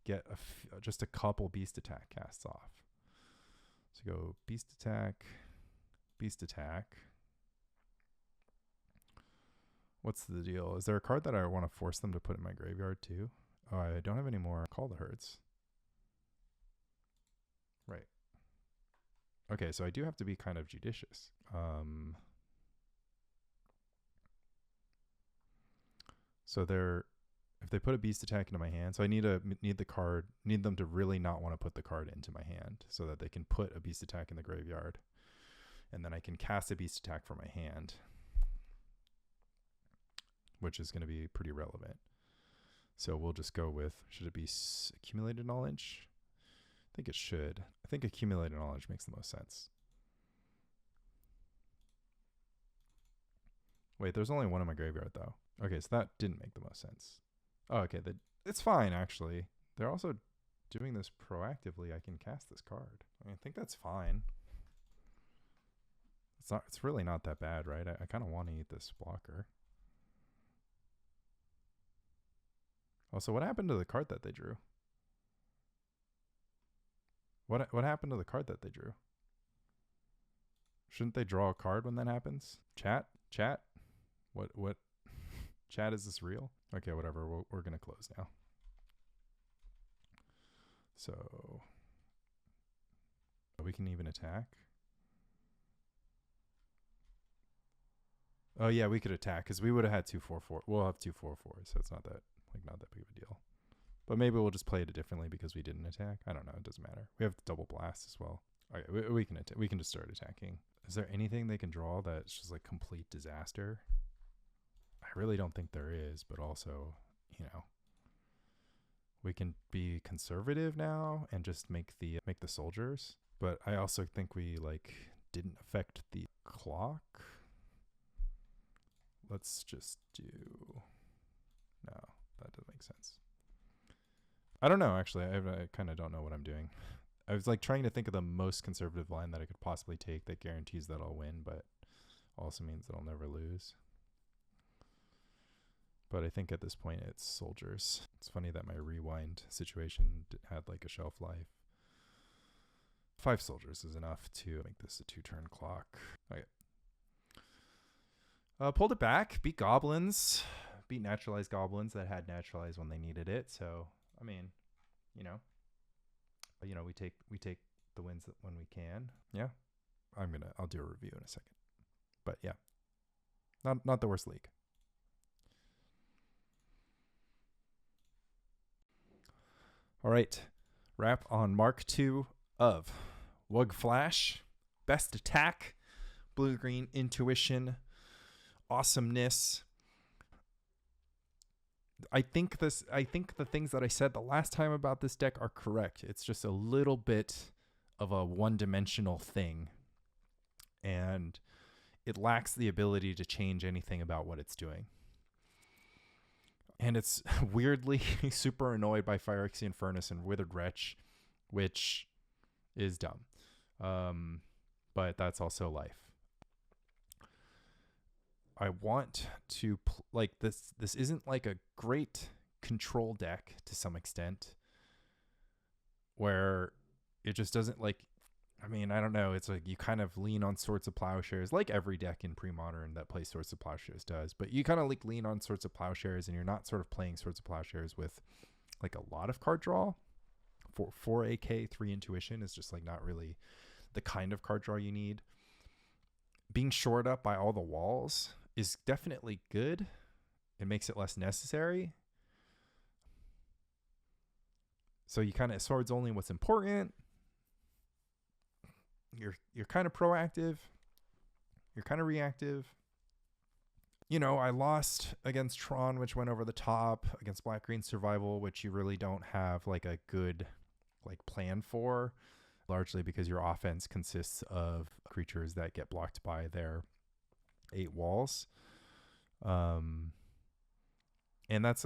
get just a couple beast attack casts off. So go beast attack. What's the deal? Is there a card that I want to force them to put in my graveyard too? Oh, I don't have any more Call the Herds. Right. Okay, so I do have to be kind of judicious. So if they put a beast attack into my hand, so I need them to really not want to put the card into my hand so that they can put a beast attack in the graveyard. And then I can cast a beast attack from my hand, which is going to be pretty relevant. So we'll just go with, should it be accumulated knowledge? I think it should. I think accumulated knowledge makes the most sense. Wait, there's only one in my graveyard though. Okay, so that didn't make the most sense. Oh, okay, it's fine actually. They're also doing this proactively. I can cast this card. I think that's fine. It's really not that bad, right? I kind of want to eat this blocker. Also, what happened to the card that they drew? What happened to the card that they drew? Shouldn't they draw a card when that happens? Chat? What? Chat, is this real? Okay, whatever. We're going to close now. So we can even attack. Oh yeah, we could attack because we would have had 2/4/4. We'll have 2/4/4, so it's not that big of a deal. But maybe we'll just play it differently because we didn't attack. I don't know. It doesn't matter. We have double blast as well. Okay, we can just start attacking. Is there anything they can draw that's just like complete disaster? I really don't think there is, but also, we can be conservative now and just make the soldiers. But I also think we didn't affect the clock. Let's just do... No, that doesn't make sense. I don't know, actually. I kind of don't know what I'm doing. I was trying to think of the most conservative line that I could possibly take that guarantees that I'll win, but also means that I'll never lose. But I think at this point it's soldiers. It's funny that my rewind situation had a shelf life. 5 soldiers is enough to make this a 2-turn clock. Okay. Pulled it back, beat goblins, beat naturalized goblins that had naturalized when they needed it. So, I mean, we take the wins when we can. Yeah. I'll do a review in a second. But yeah. Not the worst league. All right. Wrap on Mark 2 of Wug Flash. Best attack, blue-green intuition, awesomeness. I think the things that I said the last time about this deck are correct. It's just a little bit of a one-dimensional thing, and it lacks the ability to change anything about what it's doing. And it's weirdly super annoyed by Phyrexian Furnace and Withered Wretch, which is dumb. But that's also life. I want to this isn't a great control deck to some extent, where it just doesn't I don't know. It's you kind of lean on Swords of Plowshares, like every deck in Premodern that plays Swords of Plowshares does. But you kind of lean on Swords of Plowshares, and you're not sort of playing Swords of Plowshares with a lot of card draw. For 4 AK, 3 intuition is just not really the kind of card draw you need. Being shored up by all the walls is definitely good. It makes it less necessary. So you kind of swords only what's important. You're kind of proactive. You're kind of reactive. I lost against Tron, which went over the top, against Black-Green Survival, which you really don't have a good plan for, largely because your offense consists of creatures that get blocked by their 8 walls. And that's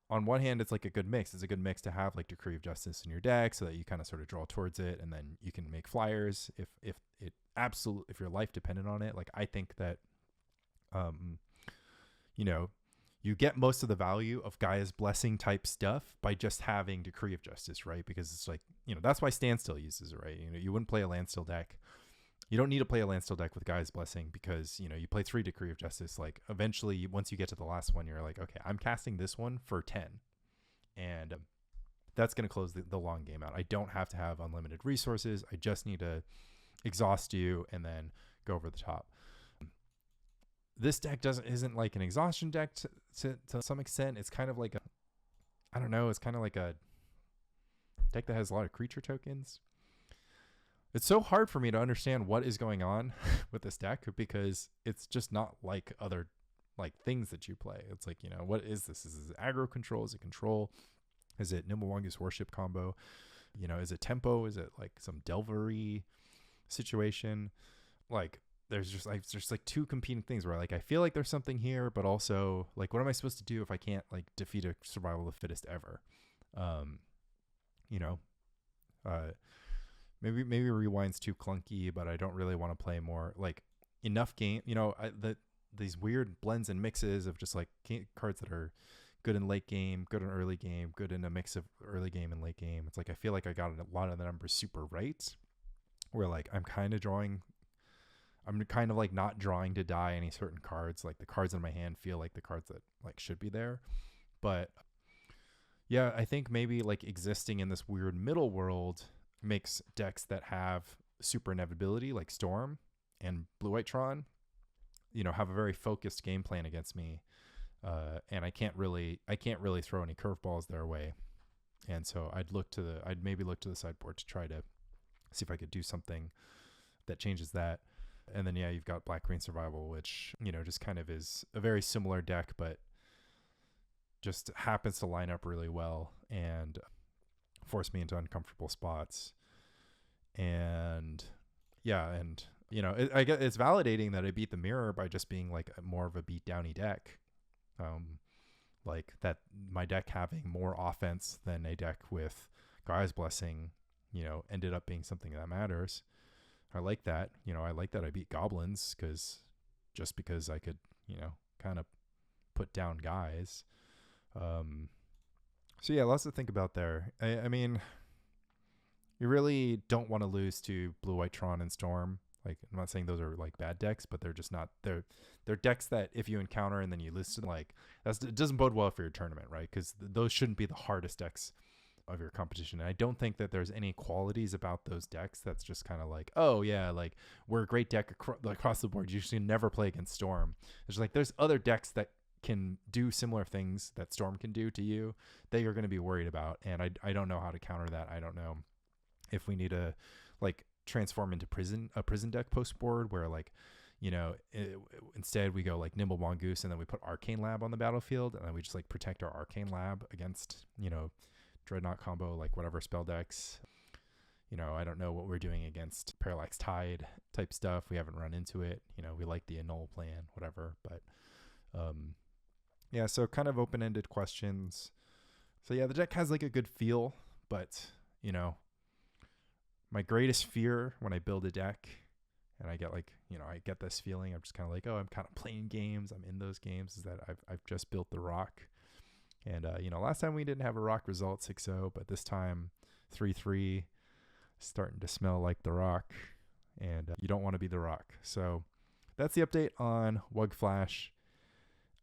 on one hand, it's a good mix. It's a good mix to have Decree of Justice in your deck so that you kind of sort of draw towards it, and then you can make flyers if your life depended on it. I think that you get most of the value of Gaia's Blessing type stuff by just having Decree of Justice, right? Because it's that's why Standstill uses it, right? You wouldn't play a Landstill deck. You don't need to play a Landstill deck with Gaia's Blessing because, you play 3 Decree of Justice. Eventually, once you get to the last one, you're okay, I'm casting this one for 10. And that's going to close the long game out. I don't have to have unlimited resources. I just need to exhaust you and then go over the top. This deck isn't like an exhaustion deck to some extent. It's kind of like it's kind of like a deck that has a lot of creature tokens. It's so hard for me to understand what is going on with this deck because it's just not like other like things that you play. It's like, what is this? Is it aggro control? Is it control? Is it Nimble Mongoose worship combo? Is it tempo? Is it like some delvery situation? Like there's just like two competing things where like I feel like there's something here, but also like what am I supposed to do if I can't like defeat a survival of the fittest ever? Maybe Rewind's too clunky, but I don't really want to play more like enough game. These weird blends and mixes of just like cards that are good in late game, good in early game, good in a mix of early game and late game. It's like I feel like I got a lot of the numbers super right, where like I'm kind of like not drawing to die any certain cards. Like the cards in my hand feel like the cards that like should be there. But yeah, I think maybe like existing in this weird middle world makes decks that have super inevitability like Storm and Blue-White Tron, have a very focused game plan against me. And I can't really throw any curveballs their way. And so I'd maybe look to the sideboard to try to see if I could do something that changes that. And then, you've got Black-Green Survival, which, just kind of is a very similar deck, but just happens to line up really well and force me into uncomfortable spots. And I guess it's validating that I beat the mirror by just being like more of a beat downy deck. Like that my deck having more offense than a deck with Gaia's Blessing, ended up being something that matters. I like that. I like that I beat Goblins because I could, kind of put down guys. So yeah, lots to think about there. I mean, you really don't want to lose to Blue-White Tron and Storm. Like, I'm not saying those are like bad decks, but they're just not. They're decks that if you encounter and then you listen, like it doesn't bode well for your tournament, right? Because those shouldn't be the hardest decks of your competition. And I don't think that there's any qualities about those decks that's just kind of like, oh yeah, like we're a great deck across the board. You should never play against Storm. It's like there's other decks that can do similar things that Storm can do to you that you're going to be worried about, and I don't know how to counter that. I don't know if we need to like transform into a prison deck post board where like instead we go like Nimble Mongoose and then we put Arcane Lab on the battlefield and then we just like protect our Arcane Lab against Dreadnought combo, like whatever spell decks. I don't know what we're doing against Parallax Tide type stuff. We haven't run into it. We like the Annul plan, whatever, but yeah, so kind of open-ended questions. So yeah, the deck has like a good feel, but my greatest fear when I build a deck and I get like, I get this feeling, I'm just kind of like, oh, I'm kind of playing games, I'm in those games, is that I've just built the rock. And, last time we didn't have a rock result 6-0, but this time 3-3 starting to smell like the rock, and you don't want to be the rock. So that's the update on Wug Flash.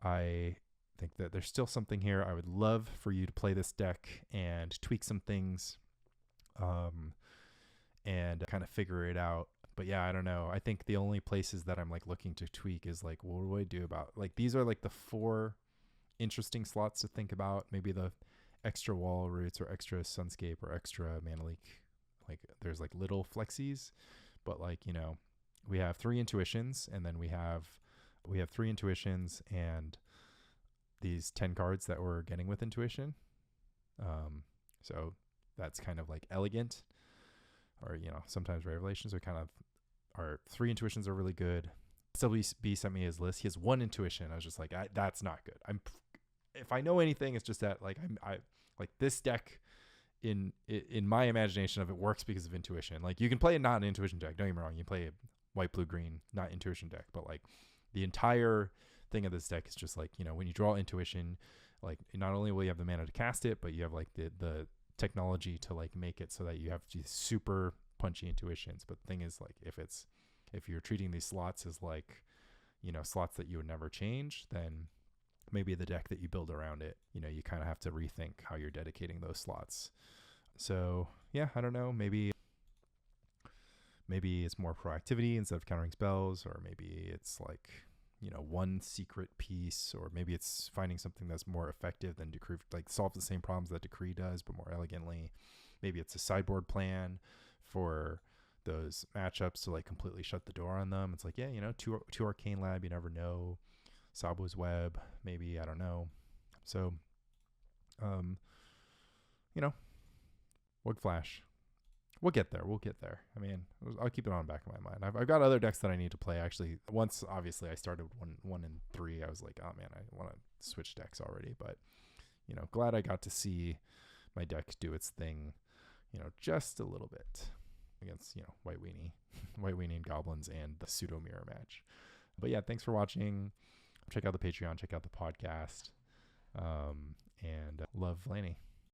I think that there's still something here. I would love for you to play this deck and tweak some things and kind of figure it out. But yeah, I don't know. I think the only places that I'm like looking to tweak is like, what do I do about like these are like the 4 interesting slots to think about. Maybe the extra wall roots or extra Sunscape or extra Mana Leak. Like there's like little flexies, but like, we have 3 intuitions and then we have 3 intuitions and these 10 cards that we're getting with intuition. So that's kind of like elegant, or, sometimes revelations are kind of, our 3 intuitions are really good. SWB sent me his list. He has 1 intuition. I was just like, that's not good. If I know anything, it's just that like, I like this deck in my imagination of it works because of intuition. Like you can play a not an intuition deck. Don't get me wrong. You can play a white, blue, green, not intuition deck, but like the entire thing of this deck is just like, when you draw intuition, like not only will you have the mana to cast it, but you have like the technology to like make it so that you have these super punchy intuitions. But the thing is like, if you're treating these slots as like, slots that you would never change, then maybe the deck that you build around it, you know, you kind of have to rethink how you're dedicating those slots. So yeah, I don't know, maybe it's more proactivity instead of countering spells, or maybe it's like, you know, one secret piece, or maybe it's finding something that's more effective than Decree, like solve the same problems that Decree does but more elegantly. Maybe it's a sideboard plan for those matchups to like completely shut the door on them. It's like, yeah, you know, two Arcane Lab, you never know. Sabu's Web, maybe, I don't know. So you know, Wood Flash, we'll get there. I mean, I'll keep it on the back of my mind. I've got other decks that I need to play. Actually, once obviously I started 1 and 3, I was like, oh man, I want to switch decks already. But you know, glad I got to see my deck do its thing, you know, just a little bit against, you know, White Weenie and Goblins and the pseudo mirror match. But yeah, thanks for watching. Check out the Patreon, check out the podcast, and love Laney.